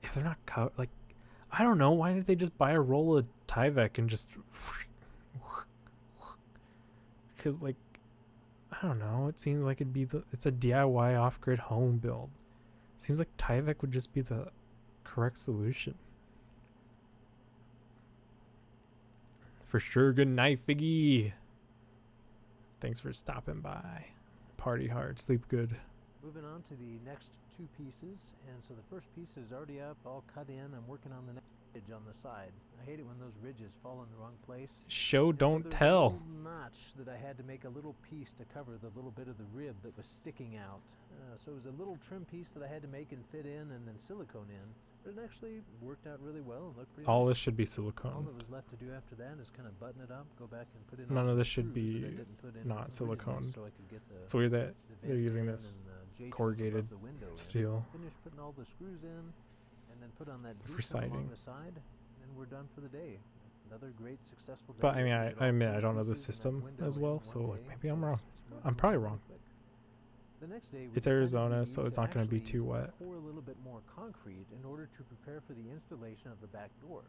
If they're not covered, like, I don't know, why did they just buy a roll of Tyvek and just... Because, like, I don't know, it seems like it's a DIY off-grid home build. Seems like Tyvek would just be the correct solution. For sure, good night, Figgy. Thanks for stopping by. Party hard, sleep good. Moving on to the next two pieces, and so the first piece is already up, all cut in. I'm working on the next ridge on the side. I hate it when those ridges fall in the wrong place. Show, And so don't there's a tell. little notch that I had to make a little piece to cover the little bit of the rib that was sticking out. So it was a little trim piece that I had to make and fit in and then silicone in. But it actually worked out really well and looked pretty All nice. this should be All silicone. that was left to do after that is kind of button it up, go back and put in None all of the this should screws that I be didn't put in not originally siliconed. so I could get the It's weird that the they're vents using in this and the J-trim corrugated above the window in. steel Finished putting all the screws in, and then put on that for Z-trim along siding. the side, and we're done for the day. Another great successful day. But I mean, We I get all admit three I don't know the pieces and that system window as in well, one so like day, maybe I'm so wrong. it's moving I'm probably along wrong. really quick. The next day, we It's decided Arizona, we so need it's to not going to be actually too wet. pour a little bit more concrete in order to prepare for the installation of the back door.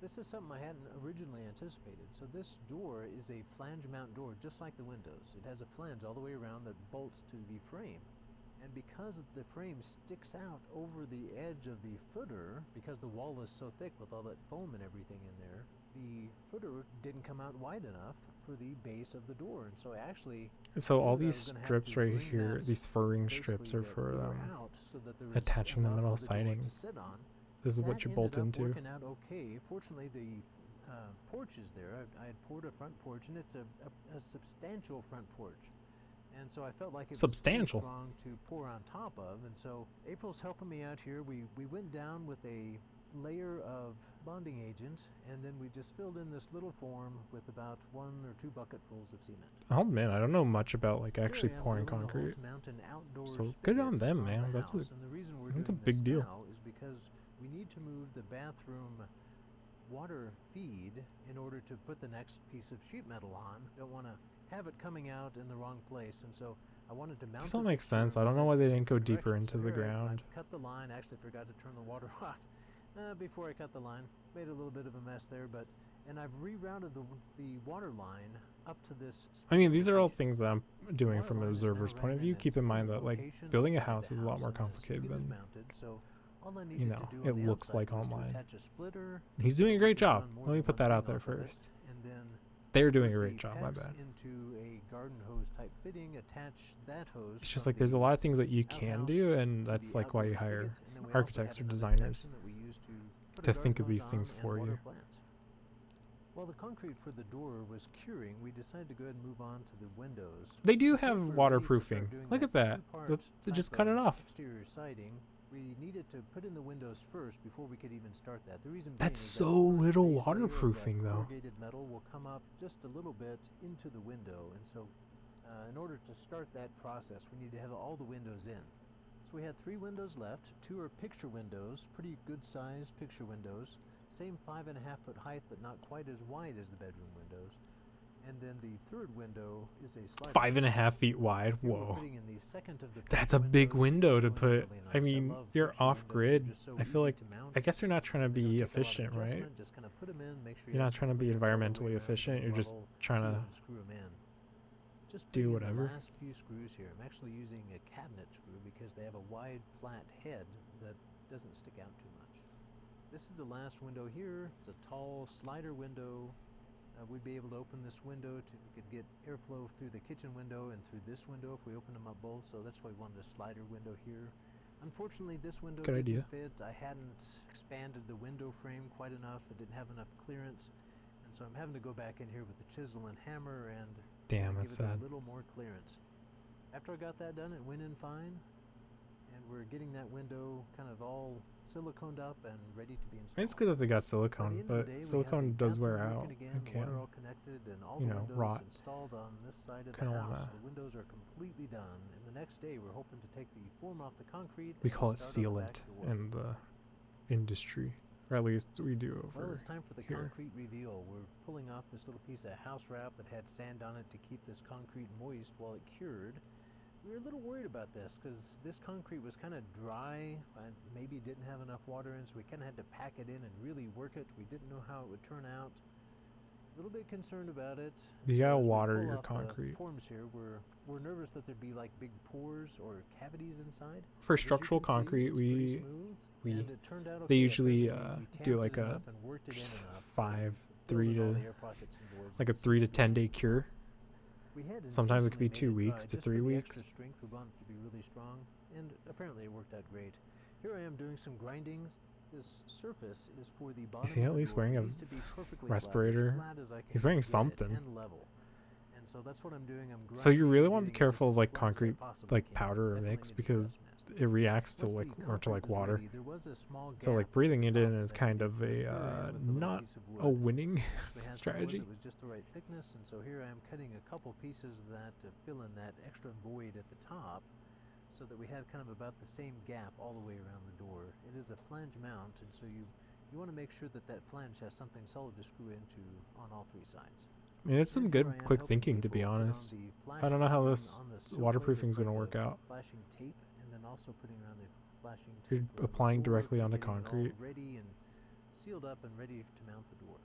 This is something I hadn't originally anticipated. So this door is a flange mount door, just like the windows. It has a flange all the way around that bolts to the frame. And because the frame sticks out over the edge of the footer, because the wall is so thick with all that foam and everything in there, the footer didn't come out wide enough for the base of the door. And so I actually So all knew that I these was gonna have strips to right bring here, that these furring strips basically are that for door out so that there was attaching the enough metal of the door to siding. sit on. This is That what you ended bolt up into. working out okay. Fortunately, the porch is there. I had poured a front porch, and it's a substantial front porch. And so I felt like it Substantial. was pretty strong to pour on top of. And so April's helping me out here. We went down with a layer of bonding agent, and then we just filled in this little form with about 1 or 2 bucketfuls of cement. Oh man, I don't know much about like actually Here I am pouring drilling a hole concrete. to mount an outdoor So good spigot on them, on man. the That's a house. And the reason we're that's a doing big this deal. now is because we need to move the bathroom water feed in order to put the next piece of sheet metal on. Don't want to have it coming out in the wrong place, and so I wanted to mount. This all the makes fixture sense. in I don't know one why they didn't go deeper direction. into So the here ground. I cut the line. Actually forgot to turn the water off before I cut the line. Made a little bit of a mess there, and I've rerouted the water line up to this. I mean, these are all location. things that I'm doing Water from an line is now observer's point of running view. in its Keep in mind current that like location building a outside house the is a lot house, more and the complicated spigot is than mounted, so all I you needed know, to do it on the looks outside like was to online. attach a splitter, He's doing a great to run job. more Let me than put one that out pin there off of it, first. and then They're doing a put great the job, my pegs bad. into a garden hose type fitting, attach that hose. It's just from like there's a the lot of things that you can do, outhouse and to that's the like why you outdoor hire spigot, and then we also architects had or another designers connection that we used to put a to garden think of hose these on things and for water you. plants. While the concrete for the door was curing, we decided to go ahead and move on to the windows. They do Before have we're ready to waterproofing. start doing Look at that. two-part They just type cut it of off. Exterior siding. We needed to put in the windows first before we could even start that. The reason being That's is that so the first little base layer of that waterproofing, though. corrugated metal will come up just a little bit into the window, and so in order to start that process, we need to have all the windows in. So we had 3 windows left. 2 are picture windows, pretty good sized picture windows. Same 5.5-foot height, but not quite as wide as the bedroom windows. And then the third window is a slider. 5.5 feet wide. We were Whoa. putting in the second of the That's picture a big windows. window to It's put. really I nice. mean, love you're picture off windows. grid. They're just so I easy feel like, to mount. I guess you're not trying to They don't be take a lot of efficient, right? adjustment, just kind of put 'em in, make sure you You're have not some trying to be clearance all the way environmentally around, efficient. and You're just level, trying seal to and screw 'em in. Just do putting in whatever. The last few screws here. I'm actually using a cabinet screw because they have a wide, flat head that doesn't stick out too much. This is the last window here. It's a tall slider window. We'd be able to open this window we could get airflow through the kitchen window and through this window if we open them up both. So that's why we wanted a slider window here. Unfortunately, this window Good didn't idea. fit. I hadn't expanded the window frame quite enough. It didn't have enough clearance, and so I'm having to go back in here with the chisel and hammer and Damn, give that's it sad. a little more clearance. After I got that done, it went in fine, and we're getting that window kind of all siliconed up and ready to be I installed. mean, it's good that they got By the silicone, end of but the day, we had silicone the does wear bathroom out. working again, It the can. water all connected, and all you the know, windows rot. installed on this side of the Kinda house. wanna- The windows are completely done, and the next day we're hoping to take the form off the concrete. We and call it start on the sealant back door. in the industry, or at least we do Well, over it's time for the here. concrete reveal. We're pulling off this little piece of house wrap that had sand on it to keep this concrete moist while it cured. We were a little worried about this because this concrete was kind of dry and maybe didn't have enough water in, so we kind of had to pack it in and really work it. We didn't know how it would turn out. A little bit concerned about it. You So gotta as we water pull your off the concrete. forms here, we're nervous that there'd be like big pores or cavities inside. For But as you structural can see, concrete, it's pretty we smooth, we- and it turned out they okay. usually Apparently we do tamped like it a enough and worked it in enough to 5, fill 3 in all to the air pockets and boards like a and 3 to stuff. 10 day cure. We had Sometimes it could be intentionally 2 made it weeks to just 3 for the weeks. extra strength. We want it to be really strong, and apparently it worked out great. Here I am doing some grinding. This surface is for the bottom. he of at the least door. wearing It a needs to be perfectly respirator? flat, as flat as I He's can wearing get it something. and level. And so that's what I'm doing. I'm So you grinding really and want to be getting it just careful of as like flat as I concrete, possibly like can. powder or Definitely mix, need to because dust mask. it reacts to Once like the or to concrete like was water. ready, there was a small So like gap breathing at it the in top is that kind we of could a fill in with the little not piece of a wood. winning We had some wood strategy. that was just the right thickness, and so here I am cutting a couple pieces of that to fill in that extra void at the top, so that we had kind of about the same gap all the way around the door. It is a flange mount, and so you want to make sure that that flange has something solid to screw into on all 3 sides. I mean, it's some And good here I am quick helping thinking, to be people put on honest. the I don't know how flashing this on the sill plate. waterproofing is It's going to like work a out. flashing tape, and then also putting around the flashing You're tape around the applying door, directly onto getting it all concrete. ready and sealed up and ready to mount the door.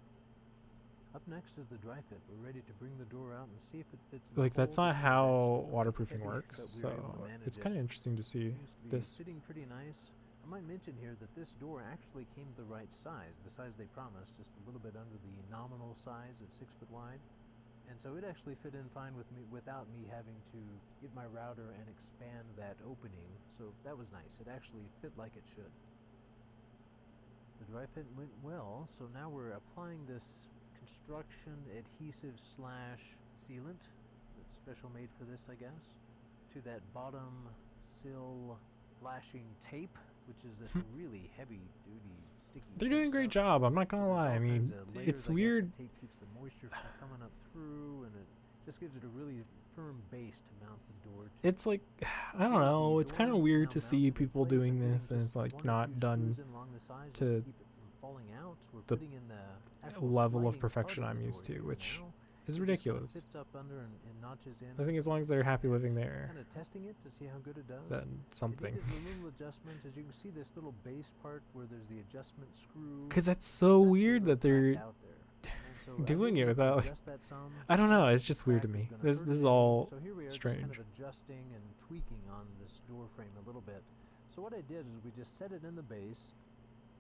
Up next is the dry fit. We're ready to bring the door out and see if it fits in the Like, that's hole. not This is how actually waterproofing heavy, works, but we were able to so manage it's it. kind of interesting to see Seems to be this. sitting pretty nice. I might mention here that this door actually came the right size, the size they promised, just a little bit under the nominal size of 6 foot wide. And so it actually fit in fine with me without me having to get my router and expand that opening. So that was nice. It actually fit like it should. The dry fit went well, so now we're applying this construction adhesive slash sealant that's special made for this, I guess, to that bottom sill flashing tape, which is this really heavy duty sticky. They're tape doing a great stuff. job. I'm not So gonna there's lie. all I mean, kinds of layers, it's I guess. weird. The tape keeps the moisture from coming up through, and it just gives it a really firm base to mount the door to. It's like, I don't know. It's kind of weird to see people doing this, and it's like not done to the level of perfection I'm used to, which is ridiculous. I think as long as they're happy living there, Kind of testing it to see how good it does. then something. It needed a little adjustment, as you can see this little base part where there's the adjustment screw. Because that's It's so actually a weird little that they're cracked out there. And so I doing did it need to without, like, adjust that some. I don't know. It's just The weird to crack me. was gonna This hurt is it. all So here we are strange. just kind of adjusting and tweaking on this door frame a little bit. So what I did is we just set it in the base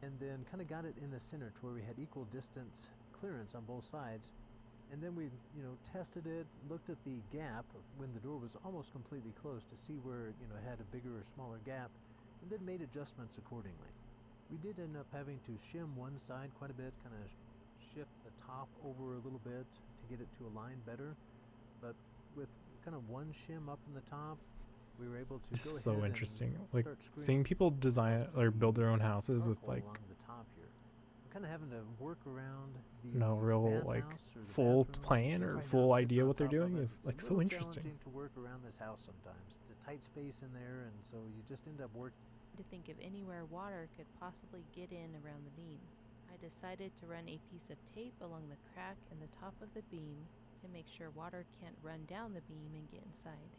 and then kind of got it in the center to where we had equal distance clearance on both sides. And then we, tested it, looked at the gap when the door was almost completely closed to see where, it had a bigger or smaller gap, and then made adjustments accordingly. We did end up having to shim one side quite a bit, kind of shift the top over a little bit to get it to align better. But with kind of one shim up in the top, we were able to This go is ahead so and interesting. Like, start screwing seeing people design or build their own houses with, charcoal like, along the top here. I'm kind of having to work around the no real, like, bathhouse or the full bathroom. plan So or right now full I'm sitting idea on what they're top of doing it. is, It's a like, so little interesting. challenging to work around this house sometimes. It's a tight space in there, and so you just end up working. To think of anywhere water could possibly get in around the beams. I decided to run a piece of tape along the crack in the top of the beam to make sure water can't run down the beam and get inside.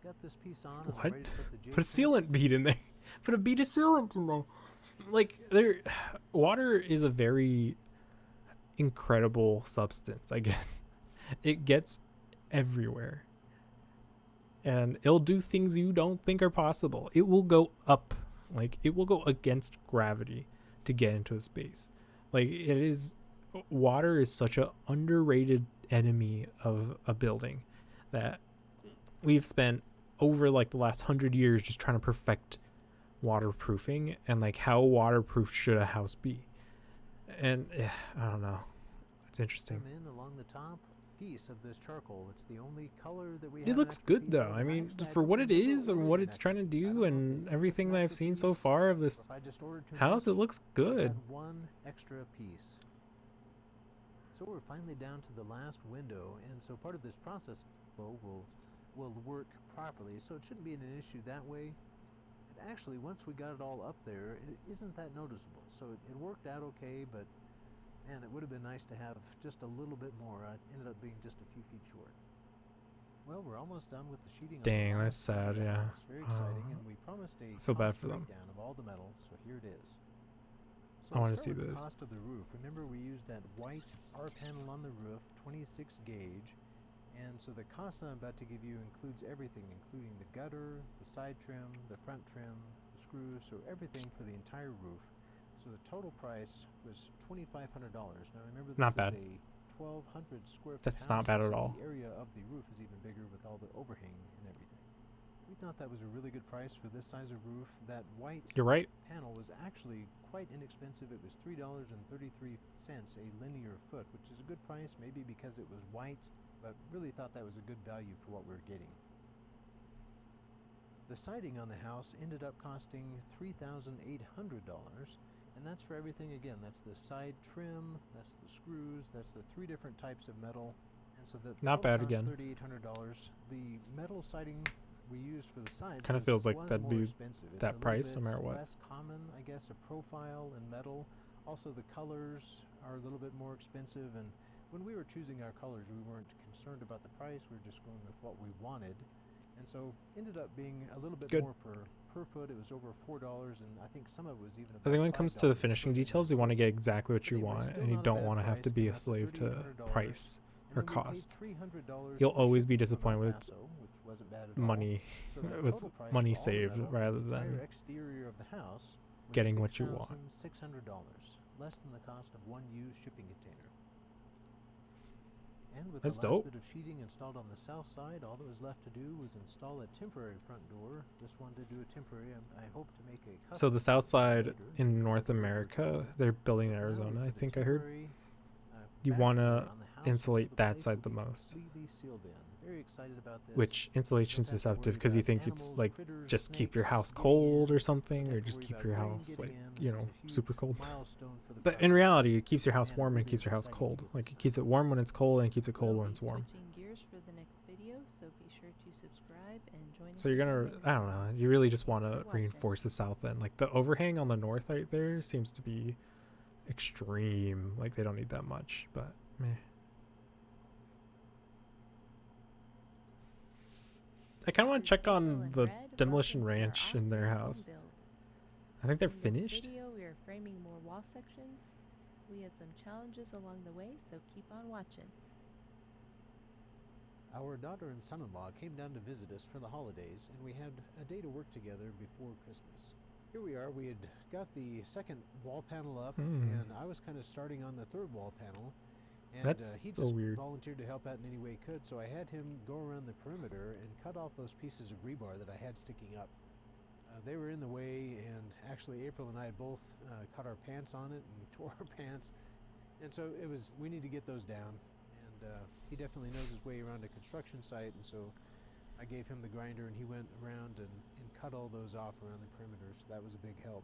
Got this piece on. and I'm What? ready to put the Put a J-pin. sealant bead in there. Put a bead of sealant in there. Like, water is a very incredible substance, I guess. It gets everywhere. And it'll do things you don't think are possible. It will go up. Like, it will go against gravity to get into a space. Like, water is such an underrated enemy of a building that we've spent over, like, the last 100 years just trying to perfect waterproofing and, like, how waterproof should a house be. And I don't know. It's interesting. Come in along the top piece of this charcoal. It's the only color that we It have. looks an extra good piece though. of. I mean, Actually, I for don't what it remember is and ordering what an it's trying to extra piece. I do don't know if and this is everything an that I've extra seen so piece, far of or this if I just ordered too house, it much. looks I good. had one extra piece. So we're finally down to the last window, and so part of this process will work properly. So it shouldn't be an issue that way. And actually, once we got it all up there, it isn't that noticeable. So it worked out okay, but man, it would have been nice to have just a little bit more. I ended up being just a few feet short. Well, we're almost done with the sheeting. on the Dang, that's last side of sad, the yeah. house. Very exciting, and we promised a I feel bad cost for them. breakdown of all the metal, so here it is. So I we'll wanna start see with this. The cost of the roof. Remember, we used that white R panel on the roof, 26 gauge, and so the cost that I'm about to give you includes everything, including the gutter, the side trim, the front trim, the screws, so everything for the entire roof. So the total price was $2,500. Now remember, this Not bad. is a 1,200 square foot That's house, not bad at so all. The area of the roof is even bigger with all the overhang and everything. We thought that was a really good price for this size of roof. That white You're right. panel was actually quite inexpensive. It was $3.33 a linear foot, which is a good price, maybe because it was white, but really thought that was a good value for what we were getting. The siding on the house ended up costing $3,800, and that's for everything again. That's the side trim, that's the screws, that's the 3 different types of metal, and so the Not total bad cost again. $3,800. The metal siding we used for the sides Kinda was- feels like was that'd more be expensive. It's that a little price no bit matter what. less common, I guess, a profile in metal. Also, the colors are a little bit more expensive, and When we were choosing our colors, we weren't concerned about the price. We were just going with what we wanted, and so ended up being a little bit Good. more per foot. It was over $4, and I think some of it was even. I think when it comes to the $5 finishing per details, you want to get exactly what you Anyway, want, still and you not a don't bad want to have to price, be went a up to slave to $3,800, price and or then we paid cost. $300 You'll for always be shipping from El disappointed with Paso, which wasn't bad at all. money, So the with total price money for all the saved metal, rather the than entire exterior of the house was getting what you want. $6,600, less than the cost of one used shipping container. And with That's the last dope. bit of sheeting installed on the south side, all that was left to do was install a temporary front door. This one to do a temporary. I hope to make a So the custom south side later, in but North we're America, working. they're building in Now Arizona, for I the think I heard. temporary, You back want door to on the house, so insulate the that place side will the be most, completely sealed in. Very excited about this. which insulation's Don't have to worry deceptive because you about think it's animals, like critters, just keep your snakes house getting cold in. or something, Don't or have to just worry keep about your rain house getting like, in. you This know, is a super huge cold. milestone for the But in project, reality, it keeps your house and warm and it really keeps your house excited to cold. get Like this it keeps it warm when it's cold and it keeps it cold We'll when be it's warm. switching gears for the next video, so be sure to subscribe and join us. So you're again gonna, next I don't time. know, you really just Thanks want for to watching. reinforce the south end. Like the overhang on the north right there seems to be extreme. Like they don't need that much, but meh. I kind of want to check April on and the Red, Demolition welcome to our Ranch in their off-grid home house. build. I think they're In this finished. video, we are framing more wall sections. We had some challenges along the way, so keep on watching. Our daughter and son-in-law came down to visit us for the holidays, and we had a day to work together before Christmas. Here we are. We had got the second wall panel up, and I was kind of starting on the third wall panel. And That's he so just weird. volunteered to help out in any way he could, so I had him go around the perimeter and cut off those pieces of rebar that I had sticking up. They were in the way, and actually April and I had both cut our pants on it and tore our pants. And so it was, we need to get those down. And he definitely knows his way around a construction site, and so I gave him the grinder, and he went around and cut all those off around the perimeter, so that was a big help.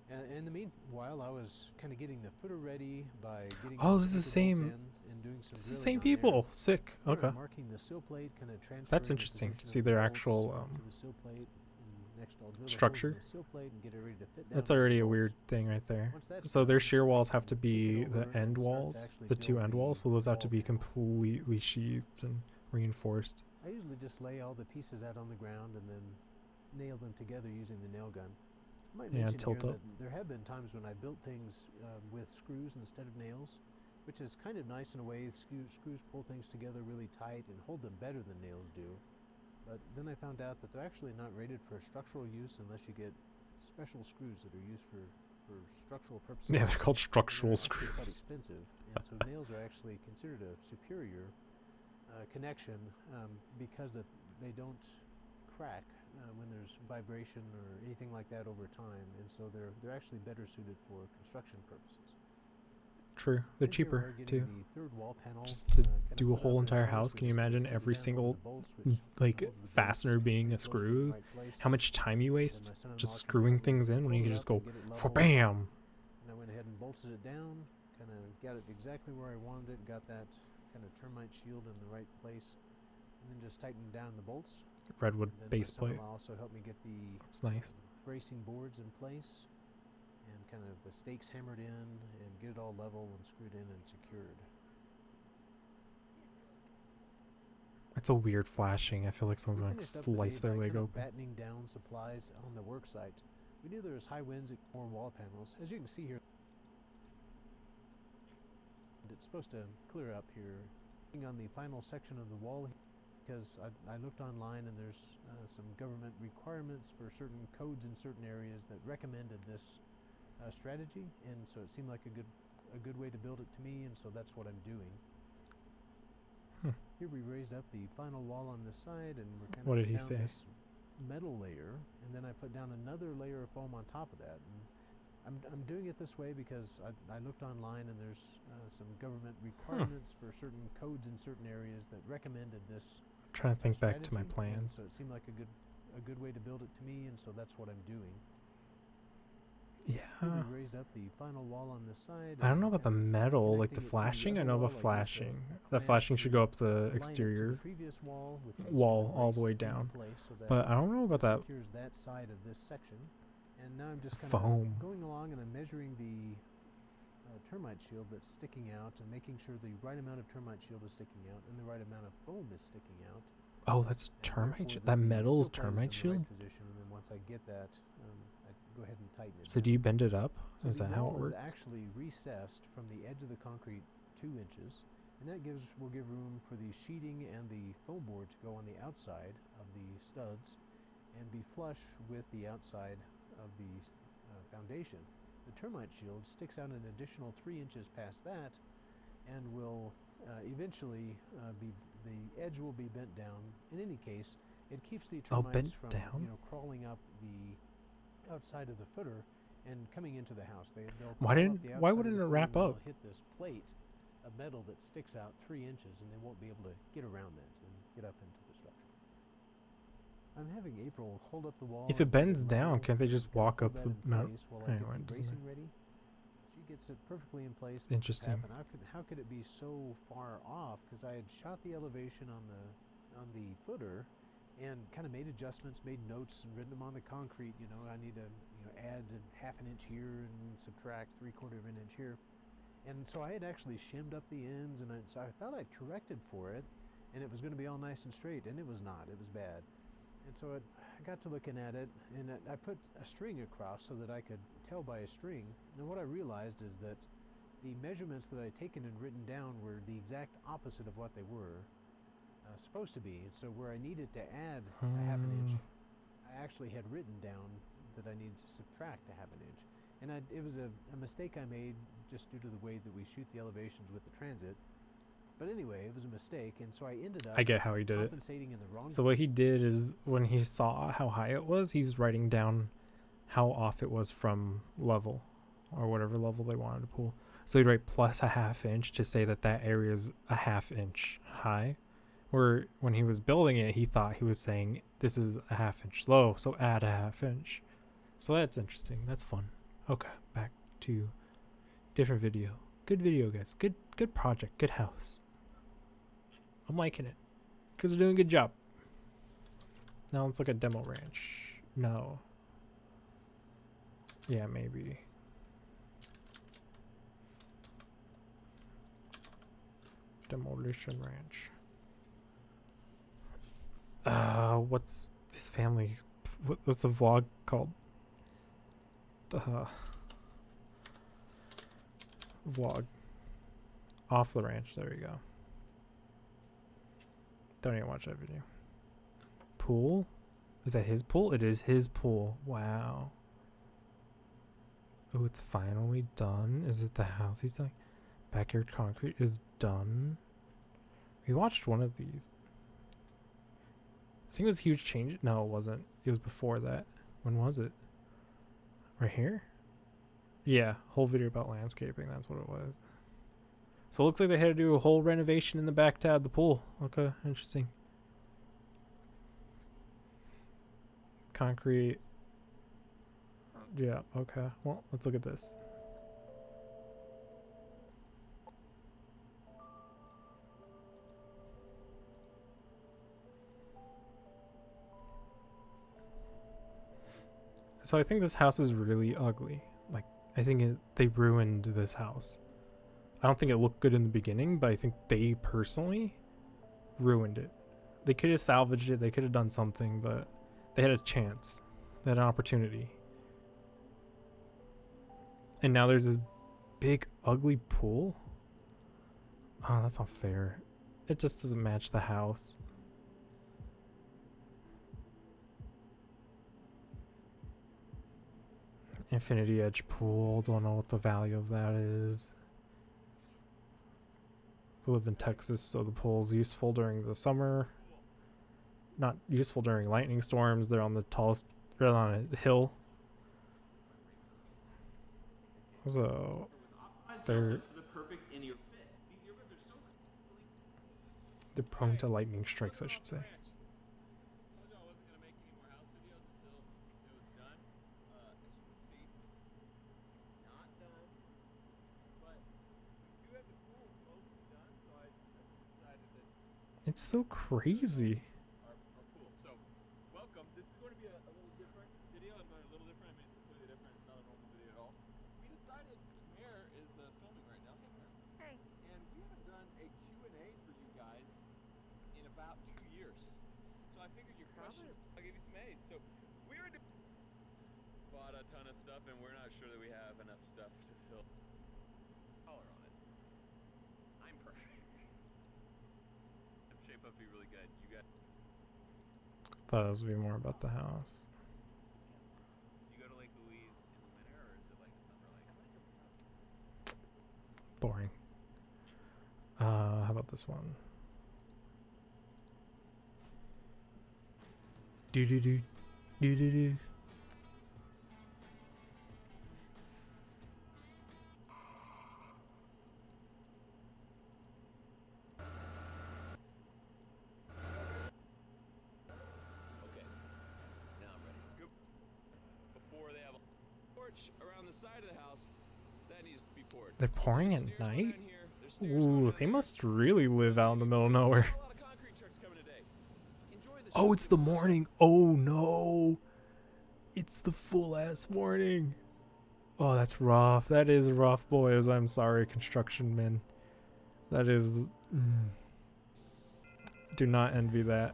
And in the meanwhile, I was kind of getting the footer ready by getting Oh, the this is the center bolts same. in and doing some It's the drilling same on there. people. Sick. We were Okay. marking the sill plate, kind of That's transferring the interesting to position see of the their bolts actual to the sill plate, and next I'll drill the holes in structure. the sill plate and get it ready to fit down That's on the already a bolts. weird thing right there. Once that's So their done, shear walls we have to can kick it be over the and end start to walls, actually the two build end the walls. So those have to wall be panel. completely sheathed and reinforced. I usually just lay all the pieces out on the ground and then nail them together using the nail gun. I might Yeah, mention tilt here up. that there have been times when I built things with screws instead of nails, which is kind of nice in a way. Screws pull things together really tight and hold them better than nails do. But then I found out that they're actually not rated for structural use unless you get special screws that are used for structural purposes. Yeah, they're called And structural they're actually quite screws. expensive, and so nails are actually considered a superior connection because that they don't crack when there's vibration or anything like that over time, and so they're actually better suited for construction purposes. True. They're And here we are cheaper getting too. the third wall panel, Just to kind of do a put whole out entire there. house, First, can we you just imagine placed it every down single with the bolts, which like holds the bolts fastener being a pretty close to the screw? right place. How much time you Then waste my son-in-law just came screwing over things and in when you pulled can it just up go and get it for level. bam. And I went ahead and bolted it down, kind of got it exactly where I wanted it, got that kind of termite shield in the right place, and then just tightened down the bolts. Redwood And then base my plate. son-in-law also helped me get the It's nice. bracing boards in place, and kind of the stakes hammered in, and get it all level and screwed in and secured. It's a weird flashing. I feel like someone's We going to finished up the day slice their by leg kind of open. battening down supplies on the work site. We knew there was high winds at more wall panels. As you can see here, it's supposed to clear up here. On the final section of the wall, because I looked online and there's some government requirements for certain codes in certain areas that recommended this strategy, and so it seemed like a good way to build it to me, and so that's what I'm doing. Here we raised up the final wall on this side, and we're kind of What did he down say? this metal layer, and then I put down another layer of foam on top of that. And I'm doing it this way because I looked online and there's some government requirements for certain codes in certain areas that recommended this. I'm trying to think back to my strategy, and plans. so it seemed like a good way to build it to me, and so that's what I'm doing. Yeah. Here we raised up the final wall on this side. I don't and know about the kind of metal, like the connecting it to flashing. I other know wall, about I used flashing. a That clamp flashing should go up the align it to the exterior previous wall, which was wall all the braced way in down. place so that But I don't know about that secures that side of this section. And now I'm just kind foam. of going along and I'm measuring the termite shield that's sticking out, and making sure the right amount of termite shield is sticking out and the right amount of foam is sticking out. Oh, that's And termite therefore shield. the That metal's sill plate is termite in the shield. right position, and then once I get that, I go ahead and tighten it. So down. do you bend it up? So Is the that how it wall is works? actually recessed from the edge of the concrete 2 inches, and that will give room for the sheeting and the foam board to go on the outside of the studs and be flush with the outside of the foundation. The termite shield sticks out an additional 3 inches past that, and will eventually the edge will be bent down. In any case, it keeps the Oh, termites bent from down? crawling up the outside of the footer and coming into the house. They'll Why crawl up didn't- the why outside of wouldn't the it footer wrap and up? They'll hit this plate of metal that sticks out 3 inches, and they won't be able to get around that and get up into the structure. I'm having April hold up the wall. If it and keep bends down, level. can't they just She's gonna walk hold up that the in mount? place while I Anyway, get it the doesn't bracing matter. ready. She gets it perfectly in place. and Interesting. happen. How could it be so far off? Because I had shot the elevation on the footer, and kind of made adjustments, made notes, and written them on the concrete. I need to add a half an inch here and subtract 3/4 of an inch here. And so I had actually shimmed up the ends, and so I thought I'd corrected for it, and it was going to be all nice and straight, and it was not. It was bad. And so I got to looking at it, and I put a string across so that I could tell by a string. And what I realized is that the measurements that I'd taken and written down were the exact opposite of what they were supposed to be. So where I needed to add a half an inch, I actually had written down that I needed to subtract a half an inch. And it was a mistake I made just due to the way that we shoot the elevations with the transit. But anyway, it was a mistake, and so I ended up I get how he did it. compensating in the wrong. So what he did is when he saw how high it was, he was writing down how off it was from level, or whatever level they wanted to pull. So he'd write plus a half inch to say that area is a half inch high. Where when he was building it, he thought he was saying this is a half inch low, so add a half inch. So that's interesting. That's fun. Okay, back to different video. Good video, guys. Good project. Good house. I'm liking it. Because they're doing a good job. Now let's look at Demo Ranch. No. Yeah, maybe. Demolition Ranch. What's his family? What's the vlog called? Vlog. Off the ranch. There you go. Don't even watch that video. Pool? Is that his pool? It is his pool. Wow. Oh, it's finally done. Is it the house he's like? Backyard concrete is done. We watched one of these. I think it was Huge Change. No, it wasn't. It was before that. When was it? Right here? Yeah, whole video about landscaping. That's what it was. So it looks like they had to do a whole renovation in the back to add the pool. Okay, interesting. Concrete. Yeah, okay. Well, let's look at this. So I think this house is really ugly. Like, I think they ruined this house. I don't think it looked good in the beginning, but I think they personally ruined it. They could have salvaged it. They could have done something, but they had a chance. They had an opportunity. And now there's this big, ugly pool. Oh, that's not fair. It just doesn't match the house. Infinity Edge pool. Don't know what the value of that is. I live in Texas, so the pool's useful during the summer. Not useful during lightning storms. They're on the tallest, they're on a hill. So they're prone to lightning strikes, I should say. It's so crazy. So, welcome. This is going to be a little different video. I'm going a little different. I mean, it's completely different. It's not a normal video at all. We decided Mare is I figured your question. I'll give you some A's. So we were bought a ton of stuff, and we're not sure that we have enough stuff to fill color on it. I'm perfect. Shape up to be really good. You got. Thought it was be more about the house. You go to Lake Louise in the winter, or is it like a summer lake? Boring. How about this one? Do do do do do do. Okay. Now I'm ready. Go. Before they have a porch around the side of the house, that needs to be poured. They're pouring at Stairs going night? down here, there's stairs going Ooh, down they there. must really live out in the middle of nowhere. A lot of concrete trucks coming today. Enjoy the Oh, show. it's the morning. Oh no. It's the full ass morning. Oh, that's rough. That is rough, boys. I'm sorry, construction men. That is. Do not envy that.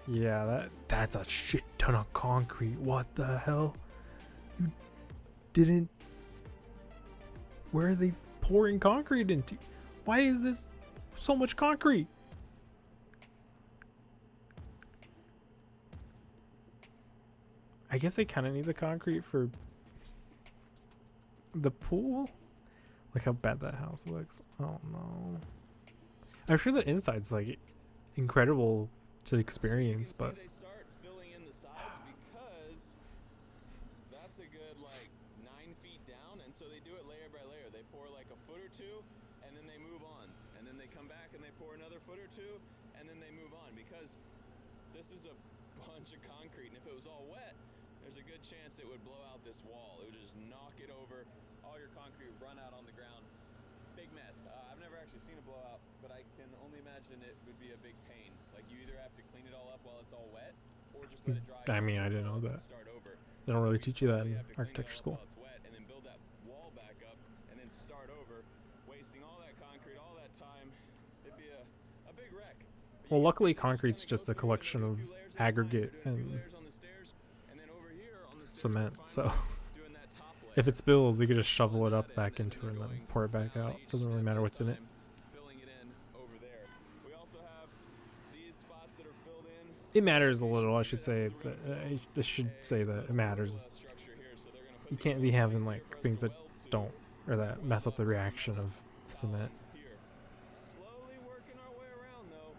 Yeah, that's a shit ton of concrete. What the hell? You didn't. Where are they pouring concrete into? Why is this so much concrete? I guess I kind of need the concrete for the pool. Look how bad that house looks. Oh no. I'm sure the inside's like incredible to experience, but They start filling in the sides because that's a good like 9 feet down, and so they do it layer by layer. They pour like a foot or two, and then they move on, and then they come back and they pour another foot or two, and then they move on because this is a bunch of concrete, and if it was all wet, there's a good chance it would blow out this wall. It would just knock it over. All your concrete would run out on the ground. Big mess. I've never actually seen a blowout, but I can only imagine it would be a big pain. Like you either have to clean it all up while it's all wet, or just let it dry. I mean, I didn't know that. Start over. They don't really teach you that Probably in have to clean it architecture all school. up while it's wet, and then build that wall back up, and then start over, wasting all that concrete, all that time. It'd be a big wreck. But Well, you can luckily see they concrete's kinda just go a through, collection they do of a few layers at a time, aggregate they do a few and layers on the stairs, and then over here on the stairs, cement, they're so finally doing that top if layer. it spills, you could just shovel it Filling up that in, back and into then it and they're then going pour it back down out. each Doesn't really step matter at a what's in it. time, filling it in over there. We also have these spots that are filled in. It matters a little, I should say. I should say that it matters. You can't be having like things that don't or that mess up the reaction of the cement. Here. Slowly working our way around though.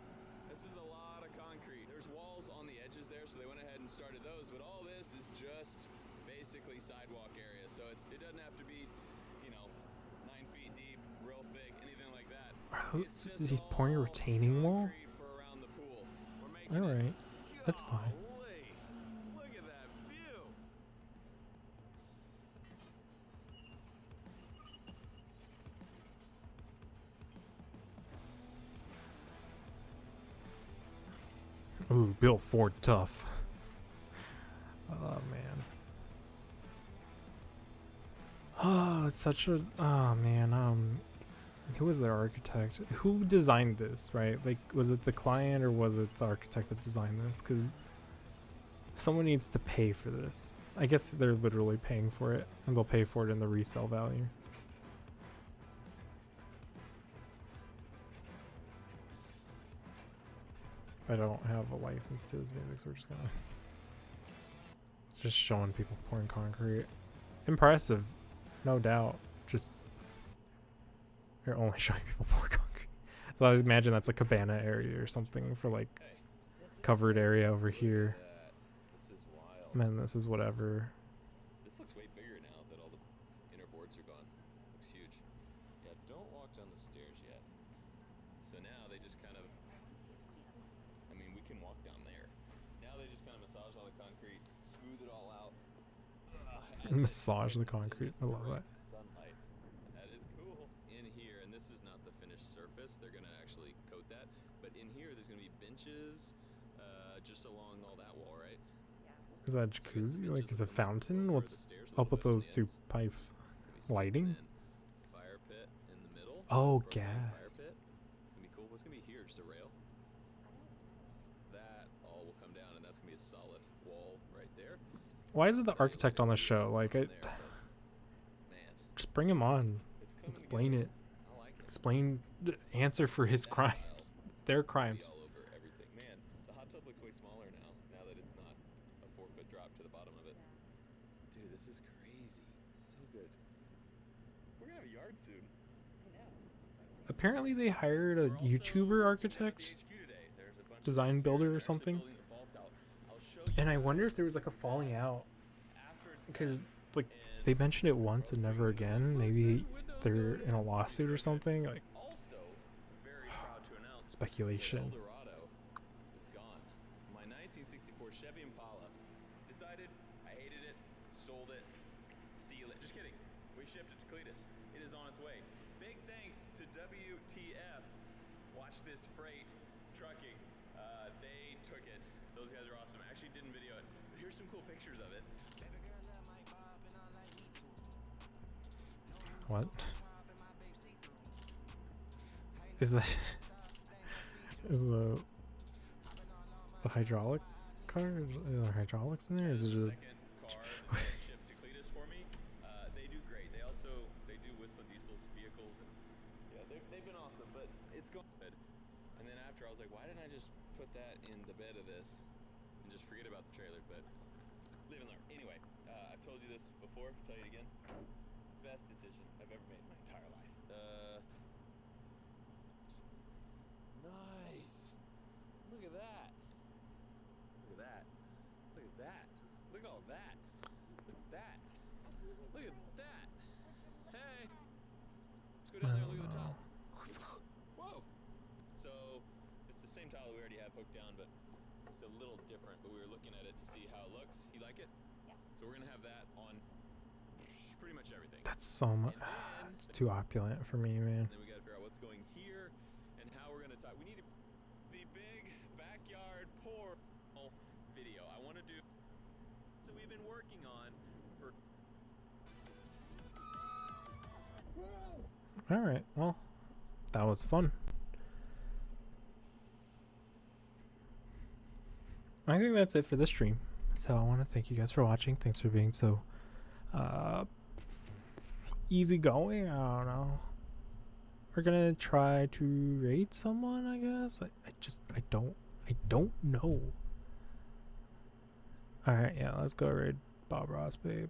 This is a lot of concrete. There's walls on the edges there, so they went ahead and started those, but all this is just basically sidewalk area. So it doesn't have to be, 9 feet deep, real thick, anything like that. It's just Is he pouring a all retaining wall? concrete for around the pool. We're making it. Alright, that's fine. Golly, look at that view. Ooh, Bill Ford tough. Oh man. Oh, it's such a. Oh man. Who was the architect? Who designed this? Right? Like, was it the client or was it the architect that designed this? Because someone needs to pay for this. I guess they're literally paying for it, and they'll pay for it in the resale value. I don't have a license to this music, so we're just gonna just showing people pouring concrete. Impressive, no doubt. Just you're only showing people pour concrete. So I imagine that's a cabana area or something for like covered area over here. This is wild. Man, this is whatever. This looks way bigger now that all the inner boards are gone. Looks huge. Yeah, don't walk down the stairs yet. So now they just kind of, we can walk down there. Now they just kind of massage all the concrete, smooth it all out. Massage the concrete. I love that. Sunlight. That is cool. In here, and this is not the finished surface. They're gonna actually coat that. But in here, there's gonna be benches, just along all that wall, right? Is that a jacuzzi? Like, is a fountain? What's up with those two pipes? Lighting? Fire pit in the middle. Oh, propane Fire gas. pit. It's gonna be cool. What's gonna be here? Just a rail. That biggest solid wall right there. Why is it the architect on the show? Like, Man, just bring him on. it's coming Explain together. it. I like it. Explain. Answer for his crimes. Their Be crimes. all over everything. Man, the hot tub looks way smaller now that it's not a 4-foot drop to the bottom of it. Dude, this is crazy. So good. We're gonna have a yard soon. Apparently, they hired a YouTuber architect, design builder or something. And I wonder if there was like a falling out. Because, like, they mentioned it once and never again. Maybe they're in a lawsuit or something. Like, Also, very proud to announce speculation. Eldorado is gone. My 1964 Chevy Impala. Decided I hated it, sold it, seal it. Just kidding. We shipped it to Cletus. It is on its way. Big thanks to WTF. Watch This Freight Trucking. They took it. Those guys are awesome. I actually didn't video it, but here's some cool pictures of it. What? Is that is the hydraulic car? Is there hydraulics in there? Is it The just, second car that shipped to Cletus for me. They do great. They do Whistler Diesel's vehicles, and yeah, they've been awesome. But it's going good. And then after, I was like, why didn't I just put that in the bed of this and just forget about the trailer? But live and learn. Anyway, I've told you this before. Tell you it again. Best decision I've ever made in my entire life. Nice. Look at that. Look at that. Look at that. Look at all that. Look at that. Look at that. Hey. Let's go down there and look at the tile. Whoa. So, it's the same tile that we already have hooked down, but it's a little different. But we were looking at it to see how it looks. You like it? Yeah. So we're going to have that on pretty much everything. that's so much. It's too opulent for me, man. And then we got to figure out what's going here and how we're going to tie. We need the big backyard pour video. I want to do so we've been working on for. All right. Well, that was fun. I think that's it for this stream. So I want to thank you guys for watching. Thanks for being so easygoing. I don't know. We're gonna try to raid someone, I guess. I don't know. All right, yeah, let's go raid Bob Ross, babe.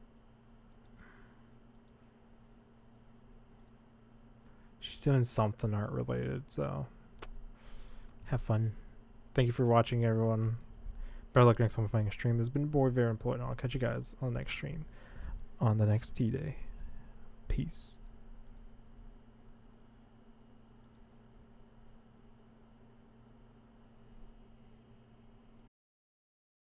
She's doing something art related, so have fun. Thank you for watching, everyone. Better luck next time I'm playing a stream. This has been Boy Very Employed, and I'll catch you guys on the next stream on the next T-Day. Peace.